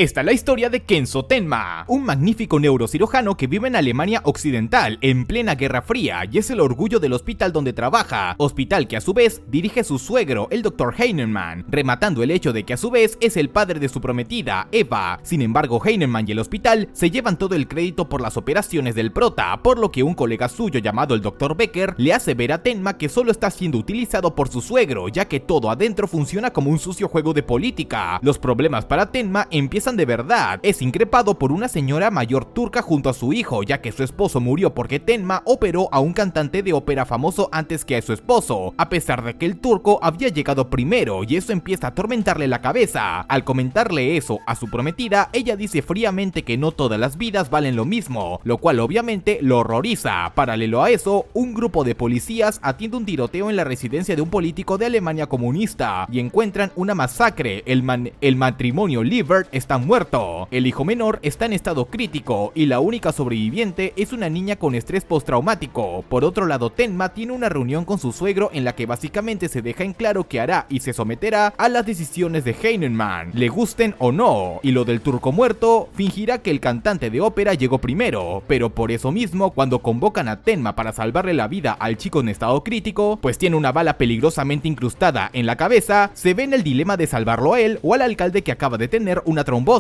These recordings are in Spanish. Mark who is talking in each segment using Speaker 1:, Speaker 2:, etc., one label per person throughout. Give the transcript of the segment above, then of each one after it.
Speaker 1: Esta es la historia de Kenzo Tenma, un magnífico neurocirujano que vive en Alemania Occidental en plena Guerra Fría y es el orgullo del hospital donde trabaja, hospital que a su vez dirige su suegro, el Dr. Heinemann, rematando el hecho de que a su vez es el padre de su prometida, Eva. Sin embargo, Heinemann y el hospital se llevan todo el crédito por las operaciones del prota, por lo que un colega suyo llamado el Dr. Becker le hace ver a Tenma que solo está siendo utilizado por su suegro, ya que todo adentro funciona como un sucio juego de política. Los problemas para Tenma empiezan de verdad. Es increpado por una señora mayor turca junto a su hijo, ya que su esposo murió porque Tenma operó a un cantante de ópera famoso antes que a su esposo, a pesar de que el turco había llegado primero, y eso empieza a atormentarle la cabeza. Al comentarle eso a su prometida, ella dice fríamente que no todas las vidas valen lo mismo, lo cual obviamente lo horroriza. Paralelo a eso, un grupo de policías atiende un tiroteo en la residencia de un político de Alemania comunista y encuentran una masacre. El matrimonio Liebert está muerto, el hijo menor está en estado crítico y la única sobreviviente es una niña con estrés postraumático. Por otro lado, Tenma tiene una reunión con su suegro en la que básicamente se deja en claro que hará y se someterá a las decisiones de Heinemann, le gusten o no, y lo del turco muerto, fingirá que el cantante de ópera llegó primero, pero por eso mismo cuando convocan a Tenma para salvarle la vida al chico en estado crítico, pues tiene una bala peligrosamente incrustada en la cabeza, se ve en el dilema de salvarlo a él o al alcalde que acaba de tener una trombosis.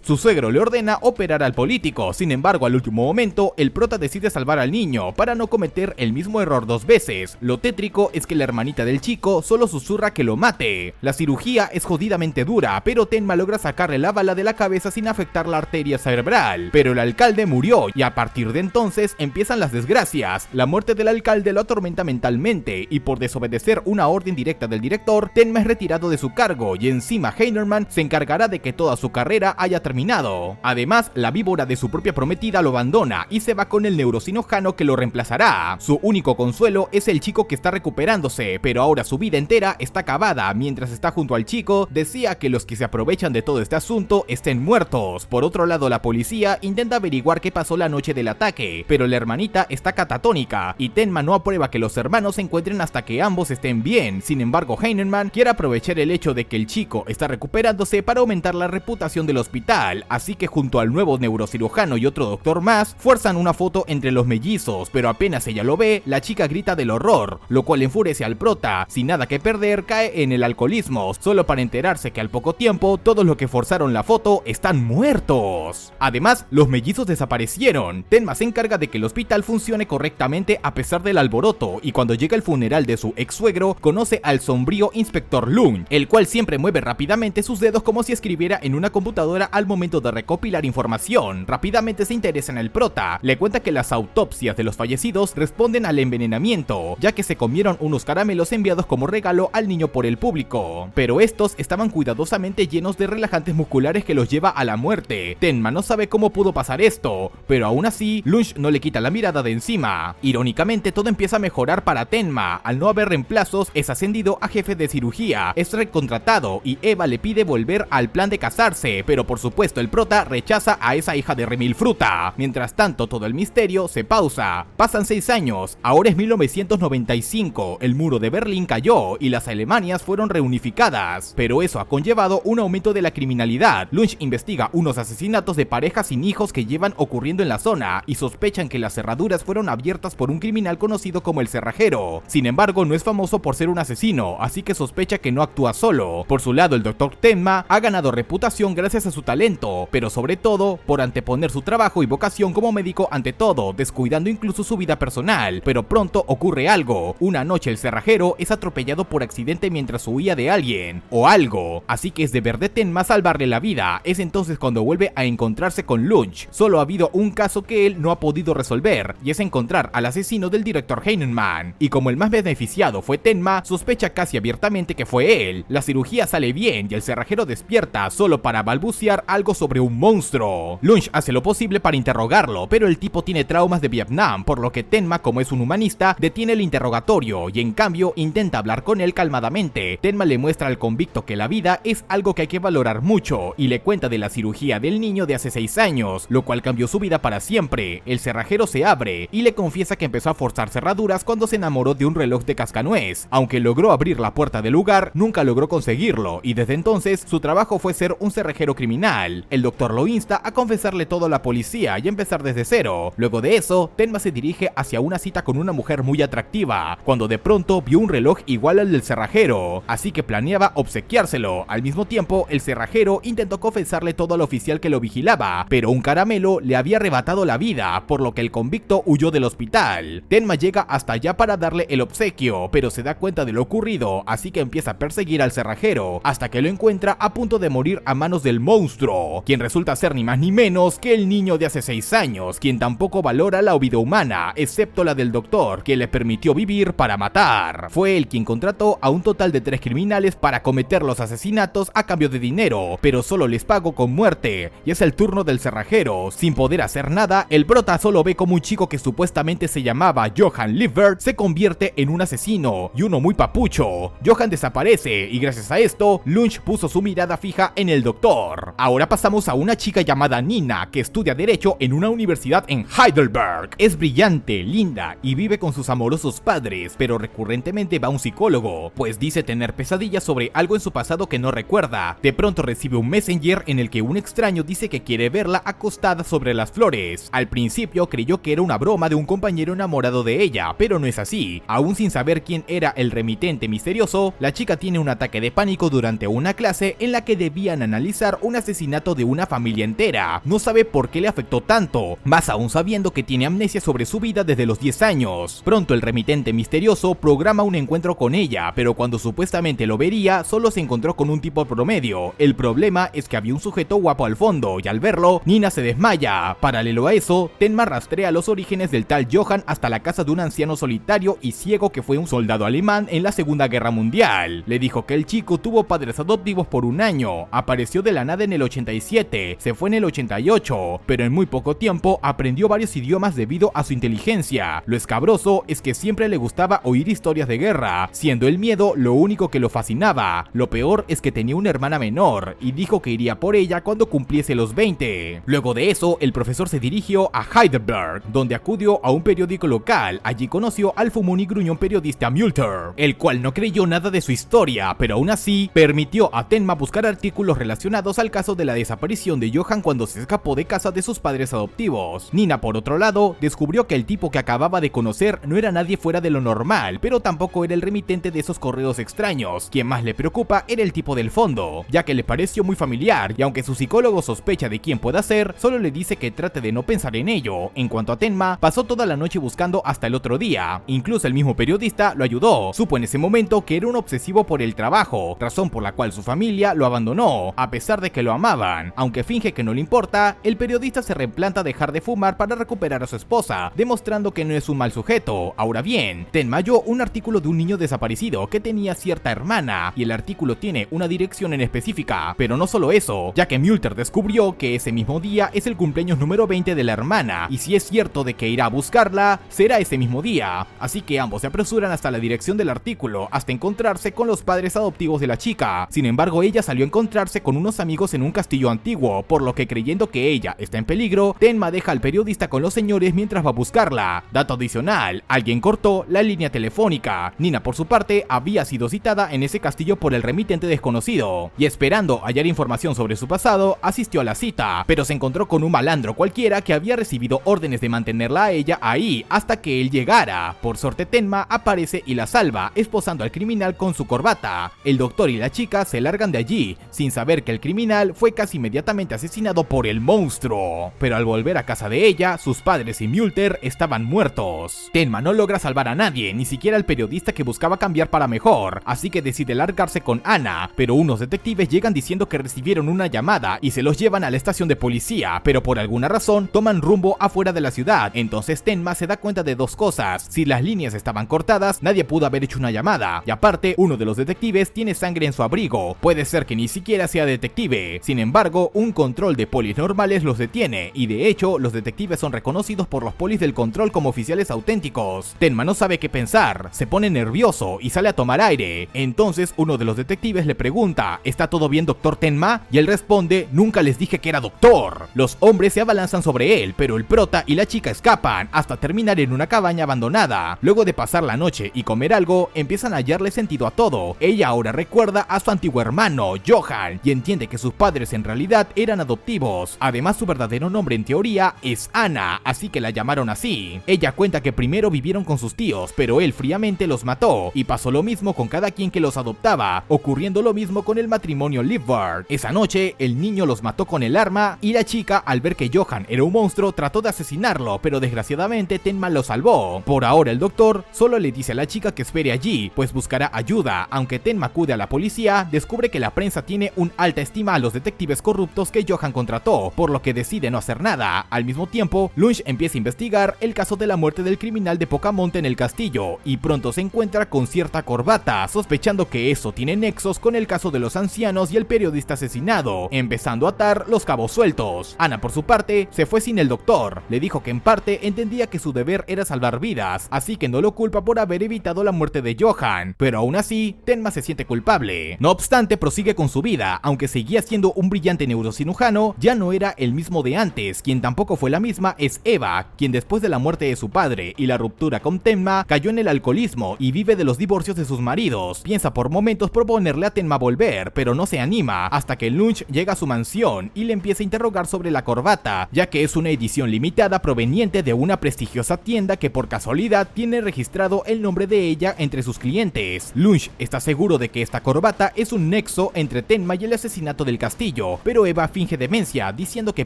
Speaker 1: Su suegro le ordena operar al político, sin embargo al último momento el prota decide salvar al niño para no cometer el mismo error dos veces. Lo tétrico es que la hermanita del chico solo susurra que lo mate. La cirugía es jodidamente dura, pero Tenma logra sacarle la bala de la cabeza sin afectar la arteria cerebral, pero el alcalde murió y a partir de entonces empiezan las desgracias. La muerte del alcalde lo atormenta mentalmente y por desobedecer una orden directa del director, Tenma es retirado de su cargo y encima Heinemann se encargará de que toda su carrera haya terminado. Además, la víbora de su propia prometida lo abandona y se va con el neurocirujano que lo reemplazará. Su único consuelo es el chico que está recuperándose, pero ahora su vida entera está acabada. Mientras está junto al chico, desea que los que se aprovechan de todo este asunto estén muertos. Por otro lado, la policía intenta averiguar qué pasó la noche del ataque, pero la hermanita está catatónica y Tenma no aprueba que los hermanos se encuentren hasta que ambos estén bien. Sin embargo, Heinemann quiere aprovechar el hecho de que el chico está recuperándose para aumentar la reputación del hospital, así que junto al nuevo neurocirujano y otro doctor más, fuerzan una foto entre los mellizos, pero apenas ella lo ve, la chica grita del horror, lo cual enfurece al prota. Sin nada que perder, cae en el alcoholismo, solo para enterarse que al poco tiempo, todos los que forzaron la foto están muertos. Además, los mellizos desaparecieron. Tenma se encarga de que el hospital funcione correctamente a pesar del alboroto, y cuando llega el funeral de su ex suegro, conoce al sombrío inspector Lund, el cual siempre mueve rápidamente sus dedos como si escribiera en una computadora al momento de recopilar información. Rápidamente se interesa en el prota, le cuenta que las autopsias de los fallecidos responden al envenenamiento, ya que se comieron unos caramelos enviados como regalo al niño por el público, pero estos estaban cuidadosamente llenos de relajantes musculares que los lleva a la muerte. Tenma no sabe cómo pudo pasar esto, pero aún así, Lunch no le quita la mirada de encima. Irónicamente, todo empieza a mejorar para Tenma. Al no haber reemplazos, es ascendido a jefe de cirugía, es recontratado y Eva le pide volver al plan de casarse, pero por supuesto el prota rechaza a esa hija de remil fruta. Mientras tanto, todo el misterio se pausa. Pasan 6 años, ahora es 1995, el muro de Berlín cayó y las Alemanias fueron reunificadas, pero eso ha conllevado un aumento de la criminalidad. Lunch investiga unos asesinatos de parejas sin hijos que llevan ocurriendo en la zona y sospechan que las cerraduras fueron abiertas por un criminal conocido como el Cerrajero. Sin embargo, no es famoso por ser un asesino, así que sospecha que no actúa solo. Por su lado, el Dr. Tenma ha ganado reputación gracias a su talento, pero sobre todo por anteponer su trabajo y vocación como médico ante todo, descuidando incluso su vida personal. Pero pronto ocurre algo. Una noche el cerrajero es atropellado por accidente mientras huía de alguien o algo, así que es deber de Tenma salvarle la vida. Es entonces cuando vuelve a encontrarse con Lunch. Solo ha habido un caso que él no ha podido resolver, y es encontrar al asesino del director Heinemann, y como el más beneficiado fue Tenma, sospecha casi abiertamente que fue él. La cirugía sale bien y el cerrajero despierta solo para balbucear algo sobre un monstruo. Lunch hace lo posible para interrogarlo, pero el tipo tiene traumas de Vietnam, por lo que Tenma, como es un humanista, detiene el interrogatorio y en cambio intenta hablar con él calmadamente. Tenma le muestra al convicto que la vida es algo que hay que valorar mucho y le cuenta de la cirugía del niño de hace 6 años, lo cual cambió su vida para siempre. El cerrajero se abre y le confiesa que empezó a forzar cerraduras cuando se enamoró de un reloj de cascanuez. Aunque logró abrir la puerta del lugar, nunca logró conseguirlo y desde entonces su trabajo fue ser un cerrajero verdadero criminal. El doctor lo insta a confesarle todo a la policía y empezar desde cero. Luego de eso, Tenma se dirige hacia una cita con una mujer muy atractiva, cuando de pronto vio un reloj igual al del cerrajero, así que planeaba obsequiárselo. Al mismo tiempo, el cerrajero intentó confesarle todo al oficial que lo vigilaba, pero un caramelo le había arrebatado la vida, por lo que el convicto huyó del hospital. Tenma llega hasta allá para darle el obsequio, pero se da cuenta de lo ocurrido, así que empieza a perseguir al cerrajero, hasta que lo encuentra a punto de morir a manos del monstruo, quien resulta ser ni más ni menos que el niño de hace 6 años, quien tampoco valora la vida humana, excepto la del doctor, que le permitió vivir para matar. Fue él quien contrató a un total de 3 criminales para cometer los asesinatos a cambio de dinero, pero solo les pagó con muerte, y es el turno del cerrajero. Sin poder hacer nada, el prota solo ve como un chico que supuestamente se llamaba Johan Liebert se convierte en un asesino, y uno muy papucho. Johan desaparece, y gracias a esto, Lunch puso su mirada fija en el doctor. Ahora pasamos a una chica llamada Nina, que estudia Derecho en una universidad en Heidelberg. Es brillante, linda, y vive con sus amorosos padres, pero recurrentemente va a un psicólogo, pues dice tener pesadillas sobre algo en su pasado que no recuerda. De pronto recibe un messenger en el que un extraño dice que quiere verla acostada sobre las flores. Al principio creyó que era una broma de un compañero enamorado de ella, pero no es así. Aún sin saber quién era el remitente misterioso, la chica tiene un ataque de pánico durante una clase en la que debían analizar un asesinato de una familia entera. No sabe por qué le afectó tanto, más aún sabiendo que tiene amnesia sobre su vida desde los 10 años. Pronto el remitente misterioso programa un encuentro con ella, pero cuando supuestamente lo vería, solo se encontró con un tipo promedio. El problema es que había un sujeto guapo al fondo, y al verlo, Nina se desmaya. Paralelo a eso, Tenma rastrea los orígenes del tal Johan hasta la casa de un anciano solitario y ciego que fue un soldado alemán en la Segunda Guerra Mundial. Le dijo que el chico tuvo padres adoptivos por un año, apareció de la nada en el 87, se fue en el 88, pero en muy poco tiempo aprendió varios idiomas debido a su inteligencia. Lo escabroso es que siempre le gustaba oír historias de guerra, siendo el miedo lo único que lo fascinaba. Lo peor es que tenía una hermana menor, y dijo que iría por ella cuando cumpliese los 20. Luego de eso, el profesor se dirigió a Heidelberg, donde acudió a un periódico local. Allí conoció al fumón y gruñón periodista Mülter, el cual no creyó nada de su historia, pero aún así permitió a Tenma buscar artículos relacionados al caso de la desaparición de Johan cuando se escapó de casa de sus padres adoptivos. Nina, por otro lado, descubrió que el tipo que acababa de conocer no era nadie fuera de lo normal, pero tampoco era el remitente de esos correos extraños. Quien más le preocupa era el tipo del fondo, ya que le pareció muy familiar, y aunque su psicólogo sospecha de quién pueda ser, solo le dice que trate de no pensar en ello. En cuanto a Tenma, pasó toda la noche buscando hasta el otro día. Incluso el mismo periodista lo ayudó. Supo en ese momento que era un obsesivo por el trabajo, razón por la cual su familia lo abandonó, a pesar de que lo amaban. Aunque finge que no le importa, el periodista se replanta a dejar de fumar para recuperar a su esposa, demostrando que no es un mal sujeto. Ahora bien, Tenma halló un artículo de un niño desaparecido que tenía cierta hermana, y el artículo tiene una dirección en específica. Pero no solo eso, ya que Mülter descubrió que ese mismo día es el cumpleaños número 20 de la hermana, y si es cierto de que irá a buscarla, será ese mismo día. Así que ambos se apresuran hasta la dirección del artículo, hasta encontrarse con los padres adoptivos de la chica. Sin embargo, ella salió a encontrarse con unos amigos en un castillo antiguo, por lo que creyendo que ella está en peligro, Tenma deja al periodista con los señores mientras va a buscarla. Dato adicional, alguien cortó la línea telefónica. Nina, por su parte, había sido citada en ese castillo por el remitente desconocido, y esperando hallar información sobre su pasado, asistió a la cita, pero se encontró con un malandro cualquiera que había recibido órdenes de mantenerla a ella ahí hasta que él llegara. Por suerte, Tenma aparece y la salva, esposando al criminal con su corbata. El doctor y la chica se largan de allí, sin saber que el criminal fue casi inmediatamente asesinado por el monstruo. Pero al volver a casa de ella, sus padres y Mülter estaban muertos. Tenma no logra salvar a nadie, ni siquiera al periodista que buscaba cambiar para mejor, así que decide largarse con Anna, pero unos detectives llegan diciendo que recibieron una llamada y se los llevan a la estación de policía, pero por alguna razón toman rumbo afuera de la ciudad. Entonces Tenma se da cuenta de dos cosas: si las líneas estaban cortadas, nadie pudo haber hecho una llamada, y aparte, uno de los detectives tiene sangre en su abrigo, puede ser que ni siquiera sea detective. Sin embargo, un control de polis normales los detiene, y de hecho, los detectives son reconocidos por los polis del control como oficiales auténticos. Tenma no sabe qué pensar, se pone nervioso y sale a tomar aire. Entonces uno de los detectives le pregunta: ¿está todo bien, doctor Tenma? Y él responde: nunca les dije que era doctor. Los hombres se abalanzan sobre él, pero el prota y la chica escapan hasta terminar en una cabaña abandonada. Luego de pasar la noche y comer algo, empiezan a hallarle sentido a todo. Ella ahora recuerda a su antiguo hermano, Johan, y entiende que sus padres en realidad eran adoptivos. Además, su verdadero nombre en teoría es Ana, así que la llamaron así. Ella cuenta que primero vivieron con sus tíos, pero él fríamente los mató, y pasó lo mismo con cada quien que los adoptaba, ocurriendo lo mismo con el matrimonio Livbard. Esa noche, el niño los mató con el arma, y la chica, al ver que Johan era un monstruo, trató de asesinarlo, pero desgraciadamente Tenma lo salvó. Por ahora el doctor solo le dice a la chica que espere allí, pues buscará ayuda. Aunque Tenma acude a la policía, descubre que la prensa tiene un alta estima a los detectives corruptos que Johan contrató, por lo que decide no hacer nada. Al mismo tiempo, Lunch empieza a investigar el caso de la muerte del criminal de Pocamonte en el castillo, y pronto se encuentra con cierta corbata, sospechando que eso tiene nexos con el caso de los ancianos y el periodista asesinado, empezando a atar los cabos sueltos. Ana, por su parte, se fue sin el doctor. Le dijo que en parte entendía que su deber era salvar vidas, así que no lo culpa por haber evitado la muerte de Johan, pero aún así, Tenma se siente culpable. No obstante, prosigue con su vida. Aunque seguía siendo un brillante neurocirujano, ya no era el mismo de antes. Quien tampoco fue la misma es Eva, quien después de la muerte de su padre y la ruptura con Tenma, cayó en el alcoholismo y vive de los divorcios de sus maridos. Piensa por momentos proponerle a Tenma volver, pero no se anima, hasta que Lunch llega a su mansión y le empieza a interrogar sobre la corbata, ya que es una edición limitada proveniente de una prestigiosa tienda que por casualidad tiene registrado el nombre de ella entre sus clientes. Lunch está seguro de que esta corbata es un nexo entre Tenma y el asesinato del castillo, pero Eva finge demencia, diciendo que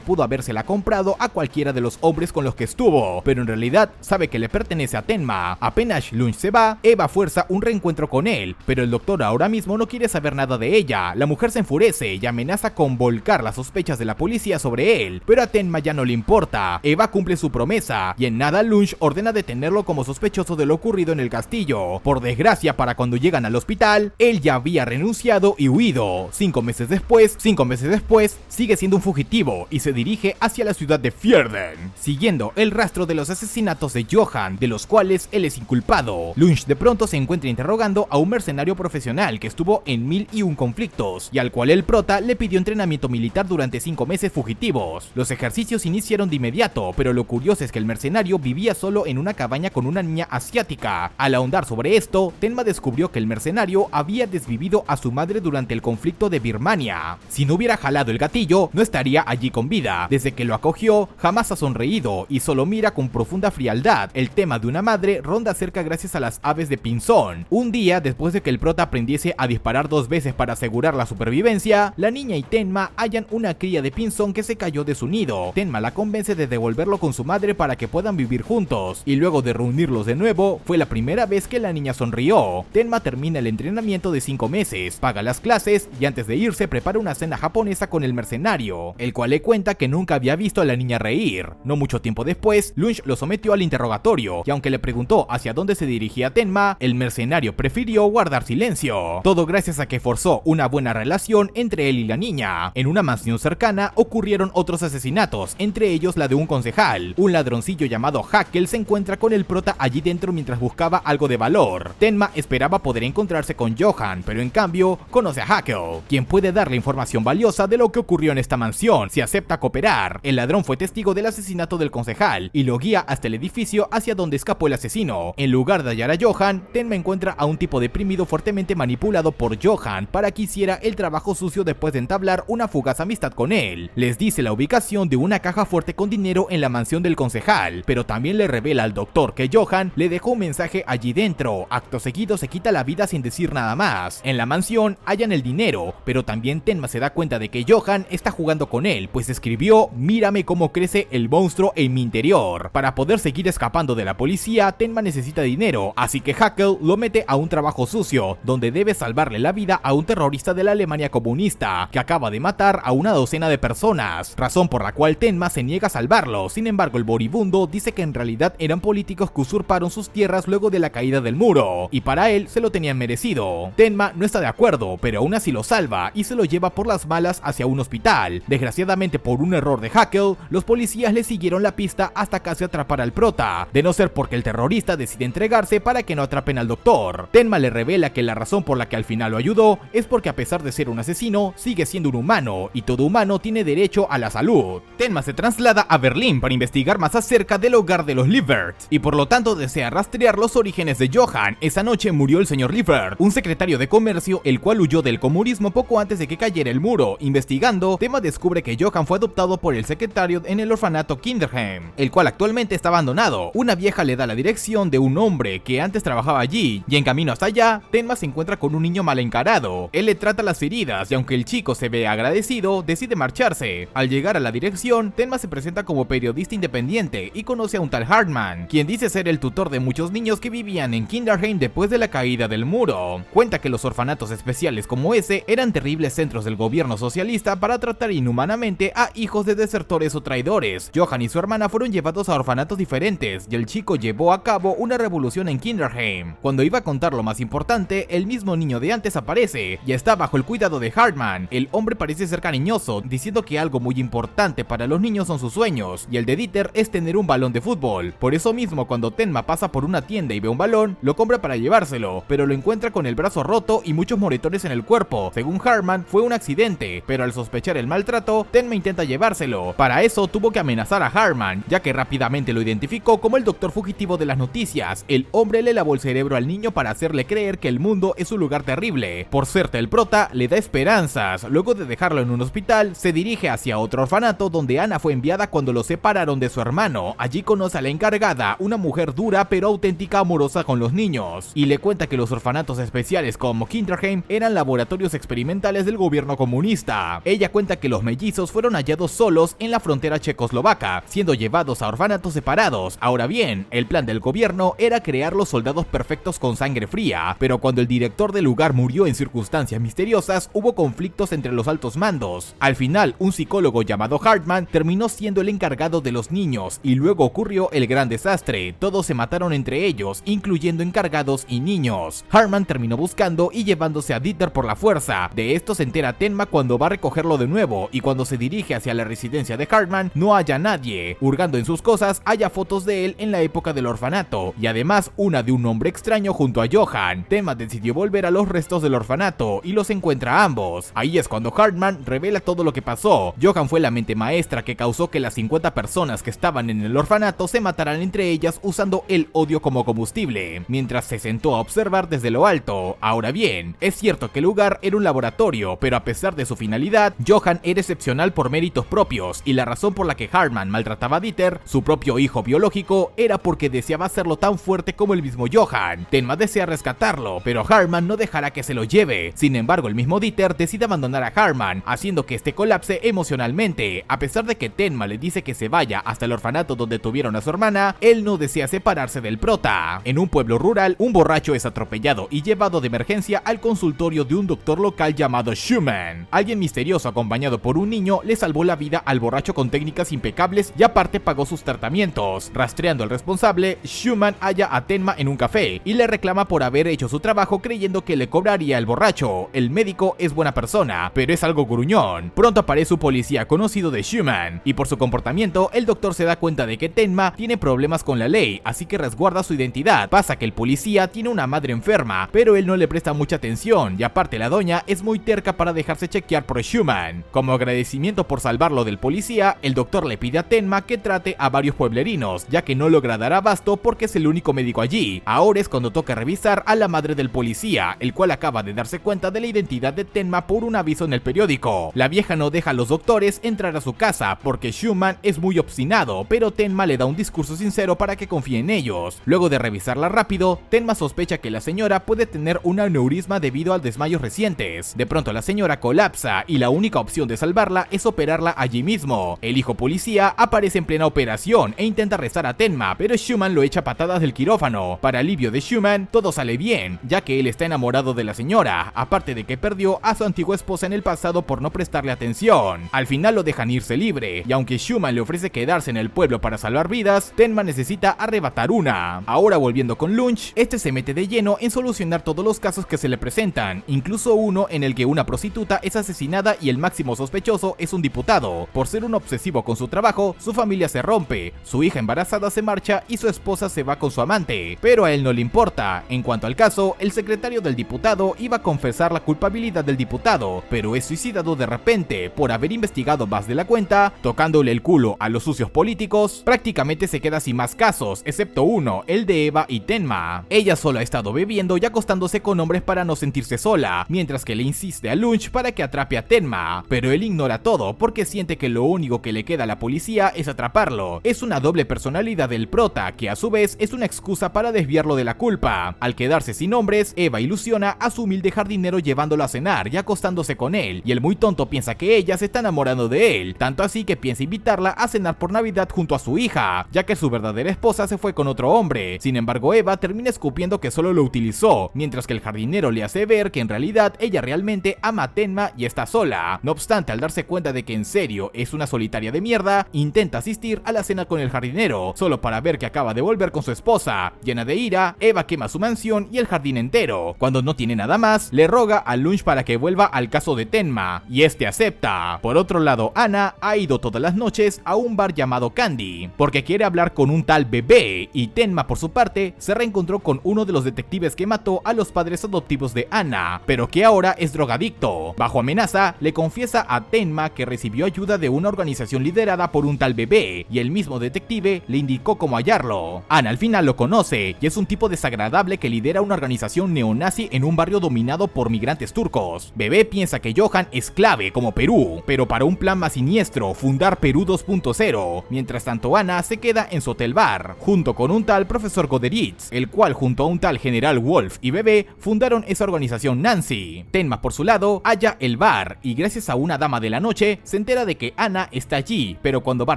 Speaker 1: pudo habérsela comprado a cualquiera de los hombres con los que estuvo, pero en realidad sabe que le pertenece a Tenma. Apenas Lunch se va, Eva fuerza un reencuentro con él, pero el doctor ahora mismo no quiere saber nada de ella. La mujer se enfurece y amenaza con volcar las sospechas de la policía sobre él, pero a Tenma ya no le importa. Eva cumple su promesa, y en nada Lunch ordena detenerlo como sospechoso de lo ocurrido en el castillo. Por desgracia, para cuando llegan al hospital, él ya había renunciado y huido. 5 meses después, sigue siendo un fugitivo y se dirige hacia la ciudad de Fjerden, siguiendo el rastro de los asesinatos de Johan, de los cuales él es inculpado. Lunch de pronto se encuentra interrogando a un mercenario profesional que estuvo en 1001 conflictos y al cual el prota le pidió entrenamiento militar durante 5 meses fugitivos. Los ejercicios iniciaron de inmediato, pero lo curioso es que el mercenario vivía solo en una cabaña con una niña asiática. Al ahondar sobre esto, Tenma descubrió que el mercenario había desvivido a su madre durante el conflicto de Birmania. Si no hubiera jalado el gatillo, no estaría allí con vida. Desde que lo acogió, jamás ha sonreído y solo mira con profunda frialdad. El tema de una madre ronda cerca gracias a las aves de pinzón. Un día, después de que el prota aprendiese a disparar 2 veces para asegurar la supervivencia, la niña y Tenma hallan una cría de pinzón que se cayó de su nido. Tenma la convence de devolverlo con su madre para que puedan vivir juntos, y luego de reunirlos de nuevo, fue la primera vez que la niña sonrió. Tenma termina el entrenamiento de 5 meses, paga las clases y antes de irse prepara una cena japonesa con el mercenario, el cual le cuenta que nunca había visto a la niña reír. No mucho tiempo después, Lunch lo sometió al interrogatorio, y aunque le preguntó hacia dónde se dirigía Tenma, el mercenario prefirió guardar silencio. Todo gracias a que forzó una buena relación entre él y la niña. En una mansión cercana ocurrieron otros asesinatos, entre ellos la de un concejal. Un ladroncillo llamado Hakel se encuentra con el prota allí dentro mientras buscaba algo de valor. Tenma esperaba poder encontrarse con Johan, pero en cambio conoce a Hakel, quien puede darle información valiosa de lo que ocurrió en esta mansión si acepta cooperar. El ladrón fue testigo del asesinato del concejal y lo guía hasta el edificio hacia donde escapó el asesino. En lugar de hallar a Johan, Tenma encuentra a un tipo deprimido fuertemente manipulado por Johan para que hiciera el trabajo sucio después de entablar una fugaz amistad con él. Les dice la ubicación de una caja fuerte con dinero en la mansión del concejal, pero también le revela al doctor que Johan le dejó un mensaje allí dentro. Acto seguido se quita la vida sin decir nada más. En la mansión hallan el dinero, pero también Tenma se da cuenta de que Johan está jugando con él, pues escribió: "Mírame cómo crece el monstruo en mi interior". Para poder seguir escapando de la policía, Tenma necesita dinero, así que Hakel lo mete a un trabajo sucio, donde debe salvarle la vida a un terrorista de la Alemania comunista, que acaba de matar a una docena de personas, razón por la cual Tenma se niega a salvarlo. Sin embargo, el moribundo dice que en realidad eran políticos que usurparon sus tierras luego de la caída del muro, y para él se lo tenían merecido. Tenma no está de acuerdo, pero aún así lo salva y se lo lleva por las malas hacia un hospital. Desgraciadamente, por un error de Hakel, los policías le siguieron la pista hasta casi atrapar al prota, de no ser porque el terrorista decide entregarse para que no atrapen al doctor. Tenma le revela que la razón por la que al final lo ayudó es porque a pesar de ser un asesino, sigue siendo un humano, y todo humano tiene derecho a la salud. Tenma se traslada a Berlín para investigar más acerca del hogar de los Liebert, y por lo tanto desea rastrear los orígenes de Johan. Esa noche murió el señor Liebert, un secretario de comercio el cual huyó del comunismo poco antes de que cayera y en el muro. Investigando, Tenma descubre que Johan fue adoptado por el secretario en el orfanato Kinderheim, el cual actualmente está abandonado. Una vieja le da la dirección de un hombre que antes trabajaba allí, y en camino hasta allá, Tenma se encuentra con un niño mal encarado. Él le trata las heridas y aunque el chico se ve agradecido, decide marcharse. Al llegar a la dirección, Tenma se presenta como periodista independiente y conoce a un tal Hartman, quien dice ser el tutor de muchos niños que vivían en Kinderheim después de la caída del muro. Cuenta que los orfanatos especiales como ese eran terribles centros del gobierno socialista para tratar inhumanamente a hijos de desertores o traidores. Johan y su hermana fueron llevados a orfanatos diferentes y el chico llevó a cabo una revolución en Kinderheim. Cuando iba a contar lo más importante, el mismo niño de antes aparece y está bajo el cuidado de Hartman. El hombre parece ser cariñoso, diciendo que algo muy importante para los niños son sus sueños, y el de Dieter es tener un balón de fútbol. Por eso mismo, cuando Tenma pasa por una tienda y ve un balón, lo compra para llevárselo, pero lo encuentra con el brazo roto y muchos moretones en el cuerpo. Según Hartman, fue un accidente, pero al sospechar el maltrato, Tenma intenta llevárselo. Para eso tuvo que amenazar a Hartman, ya que rápidamente lo identificó como el doctor fugitivo de las noticias. El hombre le lavó el cerebro al niño para hacerle creer que el mundo es un lugar terrible. Por serte el prota, le da esperanzas. Luego de dejarlo en un hospital, se dirige hacia otro orfanato donde Ana fue enviada cuando lo separaron de su hermano. Allí conoce a la encargada, una mujer dura pero auténtica, amorosa con los niños, y le cuenta que los orfanatos especiales como Kinderheim eran laboratorios experimentales del gobierno comunista. Ella cuenta que los mellizos fueron hallados solos en la frontera checoslovaca, siendo llevados a orfanatos separados. Ahora bien, el plan del gobierno era crear los soldados perfectos con sangre fría, pero cuando el director del lugar murió en circunstancias misteriosas, hubo conflictos entre los altos mandos. Al final, un psicólogo llamado Hartman terminó siendo el encargado de los niños, y luego ocurrió el gran desastre. Todos se mataron entre ellos, incluyendo encargados y niños. Hartman terminó buscando y llevándose a Dieter por la fuerza. De esto se entera Tenma cuando va a recogerlo de nuevo, y cuando se dirige hacia la residencia de Hartman, no halla a nadie. Hurgando en sus cosas, halla fotos de él en la época del orfanato, y además una de un hombre extraño junto a Johan. Tenma decidió volver a los restos del orfanato y los encuentra a ambos. Ahí es cuando Hartman revela todo lo que pasó. Johan fue la mente maestra que causó que las 50 personas que estaban en el orfanato se mataran entre ellas usando el odio como combustible, mientras se sentó a observar desde lo alto. Ahora bien, es cierto que el lugar era un laboratorio, pero a pesar de su finalidad, Johan era excepcional por méritos propios, y la razón por la que Hartman maltrataba a Dieter, su propio hijo biológico, era porque deseaba hacerlo tan fuerte como el mismo Johan. Tenma desea rescatarlo, pero Hartman no dejará que se lo lleve. Sin embargo, el mismo Dieter decide abandonar a Hartman, haciendo que este colapse emocionalmente. A pesar de que Tenma le dice que se vaya hasta el orfanato donde tuvieron a su hermana, él no desea separarse del prota. En un pueblo rural, un borracho es atropellado y llevado de emergencia al consultorio de un doctor local llamado Schumann. Alguien misterioso acompañado por un niño le salvó la vida al borracho con técnicas impecables y aparte pagó sus tratamientos. Rastreando al responsable, Schumann halla a Tenma en un café y le reclama por haber hecho su trabajo creyendo que le cobraría el borracho. El médico es buena persona, pero es algo gruñón. Pronto aparece un policía conocido de Schumann, y por su comportamiento, el doctor se da cuenta de que Tenma tiene problemas con la ley, así que resguarda su identidad. Pasa que el policía tiene una madre enferma, pero él no le presta mucha atención, y aparte la doña es muy terca para dejarse chequear por Schumann. Como agradecimiento por salvarlo del policía, el doctor le pide a Tenma que trate a varios pueblerinos, ya que no logra dar abasto porque es el único médico allí. Ahora es cuando toca revisar a la madre del policía, el cual acaba de darse cuenta de la identidad de Tenma por un aviso en el periódico. La vieja no deja a los doctores entrar a su casa porque Schumann es muy obstinado, pero Tenma le da un discurso sincero para que confíe en ellos. Luego de revisarla rápido, Tenma sospecha que la señora puede tener un aneurisma debido a desmayos recientes. De pronto la señora colapsa y la única opción de salvarla es operarla allí mismo. El hijo policía aparece en plena operación e intenta rezar a Tenma, pero Schumann lo echa a patadas del quirófano. Para alivio de Schumann, todo sale bien, ya que él está enamorado de la señora, aparte de que perdió a su antigua esposa en el pasado por no prestarle atención. Al final lo dejan irse libre, y aunque Schumann le ofrece quedarse en el pueblo para salvar vidas, Tenma necesita arrebatar una. Ahora volviendo con Lunch, este se mete de lleno en solucionar todos los casos que se le presentan, incluso uno en el que una prostituta es asesinada y el máximo sospechoso es un diputado. Por ser un obsesivo con su trabajo, su familia se rompe, su hija embarazada se marcha y su esposa se va con su amante, pero a él no le importa. En cuanto al caso, el secretario del diputado iba a confesar la culpabilidad del diputado, pero es suicidado de repente por haber investigado más de la cuenta, tocándole el culo a los sucios políticos. Prácticamente se queda sin más casos, excepto uno, el de Eva y Tenma. Ella solo ha estado bebiendo y acostándose con hombres para no sentirse sola, mientras que le insiste a Lunch lunch para que atrape a Tenma, pero él ignora todo porque siente que lo único que le queda a la policía es atraparlo. Es una doble personalidad del prota, que a su vez es una excusa para desviarlo de la culpa. Al quedarse sin hombres, Eva ilusiona a su humilde jardinero llevándolo a cenar y acostándose con él, y el muy tonto piensa que ella se está enamorando de él, tanto así que piensa invitarla a cenar por Navidad junto a su hija, ya que su verdadera esposa se fue con otro hombre. Sin embargo, Eva termina escupiendo que solo lo utilizó, mientras que el jardinero le hace ver que en realidad ella realmente ama a Tenma y está sola. No obstante, al darse cuenta de que en serio es una solitaria de mierda, intenta asistir a la cena con el jardinero, solo para ver que acaba de volver con su esposa. Llena de ira, Eva quema su mansión y el jardín entero. Cuando no tiene nada más, le roga a Lunch para que vuelva al caso de Tenma, y este acepta. Por otro lado, Anna ha ido todas las noches a un bar llamado Candy, porque quiere hablar con un tal Bebé, y Tenma por su parte se reencontró con uno de los detectives que mató a los padres adoptivos de Anna, pero que ahora es drogadicto. Bajo amenaza, le confiesa a Tenma que recibió ayuda de una organización liderada por un tal Bebé, y el mismo detective le indicó cómo hallarlo. Anna al final lo conoce, y es un tipo desagradable que lidera una organización neonazi en un barrio dominado por migrantes turcos. Bebé piensa que Johan es clave como Perú, pero para un plan más siniestro, fundar Perú 2.0. Mientras tanto, Anna se queda en su hotel bar, junto con un tal profesor Goderitz, el cual junto a un tal general Wolf y Bebé fundaron esa organización Nancy. Tenma por su lado halla el bar, y gracias a una dama de la noche se entera de que Anna está allí, pero cuando va a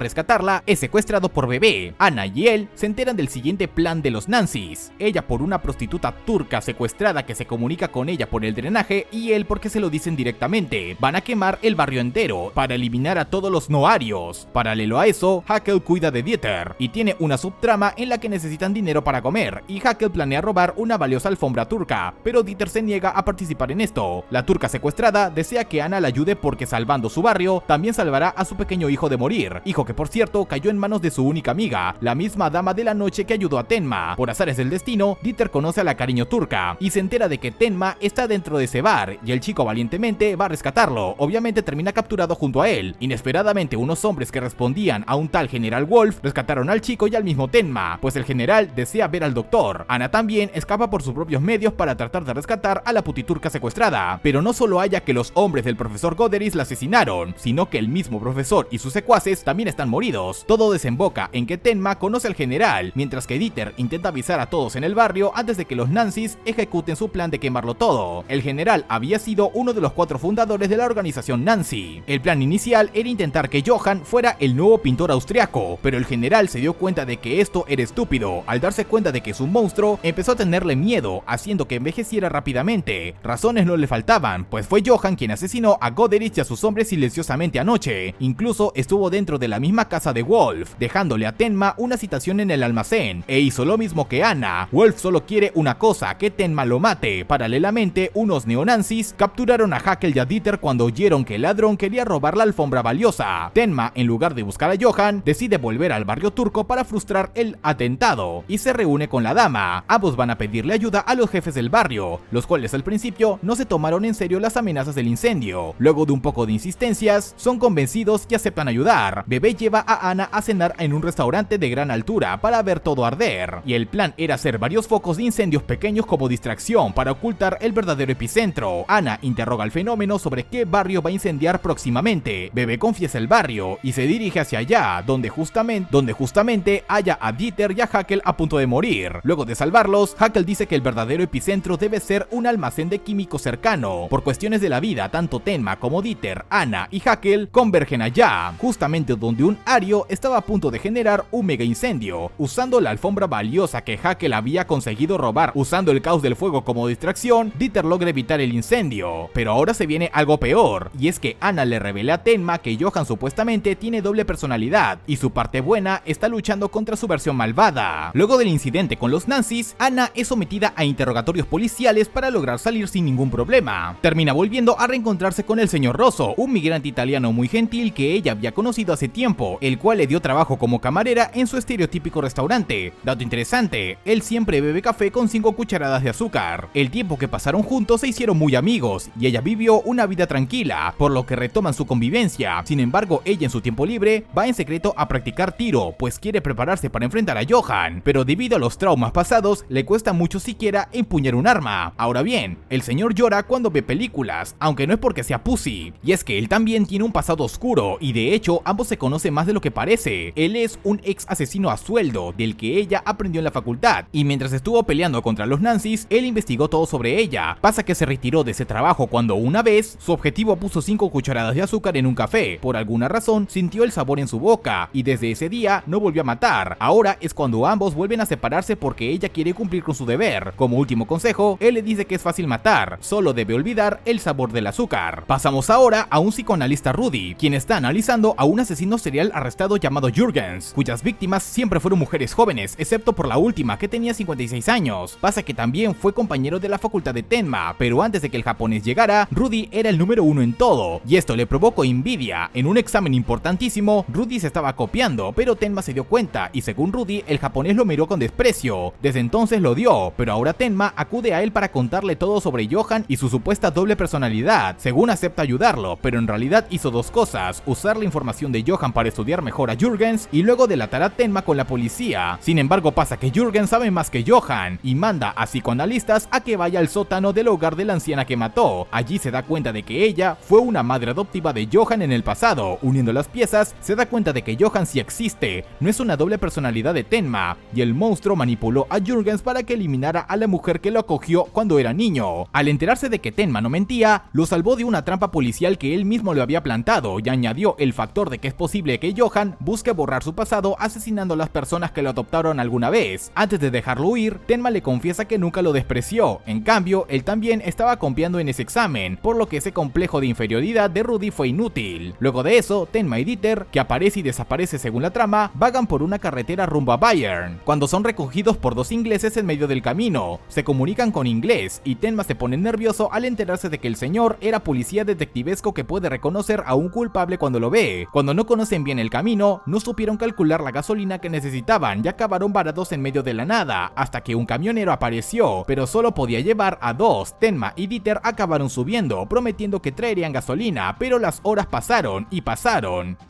Speaker 1: rescatarla es secuestrado por Bebé. Anna y él se enteran del siguiente plan de los Nancy's, ella por una prostituta turca secuestrada que se comunica con ella por el drenaje, y él porque se lo dicen directamente. Van a quemar el barrio entero para eliminar a todos los noarios. Paralelo a eso, Haeckel cuida de Dieter y tiene una subtrama en la que necesitan dinero para comer, y Haeckel planea robar una valiosa alfombra turca, pero Dieter se niega a participar en esto. La turca secuestrada desea que Anna la ayude porque salvando su barrio también salvará a su pequeño hijo de morir, hijo que por cierto cayó en manos de su única amiga, la misma dama de la noche que ayudó a Tenma. Por azares del destino, Dieter conoce a la cariño turca y se entera de que Tenma está dentro de ese bar, y el chico valientemente va a rescatarlo. Obviamente termina capturado junto a él. Inesperadamente, unos hombres que respondían a un tal general Wolf rescataron al chico y al mismo Tenma, pues el general desea ver al doctor. Anna también escapa por sus propios medios para tratar de rescatar a la putiturca secuestrada, pero no solo haya que los hombres del profesor Goderitz la asesinaron, sino que el mismo profesor y sus secuaces también están moridos. Todo desemboca en que Tenma conoce al general, mientras que Dieter intenta avisar a todos en el barrio antes de que los Nancy's ejecuten su plan de quemarlo todo. El general había sido uno de los 4 fundadores de la organización Nancy. El plan inicial era intentar que Johan fuera el nuevo pintor austriaco, pero el general se dio cuenta de que esto era estúpido. Al darse cuenta de que es un monstruo, empezó a tenerle miedo, haciendo que envejeciera rápidamente. Razones no le faltaban, pues fue Johan quien asesinó a Goderitz y a sus hombres silenciosamente anoche. Incluso estuvo dentro de la misma casa de Wolf, dejándole a Tenma una citación en el almacén, e hizo lo mismo que Anna. Wolf solo quiere una cosa, que Tenma lo mate. Paralelamente, unos neonazis capturaron a Haeckel y a Dieter cuando oyeron que el ladrón quería robar la alfombra valiosa. Tenma, en lugar de buscar a Johan, decide volver al barrio turco para frustrar el atentado, y se reúne con la dama. Ambos van a pedirle ayuda a los jefes del barrio, los cuales al principio no se tomaron en serio las amenazas del incendio. Luego de un poco de insistencias, son convencidos y aceptan ayudar. Bebé lleva a Anna a cenar en un restaurante de gran altura para ver todo arder, y el plan era hacer varios focos de incendios pequeños como distracción para ocultar el verdadero epicentro. Anna interroga al fenómeno sobre qué barrio va a incendiar próximamente. Bebé confiesa el barrio y se dirige hacia allá, donde justamente halla a Dieter y a Haeckel a punto de morir. Luego de salvarlos, Haeckel dice que el verdadero epicentro debe ser un almacén de químicos cercano. Por cuestiones de la vida, tanto Tenma como Dieter, Anna y Haeckel convergen allá, justamente donde un ario estaba a punto de generar un mega incendio. Usando la alfombra valiosa que Haeckel había conseguido robar usando el caos del fuego como distracción, Dieter logra evitar el incendio. Pero ahora se viene algo peor, y es que Anna le revela a Tenma que Johan supuestamente tiene doble personalidad, y su parte buena está luchando contra su versión malvada. Luego del incidente con los Nancy's, Anna es sometida a interrogatorios policiales para lograr salir sin ningún problema. Termina volviendo a reencontrarse con el señor Rosso, un migrante italiano muy gentil que ella había conocido hace tiempo, el cual le dio trabajo como camarera en su estereotípico restaurante. Dato interesante, él siempre bebe café con 5 cucharadas de azúcar. El tiempo que pasaron juntos se hicieron muy amigos, y ella vivió una vida tranquila, por lo que retoman su convivencia. Sin embargo, ella en su tiempo libre va en secreto a practicar tiro, pues quiere prepararse para enfrentar a Johan, pero debido a los traumas pasados, le cuesta mucho siquiera empuñar un arma. Ahora bien, el señor llora cuando ve películas, cosas, aunque no es porque sea pussy, y es que él también tiene un pasado oscuro y de hecho ambos se conocen más de lo que parece. Él es un ex asesino a sueldo del que ella aprendió en la facultad y mientras estuvo peleando contra los nazis, él investigó todo sobre ella. Pasa que se retiró de ese trabajo cuando una vez su objetivo puso 5 cucharadas de azúcar en un café. Por alguna razón sintió el sabor en su boca y desde ese día no volvió a matar. Ahora es cuando ambos vuelven a separarse porque ella quiere cumplir con su deber. Como último consejo, él le dice que es fácil matar, solo debe olvidar el sabor del azúcar. Pasamos ahora a un psicoanalista Rudy, quien está analizando a un asesino serial arrestado llamado Jürgens, cuyas víctimas siempre fueron mujeres jóvenes, excepto por la última que tenía 56 años. Pasa que también fue compañero de la facultad de Tenma, pero antes de que el japonés llegara, Rudy era el número 1 en todo, y esto le provocó envidia. En un examen importantísimo, Rudy se estaba copiando, pero Tenma se dio cuenta y según Rudy, el japonés lo miró con desprecio. Desde entonces lo odió, pero ahora Tenma acude a él para contarle todo sobre Johan y su supuesta doble personalidad. Según acepta ayudarlo, pero en realidad hizo dos cosas: usar la información de Johan para estudiar mejor a Jürgens y luego delatar a Tenma con la policía. Sin embargo, pasa que Jürgens sabe más que Johan y manda a psicoanalistas a que vaya al sótano del hogar de la anciana que mató. Allí se da cuenta de que ella fue una madre adoptiva de Johan en el pasado. Uniendo las piezas, se da cuenta de que Johan sí existe, no es una doble personalidad de Tenma, y el monstruo manipuló a Jürgens para que eliminara a la mujer que lo acogió cuando era niño. Al enterarse de que Tenma no mentía, lo salvó de una trampa policial que él mismo le había plantado y añadió el factor de que es posible que Johan busque borrar su pasado asesinando a las personas que lo adoptaron alguna vez. Antes de dejarlo huir, Tenma le confiesa que nunca lo despreció. En cambio, él también estaba confiando en ese examen, por lo que ese complejo de inferioridad de Rudy fue inútil. Luego de eso, Tenma y Dieter, que aparece y desaparece según la trama, vagan por una carretera rumbo a Bayern, cuando son recogidos por dos ingleses en medio del camino. Se comunican con inglés y Tenma se pone nervioso al enterarse de que el señor era policía detectivesco que puede reconocer a un culpable cuando lo ve. Cuando no conocen bien el camino, no supieron calcular la gasolina que necesitaban y acabaron varados en medio de la nada, hasta que un camionero apareció, pero solo podía llevar a dos. Tenma y Dieter acabaron subiendo, prometiendo que traerían gasolina, pero las horas pasaron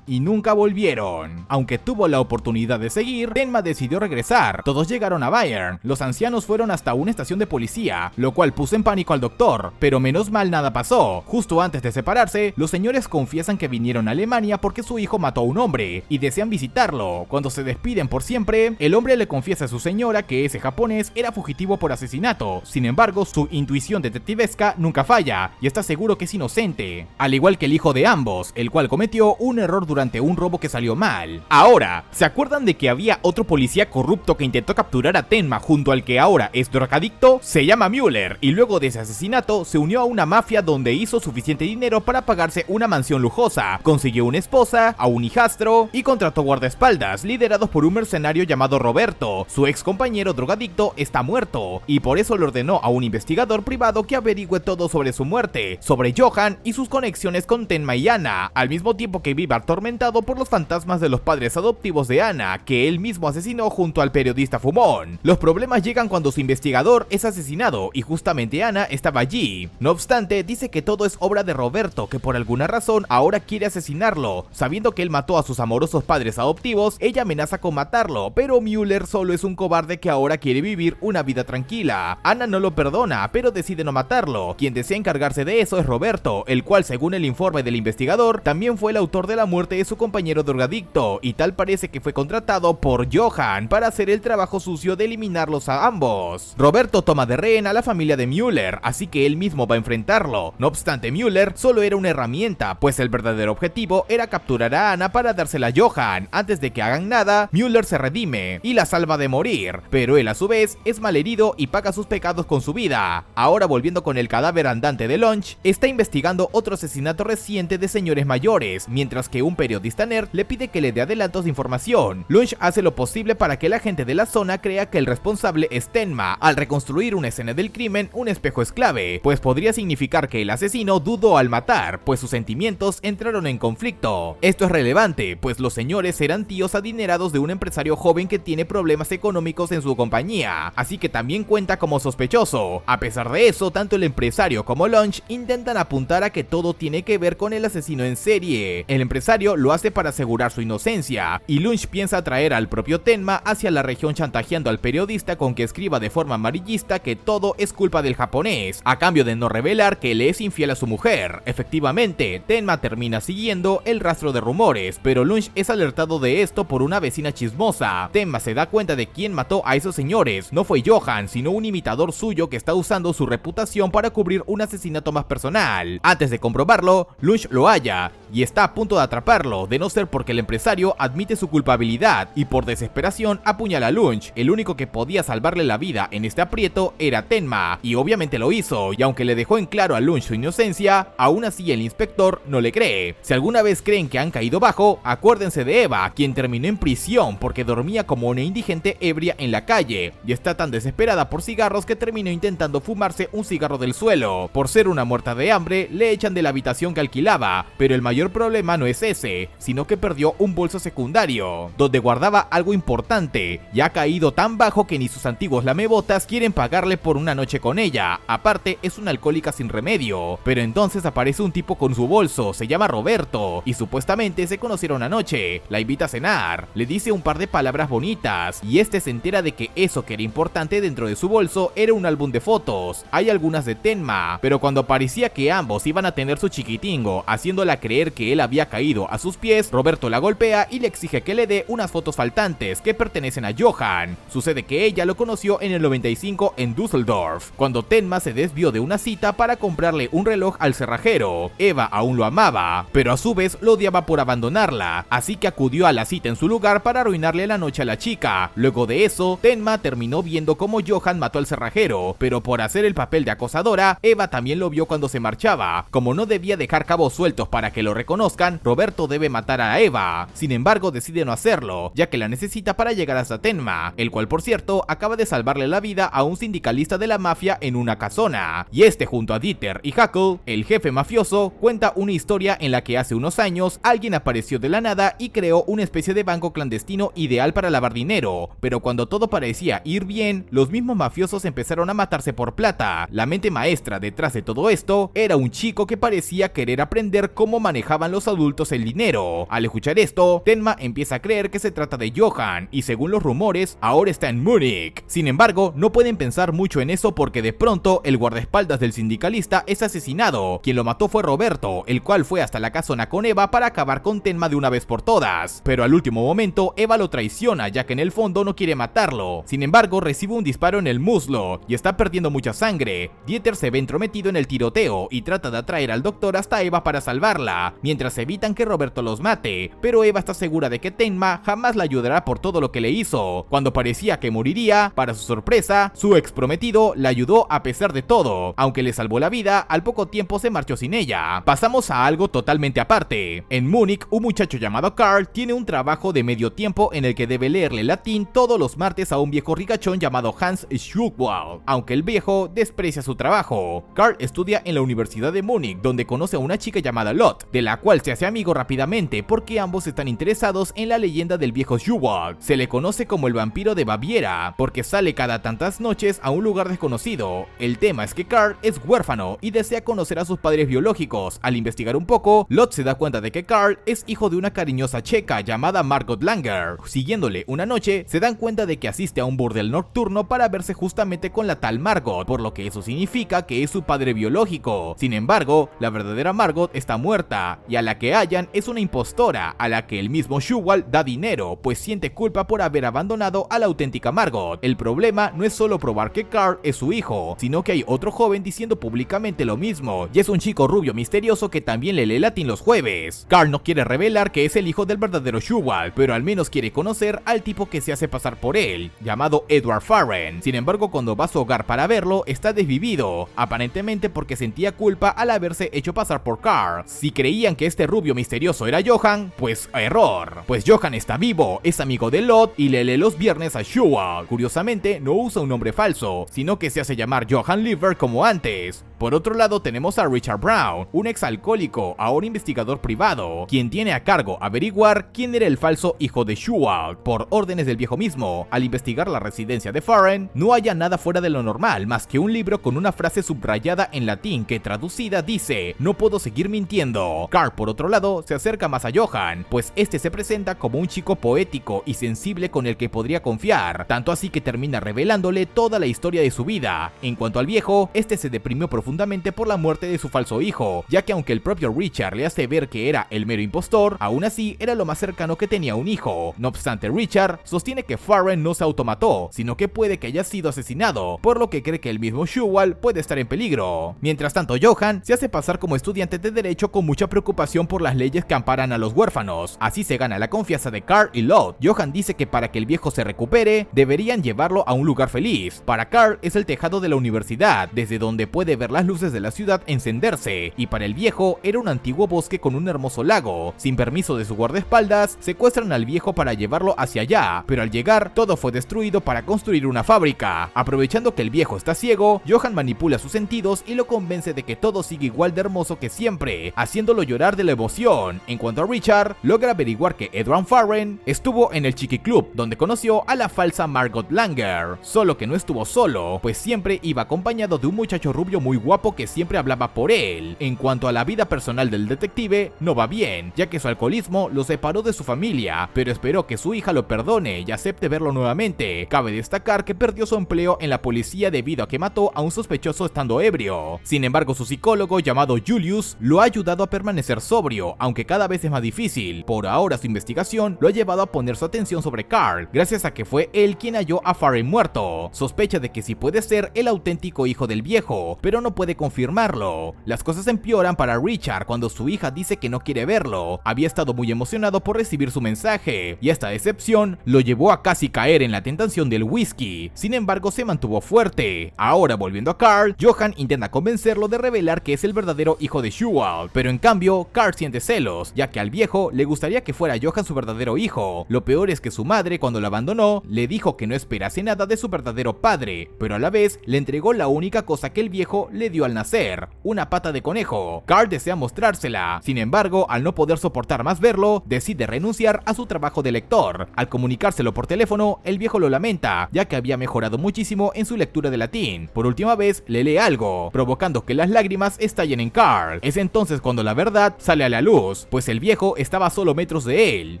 Speaker 1: y nunca volvieron. Aunque tuvo la oportunidad de seguir, Tenma decidió regresar. Todos llegaron a Bayern. Los ancianos fueron hasta una estación de policía, lo cual puso en pánico al doctor, pero menos mal nada pasó. Justo antes de separarse, los señores confiesan que vinieron a Alemania porque su hijo mató a un hombre y desean visitarlo. Cuando se despiden por siempre, el hombre le confiesa a su señora que ese japonés era fugitivo por asesinato. Sin embargo, su intuición detectivesca nunca falla y está seguro que es inocente, al igual que el hijo de ambos, el cual cometió un error durante un robo que salió mal. Ahora, ¿se acuerdan de que había otro policía corrupto que intentó capturar a Tenma junto al que ahora es drogadicto? Se llama Müller y luego de ese asesinato se unió a una mafia donde hizo suficiente dinero para pagarse una mansión lujosa, consiguió una esposa, a un hijastro y contrató guardaespaldas liderados por un mercenario llamado Roberto. Su ex compañero drogadicto está muerto y por eso le ordenó a un investigador privado que averigüe todo sobre su muerte, sobre Johan y sus conexiones con Tenma y Anna, al mismo tiempo que vive atormentado por los fantasmas de los padres adoptivos de Anna, que él mismo asesinó junto al periodista fumón. Los problemas llegan cuando su investigador es asesinado y justamente Anna estaba allí. No obstante, dice que todo es obra de Roberto, que por alguna razón ahora quiere asesinarlo. Sabiendo que él mató a sus amorosos padres adoptivos, ella amenaza con matarlo, pero Müller solo es un cobarde que ahora quiere vivir una vida tranquila. Anna no lo perdona, pero decide no matarlo. Quien desea encargarse de eso es Roberto, el cual según el informe del investigador, también fue el autor de la muerte de su compañero drogadicto, y tal parece que fue contratado por Johan para hacer el trabajo sucio de eliminarlos a ambos. Roberto toma de rehén a la familia de Müller, así que él mismo va a enfrentarlo. No obstante, Müller solo era una herramienta, pues el verdadero objetivo era capturar a Anna para dársela a Johan. Antes de que hagan nada, Müller se redime y la salva de morir, pero él a su vez es malherido y paga sus pecados con su vida. Ahora, volviendo con el cadáver andante de Lunch, está investigando otro asesinato reciente de señores mayores, mientras que un periodista nerd le pide que le dé adelantos de información. Lunch hace lo posible para que la gente de la zona crea que el responsable es Tenma. Al reconstruir una escena del crimen, un espejo es clave, pues podría significar que el asesino dudó al matar, pues sus sentimientos entraron en conflicto. Esto es relevante, pues los señores eran tíos adinerados de un empresario joven que tiene problemas económicos en su compañía, así que también cuenta como sospechoso. A pesar de eso, tanto el empresario como Lunch intentan apuntar a que todo tiene que ver con el asesino en serie. El empresario lo hace para asegurar su inocencia, y Lunch piensa atraer al propio Tenma hacia la región chantajeando al periodista con que escriba de forma amarillista que todo es culpa del japonés, a cambio de no revelar que le es infiel a su mujer. Efectivamente, Tenma termina siguiendo el rastro de rumores, pero Lunch es alertado de esto por una vecina chismosa. Tenma se da cuenta de quién mató a esos señores. No fue Johan, sino un imitador suyo que está usando su reputación para cubrir un asesinato más personal. Antes de comprobarlo, Lunch lo halla y está a punto de atraparlo, de no ser porque el empresario admite su culpabilidad y por desesperación apuñala a Lunch. El único que podía salvarle la vida en este aprieto era Tenma, y obviamente lo hizo, y aunque le dejó en claro a Lunch su inocencia, aún así el inspector no le cree. Si alguna vez creen que han caído bajo, acuérdense de Eva, quien terminó en prisión porque dormía como una indigente ebria en la calle, y está tan desesperada por cigarros que terminó intentando fumarse un cigarro del suelo. Por ser una muerta de hambre, le echan de la habitación que alquilaba, pero el mayor problema no es ese, sino que perdió un bolso secundario, donde guardaba algo importante, y ha caído tan bajo que ni sus antiguos lamebotas quieren pagarle por una noche con ella. Aparte, es una alcohólica sin remedio. Pero entonces aparece un tipo con su bolso, se llama Roberto, y supuestamente se conocieron anoche. La invita a cenar, le dice un par de palabras bonitas, y este se entera de que eso que era importante dentro de su bolso era un álbum de fotos. Hay algunas de Tenma, pero cuando parecía que ambos iban a tener su chiquitingo, haciéndola creer que él había caído a sus pies, Roberto la golpea y le exige que le dé unas fotos faltantes que pertenecen a Johan. Sucede que ella lo conoció en el 95 en Düsseldorf, cuando Tenma se desvió de una cita para comprarle un reloj al cerrajero. Eva aún lo amaba, pero a su vez lo odiaba por abandonarla, así que acudió a la cita en su lugar para arruinarle la noche a la chica. Luego de eso, Tenma terminó viendo cómo Johan mató al cerrajero, pero por hacer el papel de acosadora, Eva también lo vio cuando se marchaba. Como no debía dejar cabos sueltos para que lo reconozcan, Roberto debe matar a Eva. Sin embargo, decide no hacerlo, ya que la necesita para llegar hasta Tenma, el cual por cierto acaba de salvarle la vida a un sindicalista de la mafia en una casona. Y este, junto a Dieter y Hackl, el jefe mafioso, cuenta una historia en la que hace unos años alguien apareció de la nada y creó una especie de banco clandestino ideal para lavar dinero, pero cuando todo parecía ir bien, los mismos mafiosos empezaron a matarse por plata. La mente maestra detrás de todo esto era un chico que parecía querer aprender cómo manejaban los adultos el dinero. Al escuchar esto, Tenma empieza a creer que se trata de Johan, y según los rumores, ahora está en Múnich. Sin embargo, no pueden pensar mucho en eso porque de pronto el guardaespaldas del sindicalista es asesinado. Quien lo mató fue Roberto, el cual fue hasta la casona con Eva para acabar con Tenma de una vez por todas. Pero al último momento, Eva lo traiciona, ya que en el fondo no quiere matarlo. Sin embargo, recibe un disparo en el muslo y está perdiendo mucha sangre. Dieter se ve entrometido en el tiroteo y trata de atraer al doctor hasta Eva para salvarla, mientras evitan que Roberto los mate, pero Eva está segura de que Tenma jamás la ayudará por todo lo que le hizo. Cuando parecía que moriría, para su sorpresa, su ex prometido la ayudó a pesar de todo. Aunque le salvó la vida, al poco tiempo se marchó sin ella. Pasamos a algo totalmente aparte. En Múnich, un muchacho llamado Karl tiene un trabajo de medio tiempo en el que debe leerle latín todos los martes a un viejo ricachón llamado Hans Schuckwald, aunque el viejo desprecia su trabajo. Karl estudia en la Universidad de Múnich, donde conoce a una chica llamada Lot, de la cual se hace amigo rápidamente porque ambos están interesados en la leyenda del viejo Schuckwald. Se le conoce como el vampiro de Baviera, porque sale cada tantas noches a un lugar desconocido. El tema es que Karl es huérfano y desea conocer a sus padres biológicos. Al investigar un poco, Lot se da cuenta de que Karl es hijo de una cariñosa checa llamada Margot Langer. Siguiéndole una noche, se dan cuenta de que asiste a un burdel nocturno para verse justamente con la tal Margot, por lo que eso significa que es su padre biológico. Sin embargo, la verdadera Margot está muerta, y a la que hallan es una impostora, a la que el mismo Schuckwald da dinero, pues siente culpa por haber abandonado a la auténtica Margot. El problema no es solo probar que Karl es su hijo, sino que hay otro joven diciendo públicamente lo mismo, y es un chico rubio misterioso que también le lee latín los jueves. Karl no quiere revelar que es el hijo del verdadero Schuckwald, pero al menos quiere conocer al tipo que se hace pasar por él, llamado Edward Farren. Sin embargo, cuando va a su hogar para verlo, está desvivido, aparentemente porque sentía culpa al haberse hecho pasar por Karl. Si creían que este rubio misterioso era Johan, pues error, pues Johan está vivo, es amigo de Lot y le lee los viernes a Schuckwald. Curiosamente, no usa un nombre falso, sino que se hace llamar Johan Lieber como antes. Por otro lado tenemos a Richard Brown, un exalcohólico, ahora investigador privado, quien tiene a cargo averiguar quién era el falso hijo de Schuckwald, por órdenes del viejo mismo. Al investigar la residencia de Farren, no halla nada fuera de lo normal, más que un libro con una frase subrayada en latín que traducida dice: "No puedo seguir mintiendo". Karl, por otro lado, se acerca más a Johan, pues este se presenta como un chico poético y sensible con el que podría confiar, tanto así que termina revelándole toda la historia de su vida. En cuanto al viejo, este se deprimió profundamente profundamente por la muerte de su falso hijo, ya que aunque el propio Richard le hace ver que era el mero impostor, aún así era lo más cercano que tenía a un hijo. No obstante, Richard sostiene que Farren no se automató, sino que puede que haya sido asesinado, por lo que cree que el mismo Sewell puede estar en peligro. Mientras tanto, Johan se hace pasar como estudiante de derecho con mucha preocupación por las leyes que amparan a los huérfanos. Así se gana la confianza de Carl y Locke. Johan dice que para que el viejo se recupere, deberían llevarlo a un lugar feliz. Para Carl es el tejado de la universidad, desde donde puede ver las luces de la ciudad encenderse, y para el viejo era un antiguo bosque con un hermoso lago. Sin permiso de su guardaespaldas, secuestran al viejo para llevarlo hacia allá, pero al llegar todo fue destruido para construir una fábrica. Aprovechando que el viejo está ciego, Johan manipula sus sentidos y lo convence de que todo sigue igual de hermoso que siempre, haciéndolo llorar de la emoción. En cuanto a Richard, logra averiguar que Edward Farren estuvo en el Chiqui Club, donde conoció a la falsa Margot Langer, solo que no estuvo solo, pues siempre iba acompañado de un muchacho rubio muy guapo que siempre hablaba por él. En cuanto a la vida personal del detective, no va bien, ya que su alcoholismo lo separó de su familia, pero esperó que su hija lo perdone y acepte verlo nuevamente. Cabe destacar que perdió su empleo en la policía debido a que mató a un sospechoso estando ebrio. Sin embargo, su psicólogo llamado Julius lo ha ayudado a permanecer sobrio, aunque cada vez es más difícil. Por ahora su investigación lo ha llevado a poner su atención sobre Carl, gracias a que fue él quien halló a Farren muerto. Sospecha de que sí puede ser el auténtico hijo del viejo, pero no puede confirmarlo. Las cosas empeoran para Richard cuando su hija dice que no quiere verlo. Había estado muy emocionado por recibir su mensaje, y esta decepción lo llevó a casi caer en la tentación del whisky. Sin embargo, se mantuvo fuerte. Ahora, volviendo a Carl, Johan intenta convencerlo de revelar que es el verdadero hijo de Sewell, pero en cambio, Carl siente celos, ya que al viejo le gustaría que fuera Johan su verdadero hijo. Lo peor es que su madre, cuando lo abandonó, le dijo que no esperase nada de su verdadero padre, pero a la vez le entregó la única cosa que el viejo le dio al nacer, una pata de conejo. Carl desea mostrársela, sin embargo, al no poder soportar más verlo, decide renunciar a su trabajo de lector. Al comunicárselo por teléfono, el viejo lo lamenta, ya que había mejorado muchísimo en su lectura de latín. Por última vez, le lee algo, provocando que las lágrimas estallen en Carl. Es entonces cuando la verdad sale a la luz, pues el viejo estaba a solo metros de él.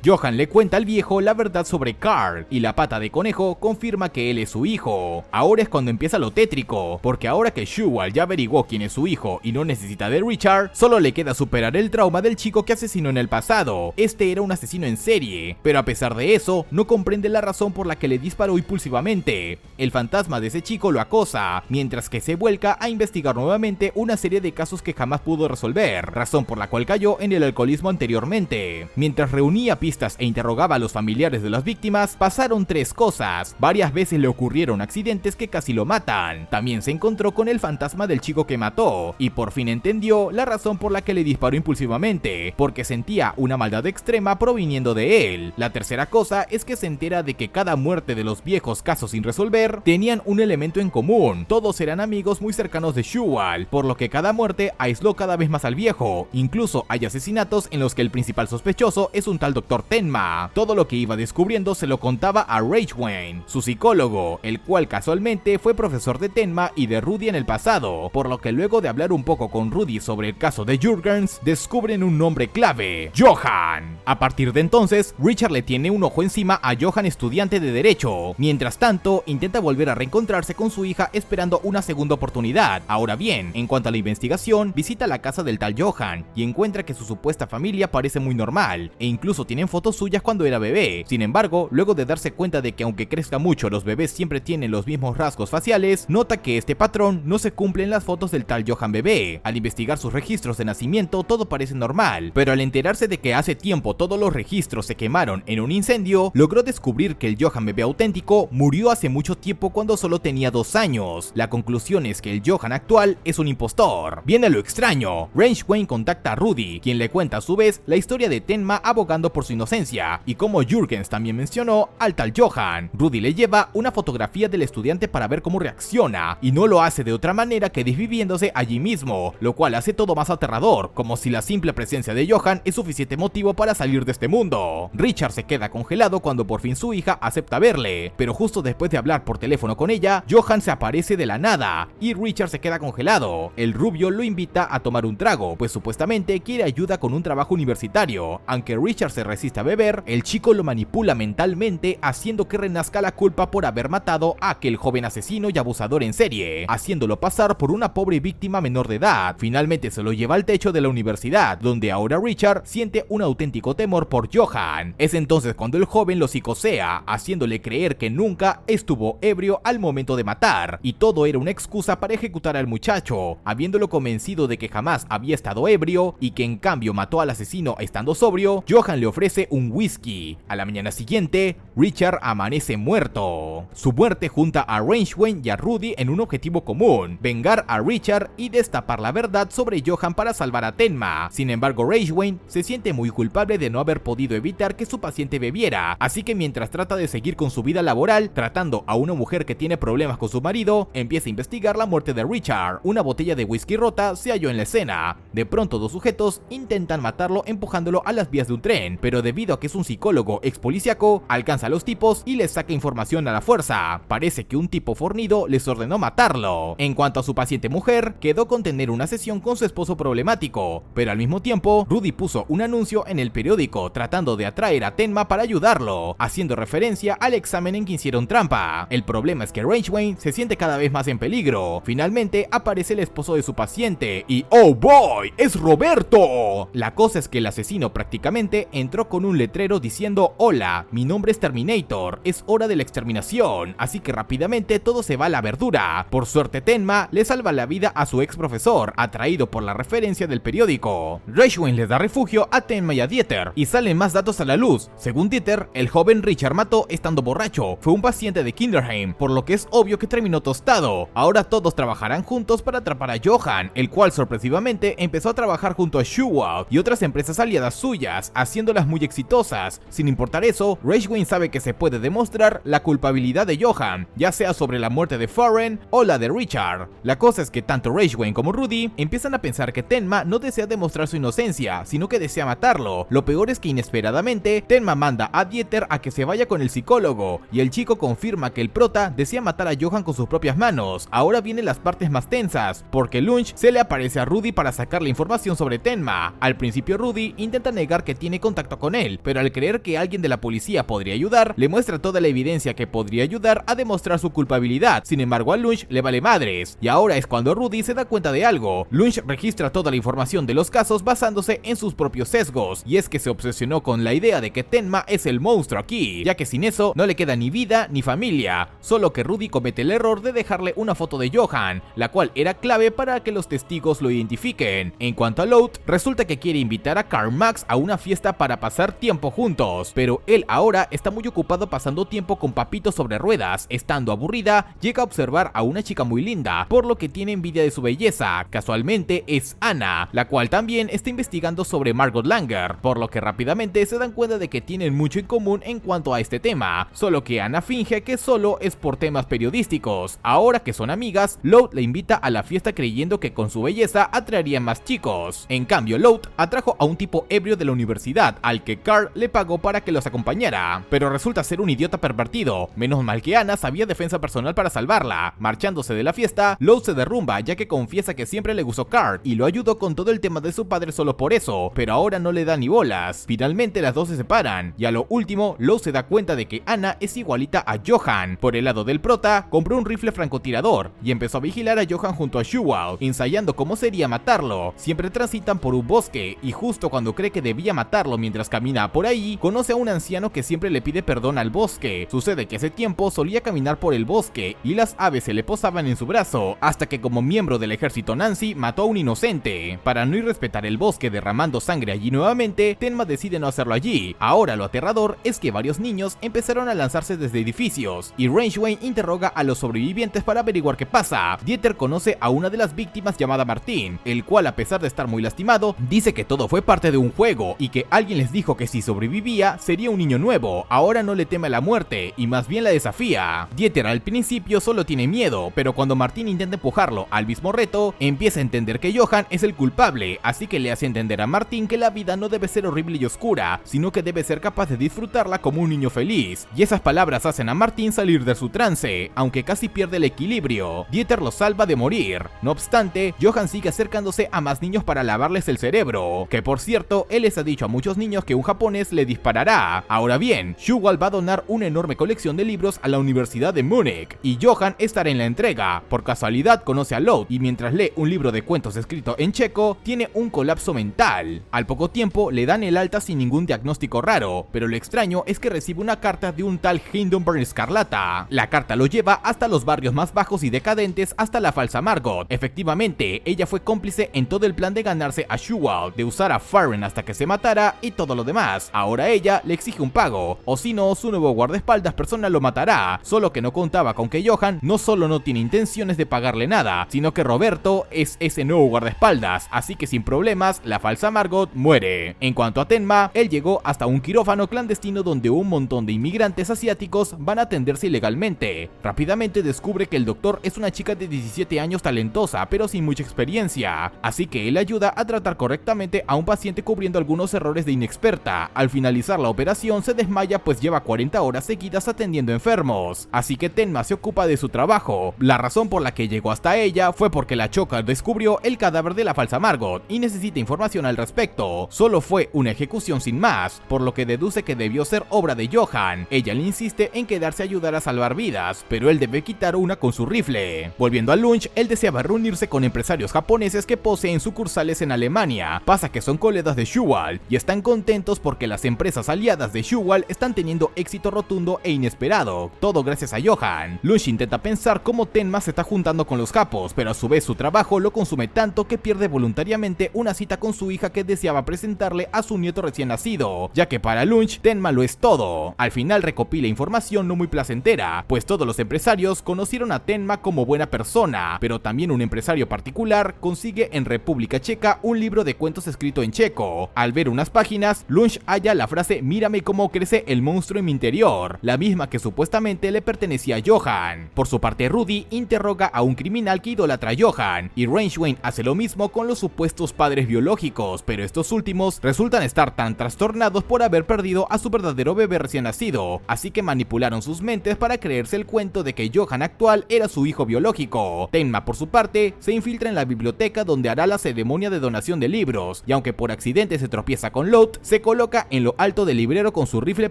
Speaker 1: Johan le cuenta al viejo la verdad sobre Carl, y la pata de conejo confirma que él es su hijo. Ahora es cuando empieza lo tétrico, porque ahora que Sewell ya averiguó quién es su hijo y no necesita de Richard, solo le queda superar el trauma del chico que asesinó en el pasado. Este era un asesino en serie, pero a pesar de eso, no comprende la razón por la que le disparó impulsivamente. El fantasma de ese chico lo acosa, mientras que se vuelca a investigar nuevamente una serie de casos que jamás pudo resolver, razón por la cual cayó en el alcoholismo anteriormente. Mientras reunía pistas e interrogaba a los familiares de las víctimas, pasaron tres cosas. Varias veces le ocurrieron accidentes que casi lo matan. También se encontró con el fantasma del chico que mató, y por fin entendió la razón por la que le disparó impulsivamente, porque sentía una maldad extrema proviniendo de él. La tercera cosa es que se entera de que cada muerte de los viejos casos sin resolver tenían un elemento en común. Todos eran amigos muy cercanos de Sewell, por lo que cada muerte aisló cada vez más al viejo. Incluso hay asesinatos en los que el principal sospechoso es un tal Dr. Tenma. Todo lo que iba descubriendo se lo contaba a Ridgway, su psicólogo, el cual casualmente fue profesor de Tenma y de Rudy en el pasado, por lo que luego de hablar un poco con Rudy sobre el caso de Jurgens, descubren un nombre clave: Johan. A partir de entonces, Richard le tiene un ojo encima a Johan, estudiante de derecho. Mientras tanto, intenta volver a reencontrarse con su hija esperando una segunda oportunidad. Ahora bien, en cuanto a la investigación, visita la casa del tal Johan y encuentra que su supuesta familia parece muy normal, e incluso tienen fotos suyas cuando era bebé. Sin embargo, luego de darse cuenta de que aunque crezca mucho, los bebés siempre tienen los mismos rasgos faciales, nota que este patrón no se cumple en las fotos del tal Johan bebé. Al investigar sus registros de nacimiento, todo parece normal, pero al enterarse de que hace tiempo todos los registros se quemaron en un incendio, logró descubrir que el Johan bebé auténtico murió hace mucho tiempo cuando solo tenía 2 años. La conclusión es que el Johan actual es un impostor. Viene lo extraño. Ridgway contacta a Rudy, quien le cuenta a su vez la historia de Tenma abogando por su inocencia, y como Jurgens también mencionó al tal Johan. Rudy le lleva una fotografía del estudiante para ver cómo reacciona, y no lo hace de otra manera que desviviéndose allí mismo, lo cual hace todo más aterrador, como si la simple presencia de Johan es suficiente motivo para salir de este mundo. Richard se queda congelado cuando por fin su hija acepta verle, pero justo después de hablar por teléfono con ella, Johan se aparece de la nada, y Richard se queda congelado. El rubio lo invita a tomar un trago, pues supuestamente quiere ayuda con un trabajo universitario. Aunque Richard se resiste a beber, el chico lo manipula mentalmente, haciendo que renazca la culpa por haber matado a aquel joven asesino y abusador en serie, haciéndolo pasar por un una pobre víctima menor de edad. Finalmente se lo lleva al techo de la universidad, donde ahora Richard siente un auténtico temor por Johan. Es entonces cuando el joven lo psicosea, haciéndole creer que nunca estuvo ebrio al momento de matar, y todo era una excusa para ejecutar al muchacho, habiéndolo convencido de que jamás había estado ebrio y que en cambio mató al asesino estando sobrio. Johan le ofrece un whisky. A la mañana siguiente, Richard amanece muerto. Su muerte junta a Ridgway y a Rudy en un objetivo común: vengar a Richard y destapar la verdad sobre Johan para salvar a Tenma. Sin embargo, Ridgway se siente muy culpable de no haber podido evitar que su paciente bebiera, así que mientras trata de seguir con su vida laboral, tratando a una mujer que tiene problemas con su marido, empieza a investigar la muerte de Richard. Una botella de whisky rota se halló en la escena. De pronto, dos sujetos intentan matarlo empujándolo a las vías de un tren, pero debido a que es un psicólogo ex policíaco, alcanza a los tipos y les saca información a la fuerza. Parece que un tipo fornido les ordenó matarlo. En cuanto a su paciente mujer, quedó con tener una sesión con su esposo problemático, pero al mismo tiempo, Rudy puso un anuncio en el periódico tratando de atraer a Tenma para ayudarlo, haciendo referencia al examen en que hicieron trampa. El problema es que Ridgway se siente cada vez más en peligro. Finalmente aparece el esposo de su paciente y ¡oh boy! ¡Es Roberto! La cosa es que el asesino prácticamente entró con un letrero diciendo: hola, mi nombre es Terminator, es hora de la exterminación, así que rápidamente todo se va a la verdura. Por suerte, Tenma le salva la vida a su ex profesor, atraído por la referencia del periódico. Ridgway les da refugio a Tenma y a Dieter, y salen más datos a la luz. Según Dieter, el joven Richard mató estando borracho, fue un paciente de Kinderheim, por lo que es obvio que terminó tostado. Ahora todos trabajarán juntos para atrapar a Johan, el cual sorpresivamente empezó a trabajar junto a Shewald y otras empresas aliadas suyas, haciéndolas muy exitosas. Sin importar eso, Ridgway sabe que se puede demostrar la culpabilidad de Johan, ya sea sobre la muerte de Farren o la de Richard. La cosa es que tanto Ridgway como Rudy empiezan a pensar que Tenma no desea demostrar su inocencia, sino que desea matarlo. Lo peor es que inesperadamente, Tenma manda a Dieter a que se vaya con el psicólogo, y el chico confirma que el prota desea matar a Johan con sus propias manos. Ahora vienen las partes más tensas, porque Lunch se le aparece a Rudy para sacar la información sobre Tenma. Al principio Rudy intenta negar que tiene contacto con él, pero al creer que alguien de la policía podría ayudar, le muestra toda la evidencia que podría ayudar a demostrar su culpabilidad. Sin embargo, a Lunch le vale madres, y ahora es cuando Rudy se da cuenta de algo. Lunch registra toda la información de los casos basándose en sus propios sesgos, y es que se obsesionó con la idea de que Tenma es el monstruo aquí, ya que sin eso no le queda ni vida ni familia, solo que Rudy comete el error de dejarle una foto de Johan, la cual era clave para que los testigos lo identifiquen. En cuanto a Loud, resulta que quiere invitar a Karl Max a una fiesta para pasar tiempo juntos, pero él ahora está muy ocupado pasando tiempo con Papito sobre ruedas. Estando aburrida, llega a observar a una chica muy linda, por lo que tiene envidia de su belleza. Casualmente es Anna, la cual también está investigando sobre Margot Langer, por lo que rápidamente se dan cuenta de que tienen mucho en común en cuanto a este tema, solo que Anna finge que solo es por temas periodísticos. Ahora que son amigas, Loud le invita a la fiesta creyendo que con su belleza atraería más chicos. En cambio, Loud atrajo a un tipo ebrio de la universidad, al que Carl le pagó para que los acompañara, pero resulta ser un idiota pervertido. Menos mal que Anna sabía defensa personal para salvarla. Marchándose de la fiesta, Loud se derrumba ya que confiesa que siempre le gustó Carl y lo ayudó con todo el tema de su padre solo por eso, pero ahora no le da ni bolas. Finalmente las dos se separan, y a lo último, Loud se da cuenta de que Anna es igualita a Johan. Por el lado del prota, compró un rifle francotirador y empezó a vigilar a Johan junto a Shewald, ensayando cómo sería matarlo. Siempre transitan por un bosque, y justo cuando cree que debía matarlo mientras camina por ahí, conoce a un anciano que siempre le pide perdón al bosque. Sucede que hace tiempo solía caminar por el bosque y las aves se le posaban en su brazo, hasta que como miembro del ejército Nancy mató a un inocente. Para no irrespetar el bosque derramando sangre allí nuevamente, Tenma decide no hacerlo allí. Ahora lo aterrador es que varios niños empezaron a lanzarse desde edificios, y Ridgway interroga a los sobrevivientes para averiguar qué pasa. Dieter conoce a una de las víctimas llamada Martín, el cual, a pesar de estar muy lastimado, dice que todo fue parte de un juego y que alguien les dijo que si sobrevivía sería un niño nuevo. Ahora no le teme a la muerte y más bien la desafía. Dieter al principio solo tiene miedo, pero cuando Martín intenta empujarlo al mismo reto, empieza a entender que Johan es el culpable, así que le hace entender a Martín que la vida no debe ser horrible y oscura, sino que debe ser capaz de disfrutarla como un niño feliz. Y esas palabras hacen a Martín salir de su trance, aunque casi pierde el equilibrio. Dieter lo salva de morir. No obstante, Johan sigue acercándose a más niños para lavarles el cerebro, que por cierto, él les ha dicho a muchos niños que un japonés le disparará. Ahora bien, Shewald va a donar una enorme colección de libros a la Universidad de Múnich, y Johan estará en la entrega. Por casualidad, Pat conoce a Loud y mientras lee un libro de cuentos escrito en checo, tiene un colapso mental. Al poco tiempo le dan el alta sin ningún diagnóstico raro, pero lo extraño es que recibe una carta de un tal Hindenburg Escarlata. La carta lo lleva hasta los barrios más bajos y decadentes hasta la falsa Margot. Efectivamente, ella fue cómplice en todo el plan de ganarse a Shewald, de usar a Farren hasta que se matara y todo lo demás. Ahora ella le exige un pago, o si no, su nuevo guardaespaldas personal lo matará. Solo que no contaba con que Johan no solo no tiene intenciones de pagarle nada, sino que Roberto es ese nuevo guardaespaldas, así que sin problemas, la falsa Margot muere. En cuanto a Tenma, él llegó hasta un quirófano clandestino donde un montón de inmigrantes asiáticos van a atenderse ilegalmente. Rápidamente descubre que el doctor es una chica de 17 años talentosa, pero sin mucha experiencia, así que él ayuda a tratar correctamente a un paciente cubriendo algunos errores de inexperta. Al finalizar la operación se desmaya pues lleva 40 horas seguidas atendiendo enfermos, así que Tenma se ocupa de su trabajo. La razón por la que llegó hasta ella fue porque la Choca descubrió el cadáver de la falsa Margot y necesita información al respecto. Solo fue una ejecución sin más, por lo que deduce que debió ser obra de Johan. Ella le insiste en quedarse a ayudar a salvar vidas, pero él debe quitar una con su rifle. Volviendo al lunch, él deseaba reunirse con empresarios japoneses que poseen sucursales en Alemania. Pasa que son colegas de Shewald y están contentos porque las empresas aliadas de Shewald están teniendo éxito rotundo e inesperado, todo gracias a Johan. Lunch intenta pensar cómo Tenma se está juntando con los capos, pero a su vez su trabajo lo consume tanto que pierde voluntariamente una cita con su hija que deseaba presentarle a su nieto recién nacido, ya que para Lunch Tenma lo es todo. Al final recopila información no muy placentera, pues todos los empresarios conocieron a Tenma como buena persona, pero también un empresario particular consigue en República Checa un libro de cuentos escrito en checo. Al ver unas páginas, Lunch halla la frase "mírame cómo crece el monstruo en mi interior", la misma que supuestamente le pertenecía a Johan. Por su parte, Rudy interroga a un criminal que idolatra a Johan, y Rangewain hace lo mismo con los supuestos padres biológicos, pero estos últimos resultan estar tan trastornados por haber perdido a su verdadero bebé recién nacido, así que manipularon sus mentes para creerse el cuento de que Johan actual era su hijo biológico. Tenma, por su parte, se infiltra en la biblioteca donde hará la ceremonia de donación de libros, y aunque por accidente se tropieza con Lot, se coloca en lo alto del librero con su rifle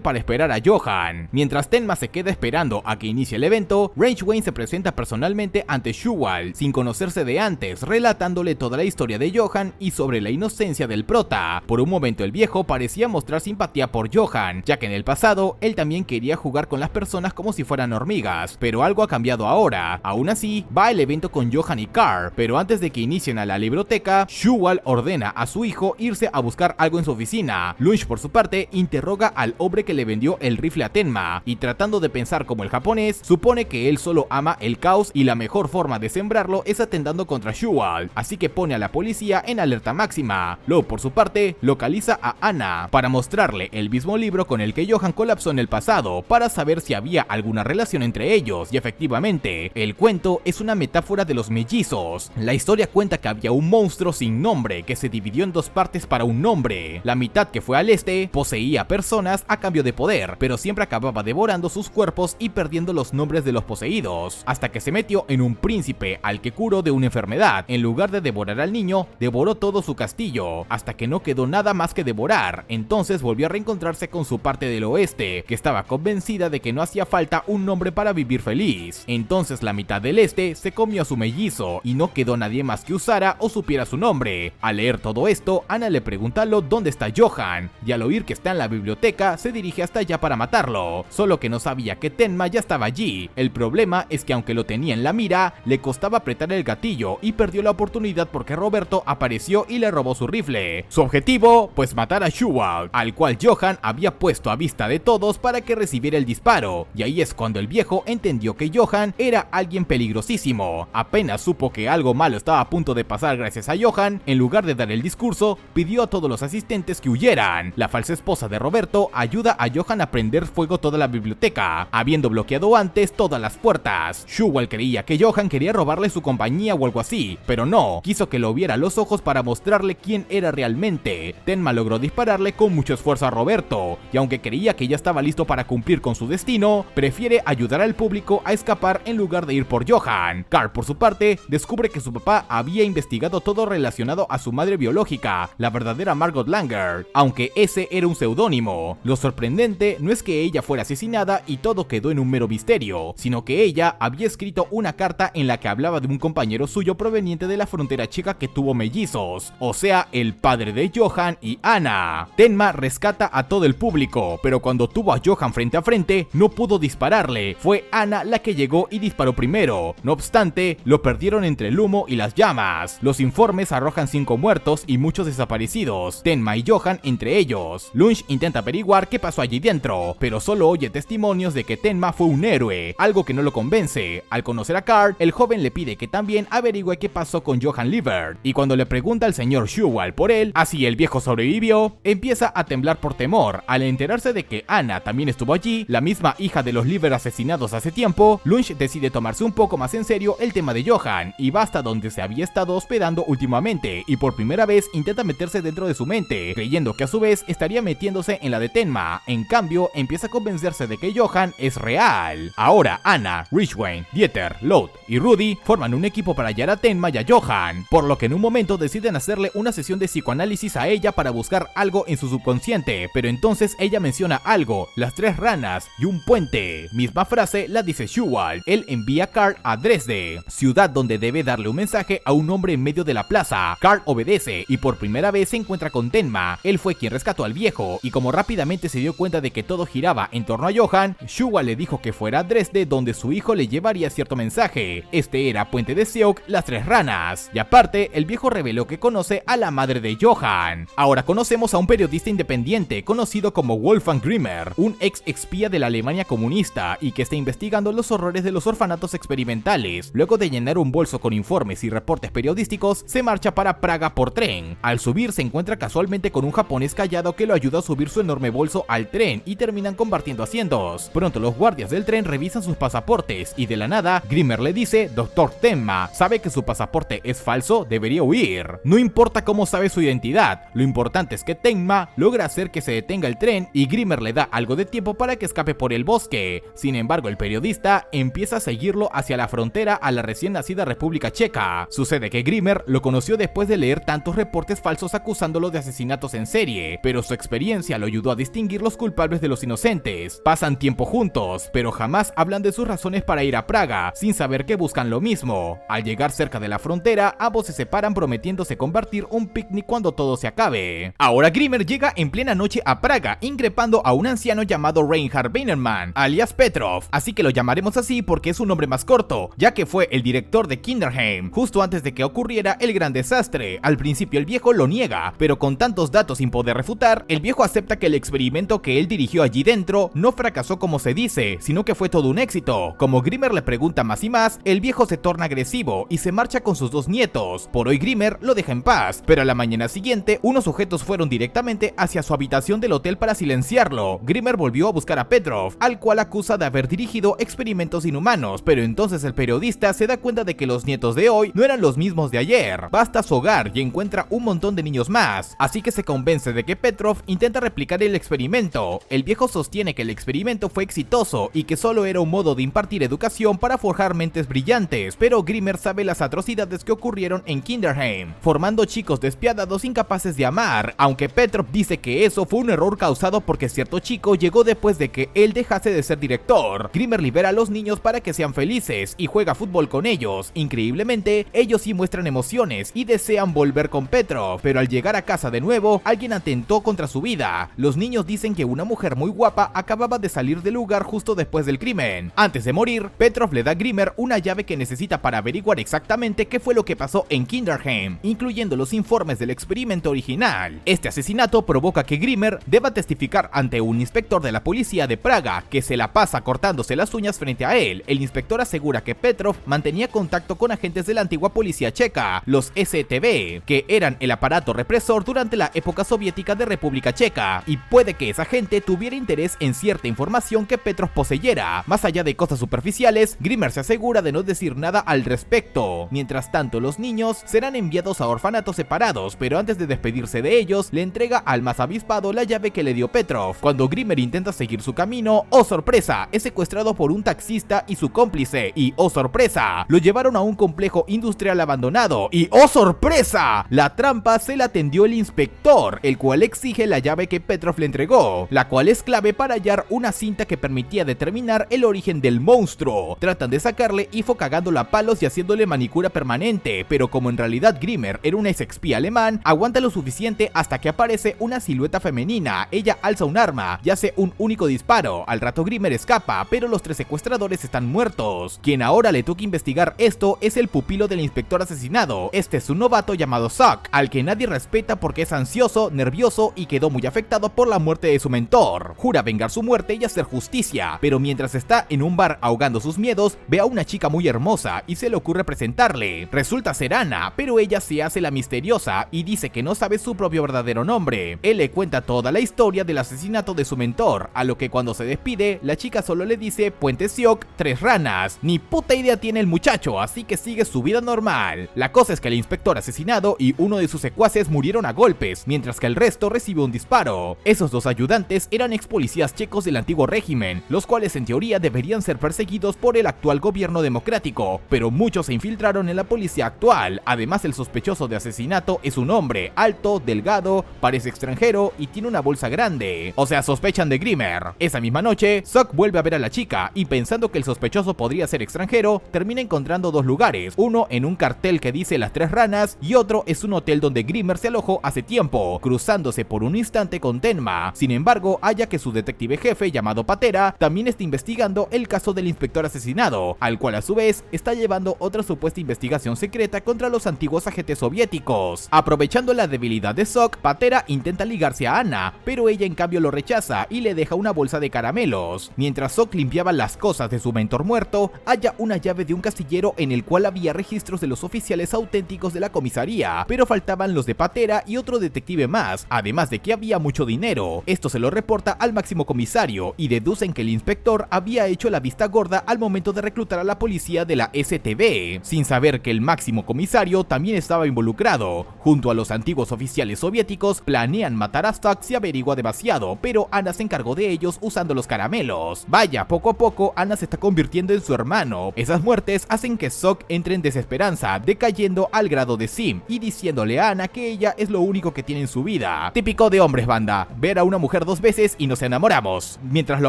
Speaker 1: para esperar a Johan. Mientras Tenma se queda esperando a que inicie el evento, Rangewain se presenta personalmente ante Shewald, sin conocerse de antes, relatándole toda la historia de Johan y sobre la inocencia del prota. Por un momento el viejo parecía mostrar simpatía por Johan, ya que en el pasado él también quería jugar con las personas como si fueran hormigas, pero algo ha cambiado ahora. Aún así, va al evento con Johan y Carl, pero antes de que inicien a la biblioteca, Shewald ordena a su hijo irse a buscar algo en su oficina. Lunch, por su parte, interroga al hombre que le vendió el rifle a Tenma, y tratando de pensar como el japonés, supone que él solo ama el caos y la mejor forma de sembrarlo es atentando contra Shewald, así que pone a la policía en alerta máxima. Lowe, por su parte, localiza a Anna para mostrarle el mismo libro con el que Johan colapsó en el pasado, para saber si había alguna relación entre ellos, y efectivamente, el cuento es una metáfora de los mellizos. La historia cuenta que había un monstruo sin nombre que se dividió en dos partes para un nombre. La mitad, que fue al este, poseía personas a cambio de poder, pero siempre acababa devorando sus cuerpos y perdiendo los nombres de los poseídos, hasta que se metió en un príncipe al que curó de una enfermedad. En lugar de devorar al niño, devoró todo su castillo, hasta que no quedó nada más que devorar. Entonces volvió a reencontrarse con su parte del oeste, que estaba convencida de que no hacía falta un nombre para vivir feliz. Entonces la mitad del este se comió a su mellizo, y no quedó nadie más que usara o supiera su nombre. Al leer todo esto, Anna le pregunta a Lot dónde está Johan, y al oír que está en la biblioteca, se dirige hasta allá para matarlo, solo que no sabía que Tenma ya estaba allí. El problema es que aunque lo tenía en la mira, le costaba apretar el gatillo y perdió la oportunidad porque Roberto apareció y le robó su rifle. Su objetivo, pues matar a Shewald, al cual Johan había puesto a vista de todos para que recibiera el disparo, y ahí es cuando el viejo entendió que Johan era alguien peligrosísimo. Apenas supo que algo malo estaba a punto de pasar gracias a Johan, en lugar de dar el discurso, pidió a todos los asistentes que huyeran. La falsa esposa de Roberto ayuda a Johan a prender fuego toda la biblioteca, habiendo bloqueado antes todas las puertas. Shewald creía que Johan quería robarle su compañía o algo así, pero no, quiso que lo viera a los ojos para mostrarle quién era realmente. Tenma logró dispararle con mucho esfuerzo a Roberto, y aunque creía que ya estaba listo para cumplir con su destino, prefiere ayudar al público a escapar en lugar de ir por Johan. Carl, por su parte, descubre que su papá había investigado todo relacionado a su madre biológica, la verdadera Margot Langer, aunque ese era un seudónimo. Lo sorprendente no es que ella fuera asesinada y todo quedó en un mero misterio, sino que ella había escrito una carta en la la que hablaba de un compañero suyo proveniente de la frontera checa que tuvo mellizos, o sea, el padre de Johan y Anna. Tenma rescata a todo el público, pero cuando tuvo a Johan frente a frente, no pudo dispararle. Fue Anna la que llegó y disparó primero. No obstante, lo perdieron entre el humo y las llamas. Los informes arrojan 5 muertos y muchos desaparecidos, Tenma y Johan entre ellos. Lunch intenta averiguar qué pasó allí dentro, pero solo oye testimonios de que Tenma fue un héroe, algo que no lo convence. Al conocer a Carl, el joven le pide que también averigüe qué pasó con Johan Liebert, y cuando le pregunta al señor Schuwald por él, así el viejo sobrevivió, empieza a temblar por temor. Al enterarse de que Anna también estuvo allí, la misma hija de los Liebert asesinados hace tiempo, Lunch decide tomarse un poco más en serio el tema de Johan, y va hasta donde se había estado hospedando últimamente, y por primera vez intenta meterse dentro de su mente, creyendo que a su vez estaría metiéndose en la de Tenma. En cambio, empieza a convencerse de que Johan es real. Ahora Anna, Richwayne, Dieter, Loth y Rudy forman un equipo para hallar a Tenma y a Johan, por lo que en un momento deciden hacerle una sesión de psicoanálisis a ella para buscar algo en su subconsciente, pero entonces ella menciona algo, las 3 ranas y un puente. Misma frase la dice Schuwald. Él envía a Carl a Dresde, ciudad donde debe darle un mensaje a un hombre en medio de la plaza. Carl obedece y por primera vez se encuentra con Tenma. Él fue quien rescató al viejo, y como rápidamente se dio cuenta de que todo giraba en torno a Johan, Schuwald le dijo que fuera a Dresde donde su hijo le llevaría cierto mensaje. Este era Puente de Seok, las 3 ranas. Y aparte, el viejo reveló que conoce a la madre de Johan. Ahora conocemos a un periodista independiente conocido como Wolfgang Grimmer, un ex espía de la Alemania comunista y que está investigando los horrores de los orfanatos experimentales. Luego de llenar un bolso con informes y reportes periodísticos, se marcha para Praga por tren. Al subir se encuentra casualmente con un japonés callado que lo ayuda a subir su enorme bolso al tren y terminan compartiendo asientos. Pronto los guardias del tren revisan sus pasaportes y de la nada Grimmer le dice: Dr. Tenma, ¿sabe que su pasaporte es falso? Debería huir. No importa cómo sabe su identidad, lo importante es que Tenma logra hacer que se detenga el tren y Grimmer le da algo de tiempo para que escape por el bosque. Sin embargo, el periodista empieza a seguirlo hacia la frontera a la recién nacida República Checa. Sucede que Grimmer lo conoció después de leer tantos reportes falsos acusándolo de asesinatos en serie, pero su experiencia lo ayudó a distinguir los culpables de los inocentes. Pasan tiempo juntos, pero jamás hablan de sus razones para ir a Praga, sin saber que buscan lo mismo. Al llegar cerca de la frontera, ambos se separan prometiéndose compartir un picnic cuando todo se acabe. Ahora Grimmer llega en plena noche a Praga, increpando a un anciano llamado Reinhard Weinermann, alias Petrov, así que lo llamaremos así porque es un nombre más corto, ya que fue el director de Kinderheim, justo antes de que ocurriera el gran desastre. Al principio el viejo lo niega, pero con tantos datos sin poder refutar, el viejo acepta que el experimento que él dirigió allí dentro no fracasó como se dice, sino que fue todo un éxito. Como Grimmer le pregunta más y más, el viejo se torna agresivo y se marcha con sus 2 nietos. Por hoy Grimmer lo deja en paz, pero a la mañana siguiente unos sujetos fueron directamente hacia su habitación del hotel para silenciarlo. Grimmer volvió a buscar a Petrov, al cual acusa de haber dirigido experimentos inhumanos, pero entonces el periodista se da cuenta de que los nietos de hoy no eran los mismos de ayer. Va hasta su hogar y encuentra un montón de niños más, así que se convence de que Petrov intenta replicar el experimento. El viejo sostiene que el experimento fue exitoso y que solo era un modo de impartir educación para forjar mentes brillantes, pero Grimmer sabe las atrocidades que ocurrieron en Kinderheim, formando chicos despiadados incapaces de amar, aunque Petrov dice que eso fue un error causado porque cierto chico llegó después de que él dejase de ser director. Grimmer libera a los niños para que sean felices y juega fútbol con ellos. Increíblemente, ellos sí muestran emociones y desean volver con Petrov, pero al llegar a casa de nuevo, alguien atentó contra su vida. Los niños dicen que una mujer muy guapa acababa de salir del lugar justo después del crimen. Antes de morir, Petrov le da a Grimmer una llave que necesita para averiguar exactamente qué fue lo que pasó en Kinderheim, incluyendo los informes del experimento original. Este asesinato provoca que Grimmer deba testificar ante un inspector de la policía de Praga, que se la pasa cortándose las uñas frente a él. El inspector asegura que Petrov mantenía contacto con agentes de la antigua policía checa, los STB, que eran el aparato represor durante la época soviética de República Checa, y puede que esa gente tuviera interés en cierta información que Petrov poseyera. Más allá de cosas superficiales, Grimmer se asegura de no decir nada al respecto. Mientras tanto, los niños serán enviados a orfanatos separados, pero antes de despedirse de ellos, le entrega al más avispado la llave que le dio Petrov. Cuando Grimmer intenta seguir su camino, ¡oh sorpresa!, es secuestrado por un taxista y su cómplice, y ¡oh sorpresa!, lo llevaron a un complejo industrial abandonado, y ¡oh sorpresa!, la trampa se la tendió el inspector, el cual exige la llave que Petrov le entregó, la cual es clave para hallar una cinta que permitía determinar el origen del monstruo. Tratan de sacarle y Foca cagándola a palos y haciéndole manicura permanente, pero como en realidad Grimmer era un ex espía alemán, aguanta lo suficiente hasta que aparece una silueta femenina. Ella alza un arma y hace un único disparo. Al rato Grimmer escapa, pero los 3 secuestradores están muertos. Quien ahora le toca investigar esto es el pupilo del inspector asesinado. Este es un novato llamado Zoc, al que nadie respeta porque es ansioso, nervioso y quedó muy afectado por la muerte de su mentor. Jura vengar su muerte y hacer justicia, pero mientras está en un bar ahogando sus miedos, ve a una chica muy hermosa y se le ocurre presentarle. Resulta ser Ana, pero ella se hace la misteriosa y dice que no sabe su propio verdadero nombre. Él le cuenta toda la historia del asesinato de su mentor, a lo que cuando se despide, la chica solo le dice Puente Sioc, 3 ranas. Ni puta idea tiene el muchacho, así que sigue su vida normal. La cosa es que el inspector asesinado y uno de sus secuaces murieron a golpes, mientras que el resto recibió un disparo. Esos 2 ayudantes eran ex policías checos del antiguo régimen, los cuales en teoría deberían ser perseguidos por el actual gobierno democrático, pero muchos se infiltraron en la policía actual. Además, el sospechoso de asesinato es un hombre alto, delgado, parece extranjero y tiene una bolsa grande. O sea, sospechan de Grimmer. Esa misma noche, Zoc vuelve a ver a la chica y pensando que el sospechoso podría ser extranjero, termina encontrando 2 lugares, uno en un cartel que dice las 3 ranas y otro es un hotel donde Grimmer se alojó hace tiempo, cruzándose por un instante con Tenma. Sin embargo, halla que su detective jefe llamado Patera también está investigando el caso del inspector asesinado, al cual a su vez está llevando otra supuesta investigación secreta contra los antiguos agentes soviéticos. Aprovechando la debilidad de Zoc, Patera intenta ligarse a Ana, pero ella en cambio lo rechaza y le deja una bolsa de caramelos. Mientras Zoc limpiaba las cosas de su mentor muerto, halla una llave de un castillero en el cual había registros de los oficiales auténticos de la comisaría, pero faltaban los de Patera y otro detective más, además de que había mucho dinero. Esto se lo reporta al máximo comisario y deducen que el inspector había hecho la vista gorda al momento de reclutar a la policía de la STB, sin saber que el máximo comisario también estaba involucrado. Junto a los antiguos oficiales soviéticos, planean matar a Zoc si averigua demasiado, pero Ana se encargó de ellos usando los caramelos. Vaya, poco a poco Ana se está convirtiendo en su hermano. Esas muertes hacen que Zoc entre en desesperanza, decayendo al grado de sim y diciéndole a Ana que ella es lo único que tiene en su vida. Típico de hombres, banda, ver a una mujer 2 veces y nos enamoramos. Mientras lo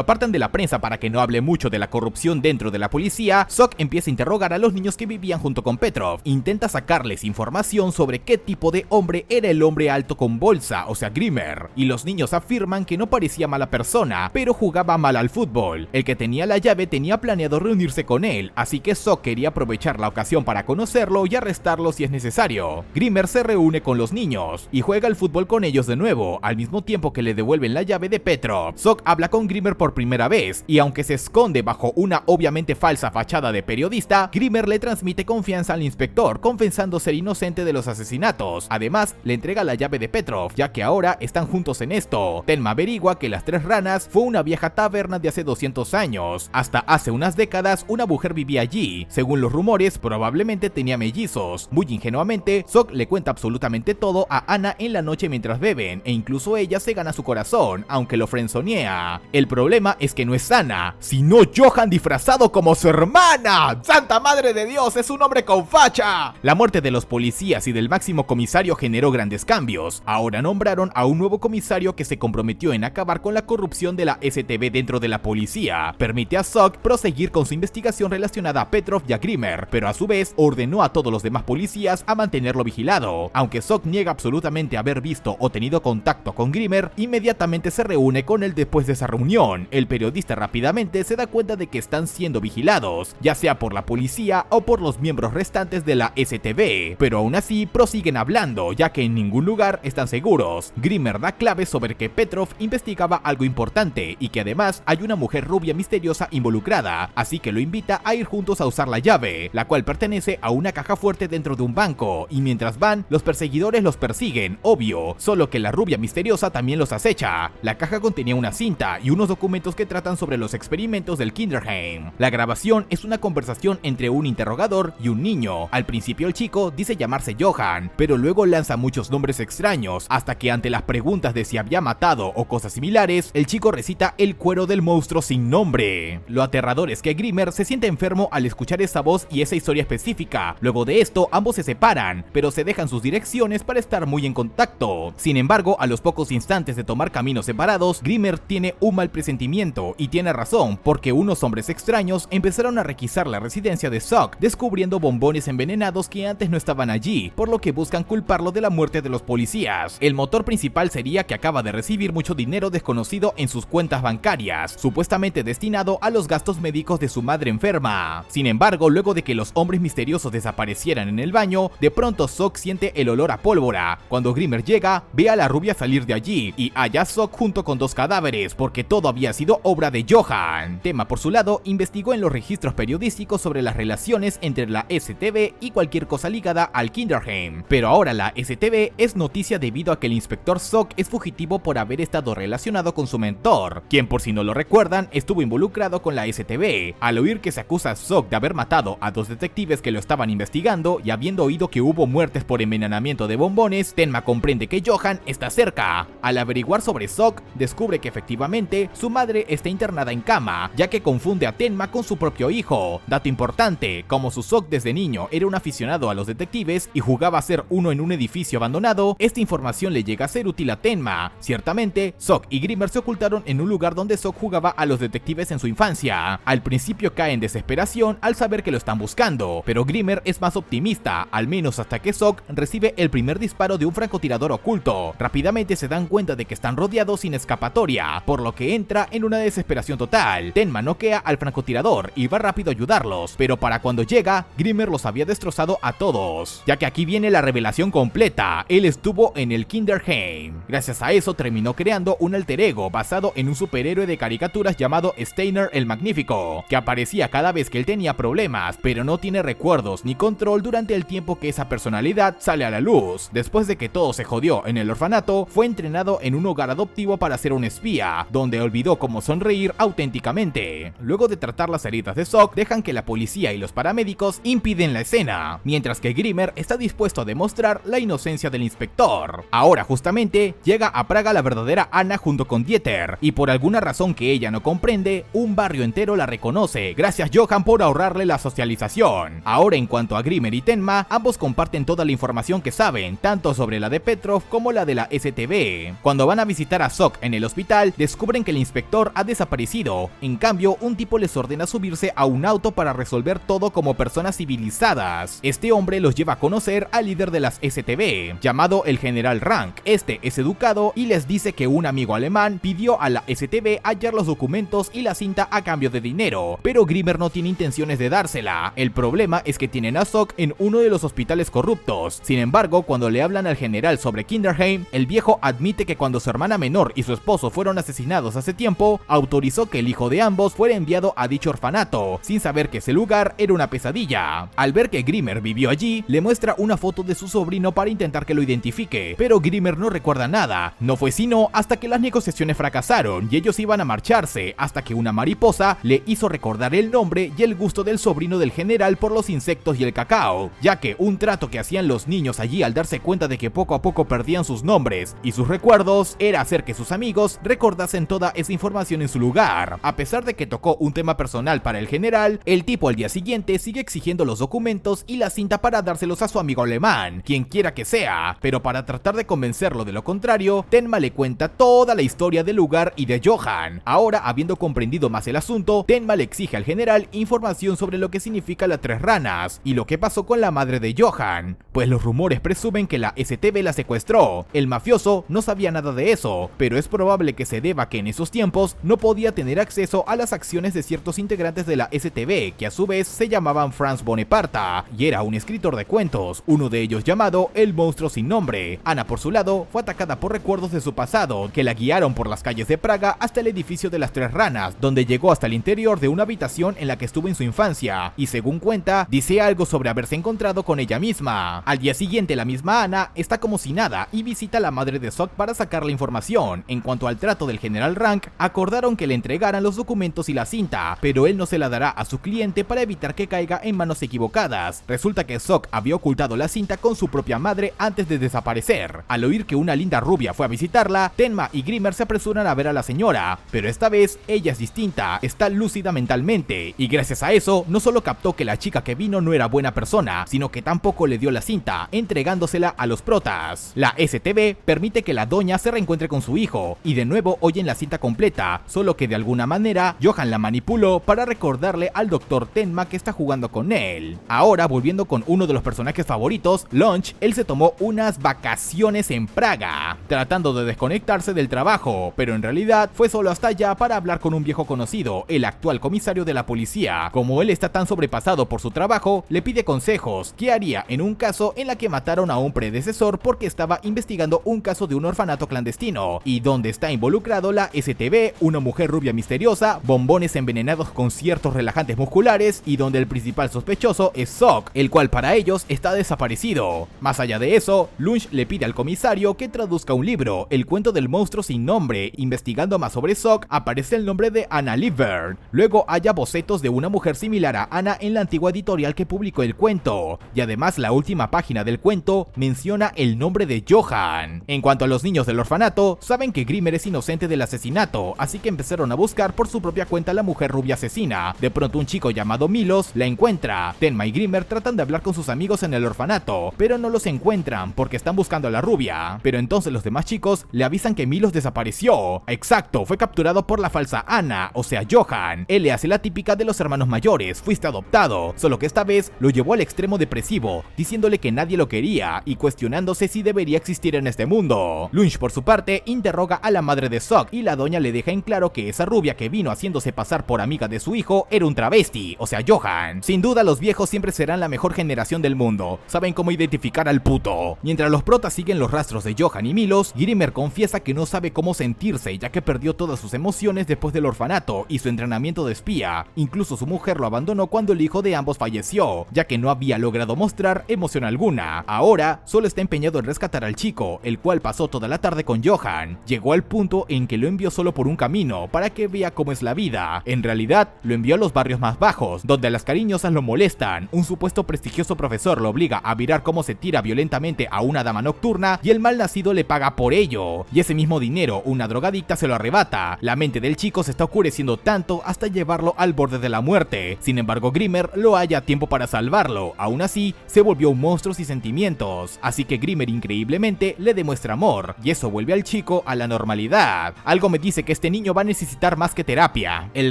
Speaker 1: apartan de la prensa para que no hable mucho de la corrupción dentro de la policía, Zoc empieza a interrogar a los niños que vivían junto con Petrov. Intenta sacarles información sobre qué tipo de hombre era el hombre alto con bolsa, o sea Grimmer, y los niños afirman que no parecía mala persona, pero jugaba mal al fútbol. El que tenía la llave tenía planeado reunirse con él, así que Zoc quería aprovechar la ocasión para conocerlo y arrestarlo si es necesario. Grimmer se reúne con los niños y juega al fútbol con ellos de nuevo, al mismo tiempo que le devuelven la llave de Petrov. Zoc habla con Grimmer por primera vez, y aunque se esconde bajo una obviamente falsa fachada de periodista, Grimmer le transmite confianza al inspector, confesando ser inocente de los asesinatos. Además, le entrega la llave de Petrov, ya que ahora están juntos en esto. Tenma averigua que las 3 ranas fue una vieja taberna de hace 200 años. Hasta hace unas décadas, una mujer vivía allí. Según los rumores, probablemente tenía mellizos. Muy ingenuamente, Zoc le cuenta absolutamente todo a Ana en la noche mientras beben, e incluso ella se gana su corazón, aunque lo frenzonea. El problema es que no es Ana, sino Johan disfrazado como su hermana. ¡Santa madre de Dios! ¡Es un hombre con facha! La muerte de los policías y del máximo comisario generó grandes cambios. Ahora nombraron a un nuevo comisario que se comprometió en acabar con la corrupción de la STB dentro de la policía. Permite a Zoc proseguir con su investigación relacionada a Petrov y a Grimmer, pero a su vez ordenó a todos los demás policías a mantenerlo vigilado. Aunque Zoc niega absolutamente haber visto o tenido contacto con Grimmer, inmediatamente se reúne con él después de esa reunión. El periodista rápidamente se da cuenta de que están siendo vigilados, ya sea por la policía o por los miembros restantes de la STB, pero aún así prosiguen hablando, ya que en ningún lugar están seguros. Grimmer da claves sobre que Petrov investigaba algo importante y que además hay una mujer rubia misteriosa involucrada, así que lo invita a ir juntos a usar la llave, la cual pertenece a una caja fuerte dentro de un banco, y mientras van, los perseguidores los persiguen, obvio, solo que la rubia misteriosa también los acecha. La caja contenía una cinta y unos documentos que tratan sobre los experimentos del Kinderheim. La grabación es una conversación entre un interrogador y un niño. Al principio el chico dice llamarse Johan, pero luego lanza muchos nombres extraños, hasta que ante las preguntas de si había matado o cosas similares, el chico recita el cuero del monstruo sin nombre. Lo aterrador es que Grimmer se siente enfermo al escuchar esa voz y esa historia específica. Luego de esto, ambos se separan, pero se dejan sus direcciones para estar muy en contacto. Sin embargo, a los pocos instantes de tomar caminos separados, Grimmer tiene un mal presentimiento, y tiene razón, porque unos hombres extraños empezaron a requisar la residencia de Sok, descubriendo bombones envenenados que antes no estaban allí, por lo que buscan culparlo de la muerte de los policías. El motor principal sería que acaba de recibir mucho dinero desconocido en sus cuentas bancarias, supuestamente destinado a los gastos médicos de su madre enferma. Sin embargo, luego de que los hombres misteriosos desaparecieran en el baño, de pronto Sok siente el olor a pólvora. Cuando Grimmer llega, ve a la rubia salir de allí y halla a Sok junto con 2 cadáveres, porque todo había sido obra de Johan. Tenma, por su lado, investigó en los registros periodísticos sobre las relaciones entre la STB y cualquier cosa ligada al Kinderheim, pero ahora la STB es noticia debido a que el inspector Sok es fugitivo por haber estado relacionado con su mentor, quien, por si no lo recuerdan, estuvo involucrado con la STB. Al oír que se acusa a Sok de haber matado a 2 detectives que lo estaban investigando y habiendo oído que hubo muertes por envenenamiento de bombones, Tenma comprende que Johan está cerca. Al averiguar sobre Sok, descubre que efectivamente su madre está internada en cama, ya que confunde a Tenma con su propio hijo. Dato importante, como su Sok desde niño era un aficionado a los detectives y jugaba a ser uno en un edificio abandonado, esta información le llega a ser útil a Tenma. Ciertamente, Sok y Grimmer se ocultaron en un lugar donde Sok jugaba a los detectives en su infancia. Al principio cae en desesperación al saber que lo están buscando, pero Grimmer es más optimista, al menos hasta que Sok recibe el primer disparo de un francotirador oculto. Rápidamente se dan cuenta de que están rodeados sin escapatoria, por lo que entra en una desesperación total. Tenma noquea al francotirador y va rápido a ayudarlos, pero para cuando llega, Grimmer los había destrozado a todos, ya que aquí viene la revelación completa: él estuvo en el Kinderheim. Gracias a eso terminó creando un alter ego basado en un superhéroe de caricaturas llamado Steiner el Magnífico, que aparecía cada vez que él tenía problemas, pero no tiene recuerdos ni control durante el tiempo que esa personalidad sale a la luz. Después de que todo se jodió en el orfanato, fue entrenado en un hogar adoptivo para ser un espía, donde olvidó cómo sonreír auténticamente. Luego de tratar las heridas de Sok, dejan que la policía y los paramédicos impiden la escena, mientras que Grimmer está dispuesto a demostrar la inocencia del inspector. Ahora justamente llega a Praga la verdadera Anna junto con Dieter, y por alguna razón que ella no comprende, un barrio entero la reconoce, gracias Johan por ahorrarle la socialización. Ahora, en cuanto a Grimmer y Tenma, ambos comparten toda la información que saben, tanto sobre la de Petrov como la de la STB. Cuando van a visitar a Sok en el hospital, descubren que el inspector ha desaparecido. En cambio, un tipo les ordena subirse a un auto para resolver todo como personas civilizadas. Este hombre los lleva a conocer al líder de las STB, llamado el General Rank. Este es educado y les dice que un amigo alemán pidió a la STB hallar los documentos y la cinta a cambio de dinero, pero Grimmer no tiene intenciones de dársela. El problema es que tienen a Sok en uno de los hospitales corruptos. Sin embargo, cuando le hablan al general sobre Kinderheim, el viejo admite que cuando su hermana menor y su esposo fueron asesinados hace tiempo, autorizó que el hijo de ambos fuera enviado a dicho orfanato, sin saber que ese lugar era una pesadilla. Al ver que Grimmer vivió allí, le muestra una foto de su sobrino para intentar que lo identifique, pero Grimmer no recuerda nada. No fue sino hasta que las negociaciones fracasaron y ellos iban a marcharse, hasta que una mariposa le hizo recordar el nombre y el gusto del sobrino del general por los insectos y el cacao, ya que un trato que hacían los niños allí al darse cuenta de que poco a poco perdían sus nombres y sus recuerdos era hacer que sus amigos recordasen toda esa información en su lugar. A pesar de que tocó un tema personal para el general, el tipo al día siguiente sigue exigiendo los documentos y la cinta para dárselos a su amigo alemán, quien quiera que sea, pero para tratar de convencerlo de lo contrario, Tenma le cuenta toda la historia del lugar y de Johan. Ahora, habiendo comprendido más el asunto, Tenma le exige al general información sobre lo que significa las 3 ranas y lo que pasó con la madre de Johan, pues los rumores presumen que la STB la secuestró. El mafioso no sabía nada de eso, pero es probable que se deba a que en esos tiempos no podía tener acceso a las acciones de ciertos integrantes de la STB, que a su vez se llamaban Franz Boneparta, y era un escritor de cuentos, uno de ellos llamado El Monstruo Sin Nombre. Ana, por su lado, fue atacada por recuerdos de su pasado, que la guiaron por las calles de Praga hasta el edificio de las 3 ranas, donde llegó hasta el interior de una habitación en la que estuvo en su infancia, y según cuenta, dice algo sobre haberse encontrado con ella misma. Al día siguiente, la misma Ana está como si nada y visita a la madre de Sok para sacar la información. En cuanto al trato del general Rank, acordaron que le entregaran los documentos y la cinta, pero él no se la dará a su cliente para evitar que caiga en manos equivocadas. Resulta que Sok había ocultado la cinta con su propia madre antes de desaparecer. Al oír que una linda rubia fue a visitarla, Tenma y Grimmer se apresuran a ver a la señora, pero esta vez ella es distinta, está lúcida mentalmente, y gracias a eso no solo captó que la chica que vino no era buena persona, sino que tampoco le dio la cinta, entregándosela a los protas. La STB permite que la doña se reencuentre con su hijo, y de nuevo oyen la cinta completa, solo que de alguna manera Johan la manipuló para recordarle al Dr. doctor Tenma que está jugando con él. Ahora, volviendo con uno de los personajes favoritos, Lunch, él se tomó unas vacaciones en Praga, tratando de desconectarse del trabajo, pero en realidad fue solo hasta allá para hablar con un viejo conocido, el actual comisario de la policía. Como él está tan sobrepasado por su trabajo, le pide consejos. ¿Qué haría en un caso en la que mataron a un predecesor porque estaba investigando un caso de un orfanato clandestino y donde está involucrado la STB, una mujer rubia misteriosa, bombones envenenados con ciertos relajantes musculares y donde el principal sospechoso es Sok, el cual para ellos está desaparecido? Más allá de eso, Lunch le pide al comisario que traduzca un libro, El cuento del monstruo sin nombre. Investigando más sobre Sok, aparece el nombre de Anna Livern. Luego haya bocetos de una mujer similar a Anna en la antigua editorial que publicó el cuento, y además la última página del cuento menciona el nombre de Johan. En cuanto a los niños del orfanato, saben que Grimmer es inocente del asesinato, así que empezaron a buscar por su propia cuenta a la mujer rubia asesina. De pronto un chico llamado Milos la encuentra. Tenma y Grimmer tratan de hablar con sus amigos en el orfanato, pero no los encuentran porque están buscando a la rubia. Pero entonces los demás chicos le avisan que Milos desapareció. Exacto, fue capturado por la falsa Anna, o sea Johan. Él le hace la típica de los hermanos mayores, fuiste adoptado, solo que esta vez lo llevó al extremo depresivo, diciéndole que nadie lo quería y cuestionándose si debería existir en este mundo. Lunch por su parte interroga a la madre de Sok y la doña le deja en claro que esa rubia que vino haciéndose pasar por amiga de su hijo era un travesti, o sea Johan. Sin duda los viejos siempre serán la mejor generación del mundo, saben cómo identificar al puto. Mientras los protas siguen los rastros de Johan y Milos, Grimmer confiesa que no sabe cómo sentirse ya que perdió todas sus emociones después del orfanato y su entrenamiento de espía. Incluso su mujer lo abandonó cuando el hijo de ambos falleció, ya que no había logrado mostrar emoción alguna. Ahora solo está empeñado en rescatar al chico, el cual pasó toda la tarde con Johan. Llegó al punto en que lo envió solo por un camino para que vea cómo es la vida. En realidad lo envió a los barrios más bajos, donde las cariñosas lo molestan. Un supuesto prestigioso profesor lo obliga a mirar cómo se tira violentamente a una dama nocturna y el malnacido le paga por ello. Y ese mismo dinero una drogadicta se lo arrebata. La mente del chico se está oscureciendo tanto hasta llevarlo al borde de la muerte. Sin embargo, Grimmer lo halla a tiempo para salvarlo. Aún así, se volvió un monstruo sin sentimientos. Así que Grimmer increíblemente le demuestra amor, y eso vuelve al chico a la normalidad. Algo me dice que este niño va a necesitar más que terapia. El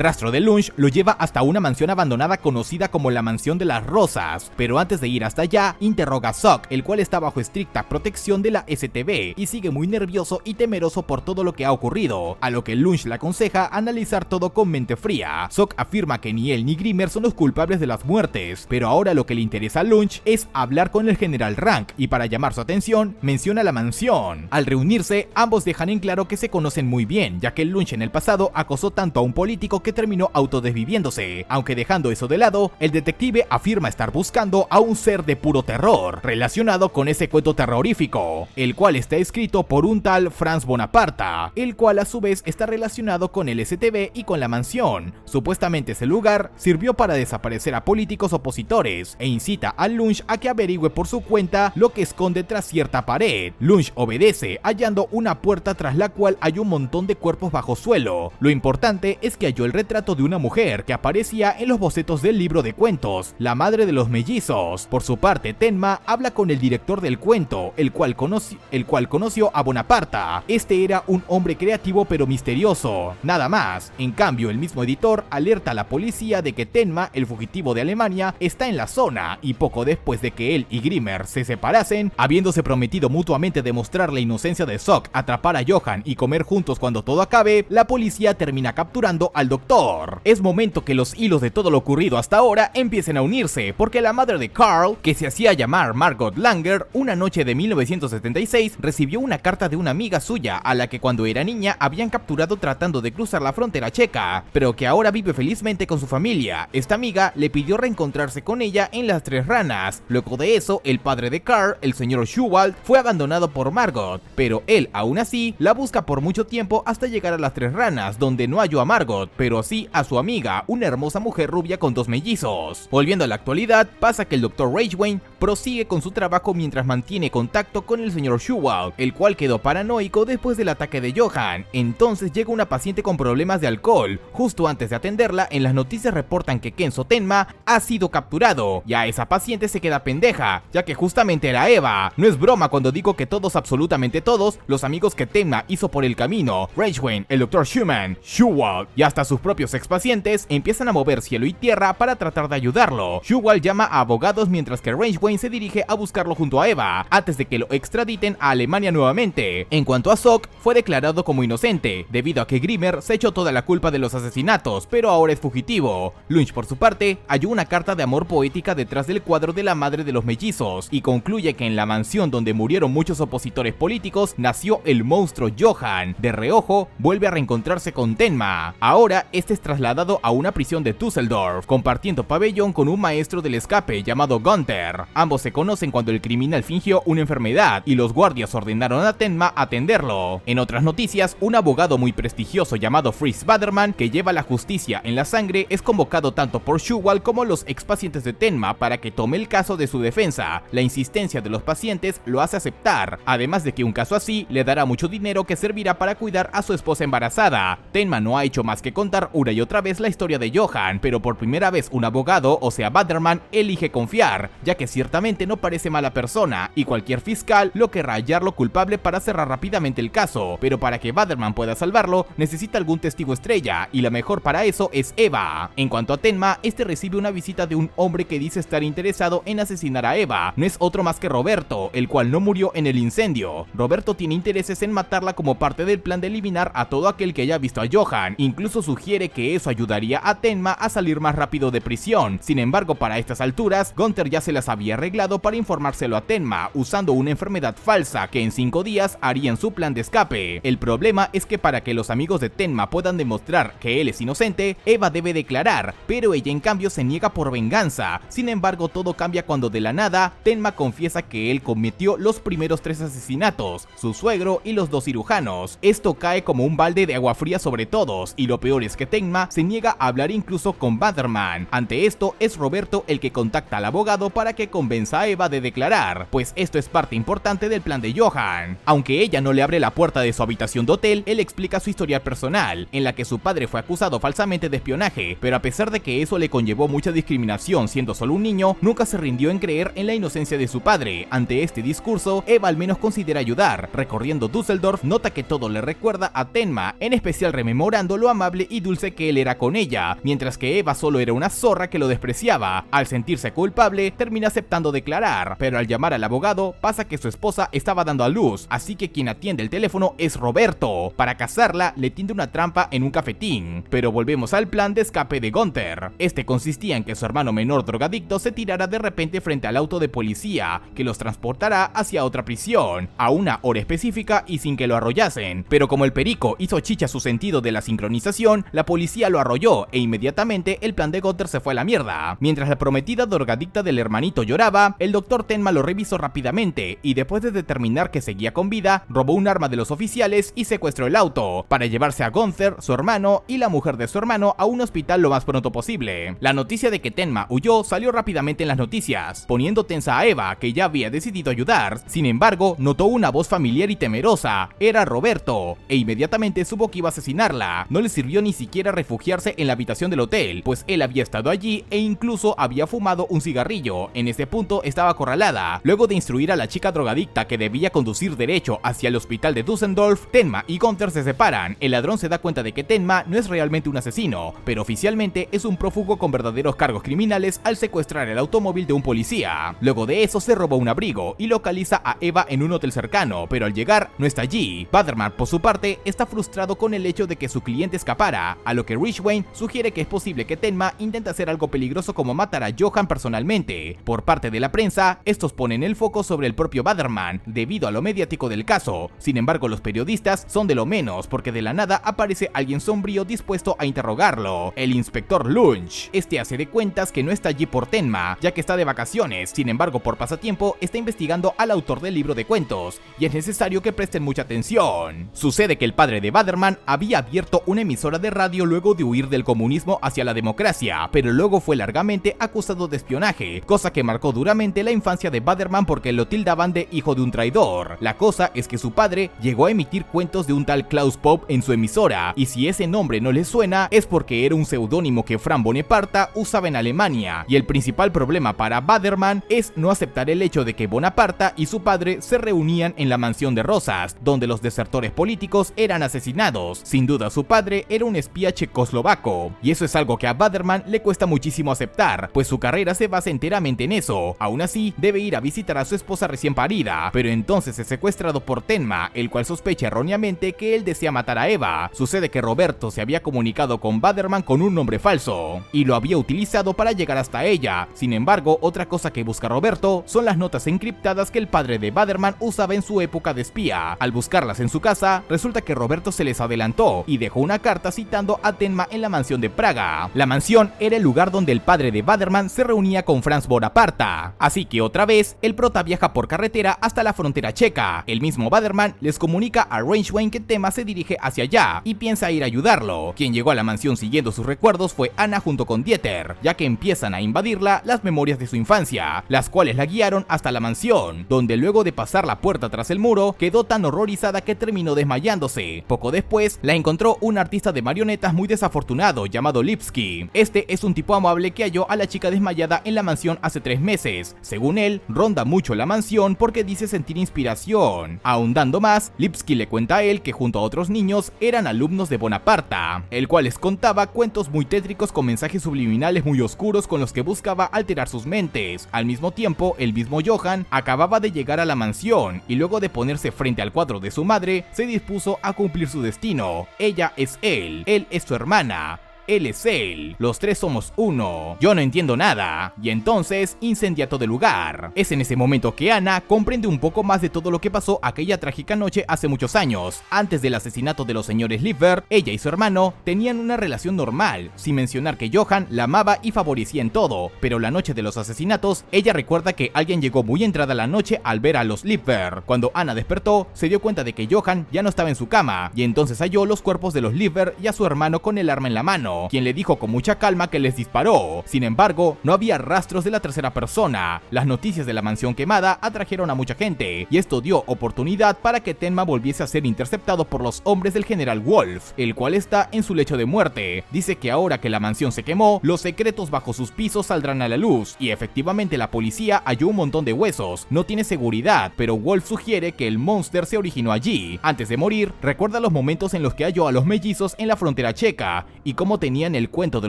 Speaker 1: rastro de Lunch lo lleva hasta una mansión abandonada conocida como la Mansión de las Rosas, pero antes de ir hasta allá, interroga a Sok, el cual está bajo estricta protección de la STB y sigue muy nervioso y temeroso por todo lo que ha ocurrido, a lo que Lunch le aconseja analizar todo con mente fría. Sok afirma que ni él ni Grimmer son los culpables de las muertes, pero ahora lo que le interesa a Lunch es hablar con el general Rank, y para llamar su atención, menciona la mansión. Al reunirse, ambos dejan en claro que se conocen muy bien, ya que Lunch en el pasado acosó tanto a un político que terminó autodesviviéndose. Aunque dejando eso de lado, el detective afirma estar buscando a un ser de puro terror, relacionado con ese cuento terrorífico, el cual está escrito por un tal Franz Bonaparta, el cual a su vez está relacionado con el STB y con la mansión. Supuestamente ese lugar sirvió para desaparecer a políticos opositores e incita a Lunch a que averigüe por su cuenta lo que esconde tras cierta pared. Lunch obedece, hallando una puerta tras la cual hay un montón de cuerpos bajo suelo. Lo importante es que halló el retrato de una mujer que aparecía en los bocetos del libro de cuentos, la madre de los mellizos. Por su parte, Tenma habla con el director del cuento, el cual conoció a Bonaparta. Este era un hombre creativo pero misterioso, nada más. En cambio, el mismo editor alerta a la policía de que Tenma, el fugitivo de Alemania, está en la zona, y poco después de que él y Grimmer se separasen, habiéndose prometido mutuamente demostrar la inocencia de Sok, atrapar a Johan y comer juntos cuando todo acabe, la policía termina capturando al doctor. Es momento que los hilos de todo lo ocurrido hasta ahora empiecen a unirse, porque la madre de Carl, que se hacía llamar Margot Langer, una noche de 1976 recibió una carta de una amiga suya a la que cuando era niña habían capturado tratando de cruzar la frontera checa, pero que ahora vive felizmente con su familia. Esta amiga le pidió reencontrarse con ella en las Tres Ranas. Luego de eso, el padre de Carl, el señor Schuwald, fue abandonado por Margot, pero él aún así la busca por mucho tiempo hasta llegar a las Tres Ranas, donde no halló a Margot, pero sí a su amiga, una hermosa mujer rubia con dos mellizos. Volviendo a la actualidad, pasa que el Dr. Ridgway prosigue con su trabajo mientras mantiene contacto con el señor Shuwal, el cual quedó paranoico después del ataque de Johan. Entonces llega una paciente con problemas de alcohol. Justo antes de atenderla, en las noticias reportan que Kenzo Tenma ha sido capturado. Ya esa paciente se queda pendeja, ya que justamente era Eva. No es broma cuando digo que todos, absolutamente todos, los amigos que Tenma hizo por el camino, Reichwein, el Dr. Schumann, Shuwal y hasta sus propios expacientes, empiezan a mover cielo y tierra para tratar de ayudarlo. Shuwal llama a abogados mientras que Reichwein se dirige a buscarlo junto a Eva, antes de que lo extraditen a Alemania nuevamente. En cuanto a Sok, fue declarado como inocente, debido a que Grimmer se echó toda la culpa de los asesinatos, pero ahora es fugitivo. Lunch, por su parte, halló una carta de amor poética detrás del cuadro de la madre de los mellizos, y concluye que en la mansión donde murieron muchos opositores políticos, nació el monstruo Johan. De reojo, vuelve a reencontrarse con Tenma. Ahora, este es trasladado a una prisión de Düsseldorf, compartiendo pabellón con un maestro del escape llamado Gunther. Ambos se conocen cuando el criminal fingió una enfermedad, y los guardias ordenaron a Tenma atenderlo. En otras noticias, un abogado muy prestigioso llamado Fritz Baderman, que lleva la justicia en la sangre, es convocado tanto por Shuwal como los expacientes de Tenma para que tome el caso de su defensa. La insistencia de los pacientes lo hace aceptar, además de que un caso así le dará mucho dinero que servirá para cuidar a su esposa embarazada. Tenma no ha hecho más que contar una y otra vez la historia de Johan, pero por primera vez un abogado, o sea Baderman, elige confiar, ya que ciertamente no parece mala persona, y cualquier fiscal lo querrá hallarlo culpable para cerrar rápidamente el caso, pero para que Baderman pueda salvarlo, necesita algún testigo estrella, y la mejor para eso es Eva. En cuanto a Tenma, este recibe una visita de un hombre que dice estar interesado en asesinar a Eva. No es otro más que Roberto, el cual no murió en el incendio. Roberto tiene intereses en matarla como parte del plan de eliminar a todo aquel que haya visto a Johan, incluso sugiere que eso ayudaría a Tenma a salir más rápido de prisión. Sin embargo, para estas alturas, Gunther ya se las había arreglado para informárselo a Tenma, usando una enfermedad falsa que en 5 días harían su plan de escape. El problema es que para que los amigos de Tenma puedan demostrar que él es inocente, Eva debe declarar, pero ella en cambio se niega por venganza. Sin embargo, todo cambia cuando de la nada, Tenma confiesa que él cometió los primeros 3 asesinatos, su suegro y los 2 cirujanos. Esto cae como un balde de agua fría sobre todos, y lo peor es que Tenma se niega a hablar incluso con Baderman. Ante esto, es Roberto el que contacta al abogado para que convenza a Eva de declarar, pues esto es parte importante del plan de Johan. Aunque ella no le abre la puerta de su habitación de hotel, él explica su historia personal, en la que su padre fue acusado falsamente de espionaje, pero a pesar de que eso le conllevó mucha discriminación siendo solo un niño, nunca se rindió en creer en la inocencia de su padre. Ante este discurso, Eva al menos considera ayudar. Recorriendo Düsseldorf, nota que todo le recuerda a Tenma, en especial rememorando lo amable y dulce que él era con ella, mientras que Eva solo era una zorra que lo despreciaba. Al sentirse culpable, termina aceptando declarar, pero al llamar al abogado, pasa que su esposa estaba dando a luz, así que quien atiende el teléfono es Roberto. Para casarla, le tiende una trampa en un cafetín. Pero volvemos al plan de escape de Gunther. Este consistía en que su hermano menor drogadicto se tirara de repente frente al auto de policía, que los transportará hacia otra prisión, a una hora específica y sin que lo arrollasen. Pero como el perico hizo chicha su sentido de la sincronización, la policía lo arrolló e inmediatamente el plan de Gunther se fue a la mierda. Mientras la prometida drogadicta del hermanito lloraba, el doctor Tenma lo revisó rápidamente y después de determinar que seguía con vida, robó un arma de los oficiales y secuestró el auto, para llevarse a Gunther, su hermano y la mujer de su hermano a un hospital lo más pronto posible. La noticia de que Tenma huyó salió rápidamente en las noticias, poniendo tensa a Eva, que ya había decidido ayudar. Sin embargo, notó una voz familiar y temerosa. Era Roberto, e inmediatamente supo que iba a asesinarla. No le sirvió ni siquiera refugiarse en la habitación del hotel, pues él había estado allí e incluso había fumado un cigarrillo. En ese punto estaba acorralada. Luego de instruir a la chica drogadicta que debía conducir derecho hacia el hospital de Düsseldorf, Tenma y Gunther se separan. El ladrón se da cuenta de que Tenma no es realmente un asesino, pero oficialmente es un prófugo con verdaderos cargos criminales al secuestrar el automóvil de un policía. Luego de eso se roba un abrigo y localiza a Eva en un hotel cercano, pero al llegar no está allí. Baderman, por su parte, está frustrado con el hecho de que su cliente escapara, a lo que Reichwein sugiere que es posible que Tenma intente hacer algo peligroso como matar a Johan personalmente. Por parte de la prensa, estos ponen el foco sobre el propio Baderman, debido a lo mediático del caso. Sin embargo, los periodistas son de lo menos, porque de la nada aparece alguien sombrío dispuesto a interrogarlo, el inspector Lunch. Este hace de cuentas que no está allí por Tenma, ya que está de vacaciones. Sin embargo, por pasatiempo, está investigando al autor del libro de cuentos, y es necesario que presten mucha atención. Sucede que el padre de Baderman había abierto una emisora de radio luego de huir del comunismo hacia la democracia, pero luego fue largamente acusado de espionaje, cosa que marcó atacó duramente la infancia de Baderman porque lo tildaban de hijo de un traidor. La cosa es que su padre llegó a emitir cuentos de un tal Klaus Pope en su emisora, y si ese nombre no les suena es porque era un seudónimo que Franz Bonaparte usaba en Alemania, y el principal problema para Baderman es no aceptar el hecho de que Bonaparte y su padre se reunían en la mansión de Rosas, donde los desertores políticos eran asesinados. Sin duda su padre era un espía checoslovaco, y eso es algo que a Baderman le cuesta muchísimo aceptar, pues su carrera se basa enteramente en eso. Aún así, debe ir a visitar a su esposa recién parida, pero entonces es secuestrado por Tenma, el cual sospecha erróneamente que él desea matar a Eva. Sucede que Roberto se había comunicado con Baderman con un nombre falso, y lo había utilizado para llegar hasta ella. Sin embargo, otra cosa que busca Roberto son las notas encriptadas que el padre de Baderman usaba en su época de espía. Al buscarlas en su casa, resulta que Roberto se les adelantó y dejó una carta citando a Tenma en la mansión de Praga. La mansión era el lugar donde el padre de Baderman se reunía con Franz Bonaparte. Así que otra vez, el prota viaja por carretera hasta la frontera checa. El mismo Baderman les comunica a Reinschwein que Tenma se dirige hacia allá y piensa ir a ayudarlo. Quien llegó a la mansión siguiendo sus recuerdos fue Anna junto con Dieter, ya que empiezan a invadirla las memorias de su infancia, las cuales la guiaron hasta la mansión, donde luego de pasar la puerta tras el muro, quedó tan horrorizada que terminó desmayándose. Poco después, la encontró un artista de marionetas muy desafortunado llamado Lipski. Este es un tipo amable que halló a la chica desmayada en la mansión hace 3 meses. Según él, ronda mucho la mansión porque dice sentir inspiración. Ahondando más, Lipski le cuenta a él que junto a otros niños eran alumnos de Bonaparte, el cual les contaba cuentos muy tétricos con mensajes subliminales muy oscuros con los que buscaba alterar sus mentes. Al mismo tiempo, el mismo Johann acababa de llegar a la mansión y luego de ponerse frente al cuadro de su madre, se dispuso a cumplir su destino. Ella es él es su hermana. Él es él, los tres somos uno, yo no entiendo nada, y entonces incendia todo el lugar. Es en ese momento que Anna comprende un poco más de todo lo que pasó aquella trágica noche hace muchos años. Antes del asesinato de los señores Liebert, ella y su hermano tenían una relación normal, sin mencionar que Johann la amaba y favorecía en todo, pero la noche de los asesinatos, ella recuerda que alguien llegó muy entrada la noche al ver a los Liebert. Cuando Anna despertó, se dio cuenta de que Johann ya no estaba en su cama, y entonces halló los cuerpos de los Liebert y a su hermano con el arma en la mano, quien le dijo con mucha calma que les disparó. Sin embargo, no había rastros de la tercera persona. Las noticias de la mansión quemada atrajeron a mucha gente, y esto dio oportunidad para que Tenma volviese a ser interceptado por los hombres del general Wolf, el cual está en su lecho de muerte. Dice que ahora que la mansión se quemó, los secretos bajo sus pisos saldrán a la luz, y efectivamente la policía halló un montón de huesos. No tiene seguridad, pero Wolf sugiere que el monster se originó allí. Antes de morir, recuerda los momentos en los que halló a los mellizos en la frontera checa, y cómo tenían el cuento de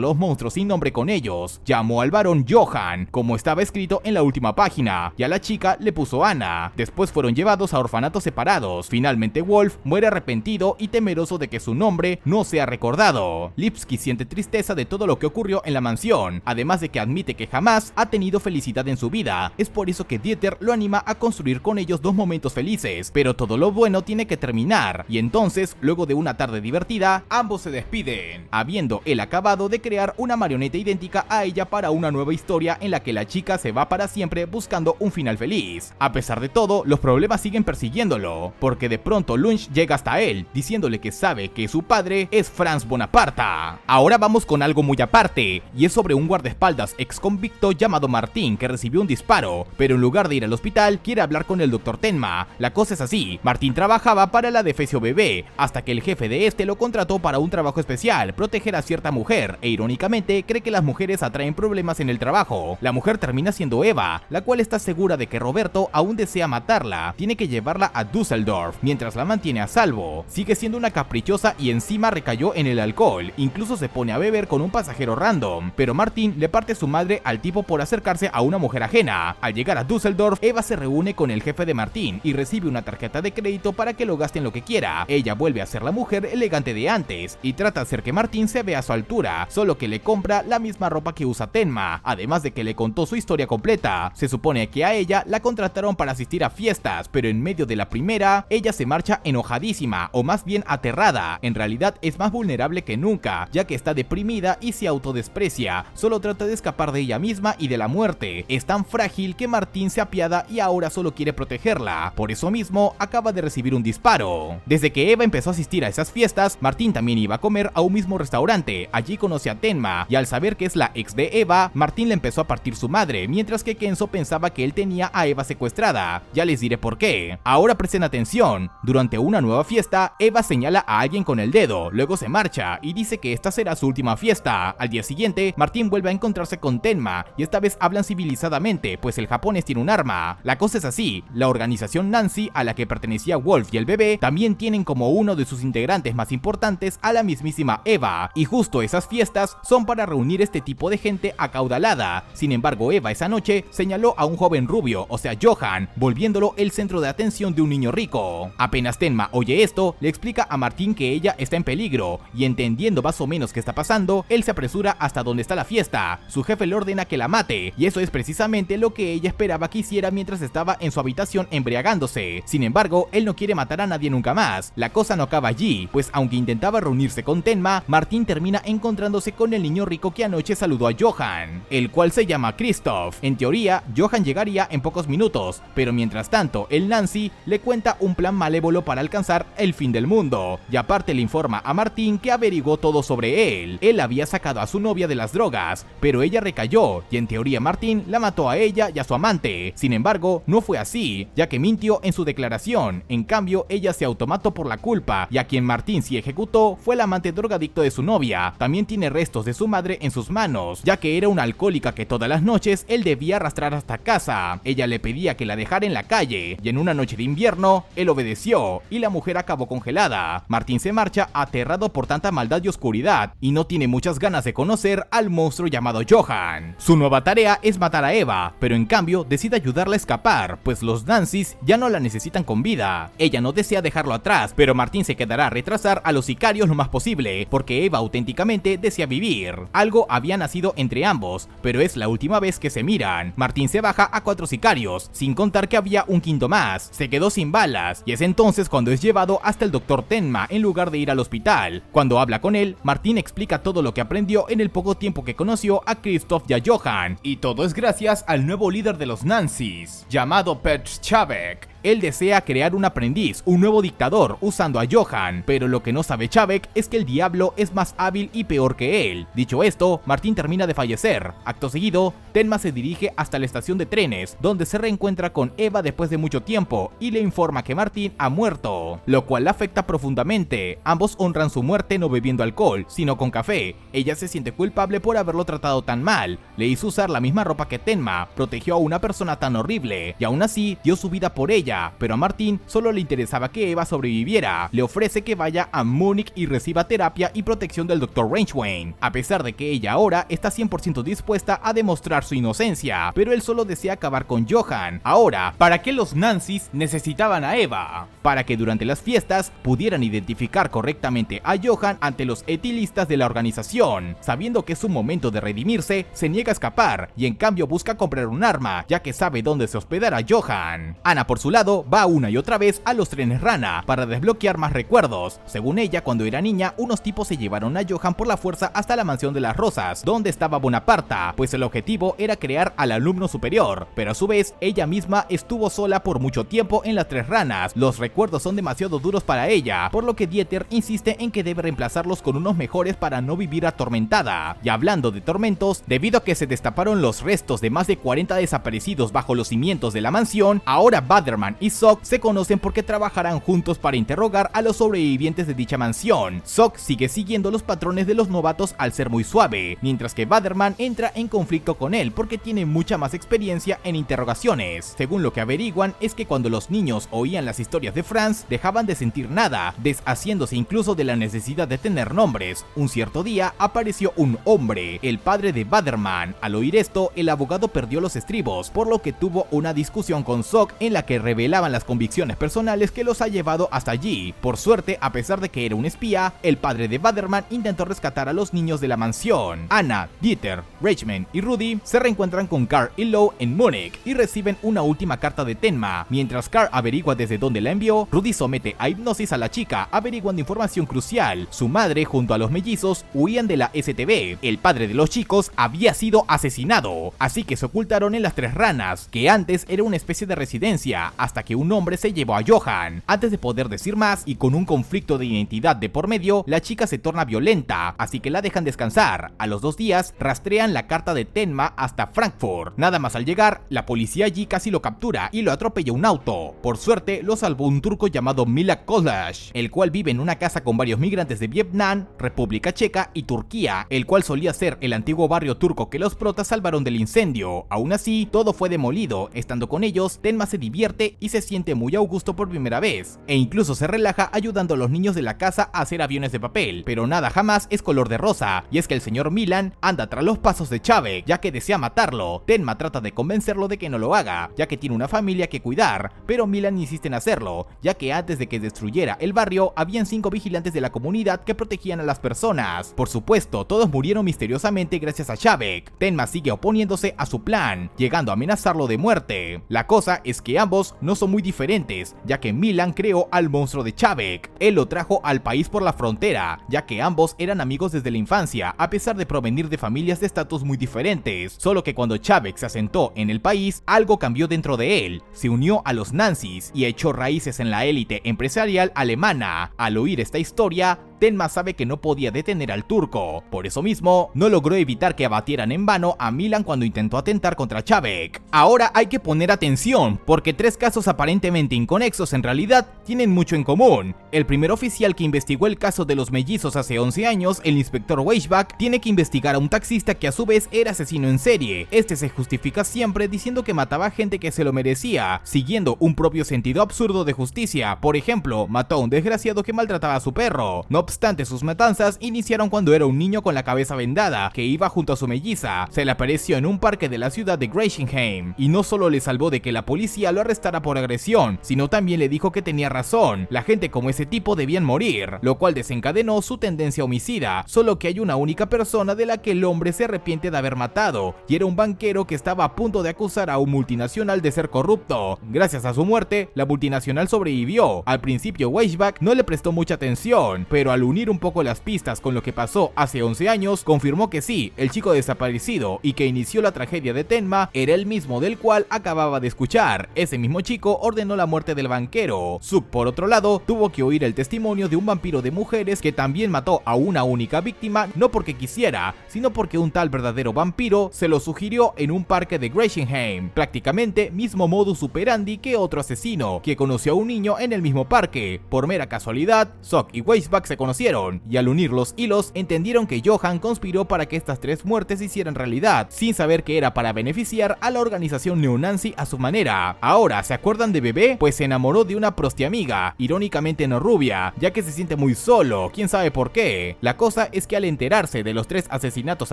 Speaker 1: los monstruos sin nombre con ellos. Llamó al varón Johann, como estaba escrito en la última página, y a la chica le puso Anna. Después fueron llevados a orfanatos separados. Finalmente Wolf muere arrepentido y temeroso de que su nombre no sea recordado. Lipski siente tristeza de todo lo que ocurrió en la mansión, además de que admite que jamás ha tenido felicidad en su vida. Es por eso que Dieter lo anima a construir con ellos 2 momentos felices, pero todo lo bueno tiene que terminar, y entonces, luego de una tarde divertida, ambos se despiden, habiendo él acabado de crear una marioneta idéntica a ella para una nueva historia en la que la chica se va para siempre buscando un final feliz. A pesar de todo, los problemas siguen persiguiéndolo, porque de pronto Lunch llega hasta él, diciéndole que sabe que su padre es Franz Bonaparte. Ahora vamos con algo muy aparte, y es sobre un guardaespaldas ex convicto llamado Martín que recibió un disparo, pero en lugar de ir al hospital, quiere hablar con el Dr. Tenma. La cosa es así, Martín trabajaba para la DFSOBB, hasta que el jefe de este lo contrató para un trabajo especial, proteger a cierta mujer, e irónicamente cree que las mujeres atraen problemas en el trabajo. La mujer termina siendo Eva, la cual está segura de que Roberto aún desea matarla. Tiene que llevarla a Düsseldorf, mientras la mantiene a salvo. Sigue siendo una caprichosa y encima recayó en el alcohol, incluso se pone a beber con un pasajero random, pero Martín le parte su madre al tipo por acercarse a una mujer ajena. Al llegar a Düsseldorf, Eva se reúne con el jefe de Martín y recibe una tarjeta de crédito para que lo gaste en lo que quiera. Ella vuelve a ser la mujer elegante de antes y trata de hacer que Martín se vea a su altura, solo que le compra la misma ropa que usa Tenma, además de que le contó su historia completa. Se supone que a ella la contrataron para asistir a fiestas, pero en medio de la primera, ella se marcha enojadísima, o más bien aterrada. En realidad es más vulnerable que nunca, ya que está deprimida y se autodesprecia, solo trata de escapar de ella misma y de la muerte. Es tan frágil que Martín se apiada y ahora solo quiere protegerla. Por eso mismo, acaba de recibir un disparo. Desde que Eva empezó a asistir a esas fiestas, Martín también iba a comer a un mismo restaurante, siguiente, allí conoce a Tenma, y al saber que es la ex de Eva, Martín le empezó a partir su madre, mientras que Kenzo pensaba que él tenía a Eva secuestrada. Ya les diré por qué. Ahora presten atención. Durante una nueva fiesta, Eva señala a alguien con el dedo, luego se marcha y dice que esta será su última fiesta. Al día siguiente, Martín vuelve a encontrarse con Tenma, y esta vez hablan civilizadamente, pues el japonés tiene un arma. La cosa es así, la organización Nancy, a la que pertenecía Wolf y el bebé, también tienen como uno de sus integrantes más importantes a la mismísima Eva, y justo esas fiestas son para reunir este tipo de gente acaudalada. Sin embargo, Eva esa noche señaló a un joven rubio, o sea Johan, volviéndolo el centro de atención de un niño rico. Apenas Tenma oye esto, le explica a Martín que ella está en peligro, y entendiendo más o menos qué está pasando, él se apresura hasta donde está la fiesta. Su jefe le ordena que la mate, y eso es precisamente lo que ella esperaba que hiciera mientras estaba en su habitación embriagándose. Sin embargo, él no quiere matar a nadie nunca más. La cosa no acaba allí, pues aunque intentaba reunirse con Tenma, Martín termina encontrándose con el niño rico que anoche saludó a Johan, el cual se llama Christoph. En teoría, Johan llegaría en pocos minutos, pero mientras tanto, el Nancy le cuenta un plan malévolo para alcanzar el fin del mundo, y aparte le informa a Martín que averiguó todo sobre él. Él había sacado a su novia de las drogas, pero ella recayó, y en teoría Martín la mató a ella y a su amante. Sin embargo, no fue así, ya que mintió en su declaración. En cambio, ella se automató por la culpa, y a quien Martín sí ejecutó fue el amante drogadicto de su novia. También tiene restos de su madre en sus manos, ya que era una alcohólica que todas las noches él debía arrastrar hasta casa. Ella le pedía que la dejara en la calle, y en una noche de invierno, él obedeció, y la mujer acabó congelada. Martín se marcha aterrado por tanta maldad y oscuridad, y no tiene muchas ganas de conocer al monstruo llamado Johan. Su nueva tarea es matar a Eva, pero en cambio decide ayudarla a escapar, pues los Nancys ya no la necesitan con vida. Ella no desea dejarlo atrás, pero Martín se quedará a retrasar a los sicarios lo más posible, porque Eva auténticamente desea vivir. Algo había nacido entre ambos, pero es la última vez que se miran. Martín se baja a 4 sicarios, sin contar que había un quinto más. Se quedó sin balas, y es entonces cuando es llevado hasta el Dr. Tenma en lugar de ir al hospital. Cuando habla con él, Martín explica todo lo que aprendió en el poco tiempo que conoció a Christoph y a Johan, y todo es gracias al nuevo líder de los Nancys, llamado Petr Chavek. Él desea crear un aprendiz, un nuevo dictador, usando a Johan, pero lo que no sabe Chavek es que el diablo es más hábil y peor que él. Dicho esto, Martín termina de fallecer. Acto seguido, Tenma se dirige hasta la estación de trenes, donde se reencuentra con Eva después de mucho tiempo, y le informa que Martín ha muerto, lo cual la afecta profundamente. Ambos honran su muerte no bebiendo alcohol, sino con café. Ella se siente culpable por haberlo tratado tan mal, le hizo usar la misma ropa que Tenma, protegió a una persona tan horrible, y aún así dio su vida por ella. Pero a Martín solo le interesaba que Eva sobreviviera. Le ofrece que vaya a Múnich y reciba terapia y protección del Dr. Rangewain, a pesar de que ella ahora está 100% dispuesta a demostrar su inocencia, pero él solo desea acabar con Johan. Ahora, ¿para qué los Nancys necesitaban a Eva? Para que durante las fiestas pudieran identificar correctamente a Johan ante los etilistas de la organización. Sabiendo que es un momento de redimirse, se niega a escapar, y en cambio busca comprar un arma, ya que sabe dónde se hospedará Johan. Ana, por su lado, va una y otra vez a los trenes rana para desbloquear más recuerdos. Según ella, cuando era niña, unos tipos se llevaron a Johan por la fuerza hasta la mansión de las Rosas, donde estaba Bonaparta, pues el objetivo era crear al alumno superior, pero a su vez, ella misma estuvo sola por mucho tiempo en las tres ranas. Los recuerdos son demasiado duros para ella, por lo que Dieter insiste en que debe reemplazarlos con unos mejores para no vivir atormentada. Y hablando de tormentos, debido a que se destaparon los restos de más de 40 desaparecidos bajo los cimientos de la mansión, ahora Baderman y Sock se conocen porque trabajarán juntos para interrogar a los sobrevivientes de dicha mansión. Sock sigue siguiendo los patrones de los novatos al ser muy suave, mientras que Baderman entra en conflicto con él porque tiene mucha más experiencia en interrogaciones. Según lo que averiguan es que cuando los niños oían las historias de Franz, dejaban de sentir nada, deshaciéndose incluso de la necesidad de tener nombres. Un cierto día apareció un hombre, el padre de Baderman. Al oír esto, el abogado perdió los estribos, por lo que tuvo una discusión con Sock en la que revelaban las convicciones personales que los ha llevado hasta allí. Por suerte, a pesar de que era un espía, el padre de Baderman intentó rescatar a los niños de la mansión. Anna, Dieter, Reichman y Rudy se reencuentran con Carl y Lowe en Múnich y reciben una última carta de Tenma. Mientras Carl averigua desde dónde la envió, Rudy somete a hipnosis a la chica, averiguando información crucial. Su madre junto a los mellizos huían de la STB. El padre de los chicos había sido asesinado, así que se ocultaron en las tres ranas, que antes era una especie de residencia, hasta que un hombre se llevó a Johan. Antes de poder decir más y con un conflicto de identidad de por medio, la chica se torna violenta, así que la dejan descansar. A los 2 días, rastrean la carta de Tenma hasta Frankfurt. Nada más al llegar, la policía allí casi lo captura y lo atropella un auto. Por suerte, lo salvó un turco llamado Mila Kolash, el cual vive en una casa con varios migrantes de Vietnam, República Checa y Turquía, el cual solía ser el antiguo barrio turco que los protas salvaron del incendio. Aún así, todo fue demolido. Estando con ellos, Tenma se divierte y se siente muy a gusto por primera vez, e incluso se relaja ayudando a los niños de la casa a hacer aviones de papel. Pero nada jamás es color de rosa, y es que el señor Milan anda tras los pasos de Čapek, ya que desea matarlo. Tenma trata de convencerlo de que no lo haga, ya que tiene una familia que cuidar, pero Milan insiste en hacerlo, ya que antes de que destruyera el barrio, habían 5 vigilantes de la comunidad que protegían a las personas. Por supuesto, todos murieron misteriosamente gracias a Čapek. Tenma sigue oponiéndose a su plan, llegando a amenazarlo de muerte. La cosa es que ambos no son muy diferentes, ya que Milan creó al monstruo de Čapek. Él lo trajo al país por la frontera, ya que ambos eran amigos desde la infancia, a pesar de provenir de familias de estatus muy diferentes. Solo que cuando Čapek se asentó en el país, algo cambió dentro de él. Se unió a los nazis y echó raíces en la élite empresarial alemana. Al oír esta historia, Tenma sabe que no podía detener al turco. Por eso mismo, no logró evitar que abatieran en vano a Milan cuando intentó atentar contra Čapek. Ahora hay que poner atención, porque 3 casos aparentemente inconexos en realidad tienen mucho en común. El primer oficial que investigó el caso de los mellizos hace 11 años, el inspector Weisbach, tiene que investigar a un taxista que a su vez era asesino en serie. Este se justifica siempre diciendo que mataba a gente que se lo merecía, siguiendo un propio sentido absurdo de justicia. Por ejemplo, mató a un desgraciado que maltrataba a su perro. No obstante, sus matanzas iniciaron cuando era un niño con la cabeza vendada, que iba junto a su melliza. Se le apareció en un parque de la ciudad de Greisenheim, y no solo le salvó de que la policía lo arrestara por agresión, sino también le dijo que tenía razón. La gente como ese tipo debían morir, lo cual desencadenó su tendencia homicida. Solo que hay una única persona de la que el hombre se arrepiente de haber matado, y era un banquero que estaba a punto de acusar a un multinacional de ser corrupto. Gracias a su muerte, la multinacional sobrevivió. Al principio Weisbach no le prestó mucha atención, pero al unir un poco las pistas con lo que pasó hace 11 años, confirmó que sí, el chico desaparecido y que inició la tragedia de Tenma era el mismo del cual acababa de escuchar. Ese mismo chico ordenó la muerte del banquero. Suk, por otro lado, tuvo que oír el testimonio de un vampiro de mujeres que también mató a una única víctima, no porque quisiera, sino porque un tal verdadero vampiro se lo sugirió en un parque de Greisenheim. Prácticamente mismo modus operandi que otro asesino, que conoció a un niño en el mismo parque. Por mera casualidad, Suk y Weisbach se conocieron, y al unir los hilos entendieron que Johan conspiró para que estas 3 muertes se hicieran realidad, sin saber que era para beneficiar a la organización neonazi a su manera. Ahora, ¿se acuerdan de Bebé? Pues se enamoró de una prostiamiga, irónicamente no rubia, ya que se siente muy solo, quién sabe por qué. La cosa es que al enterarse de los 3 asesinatos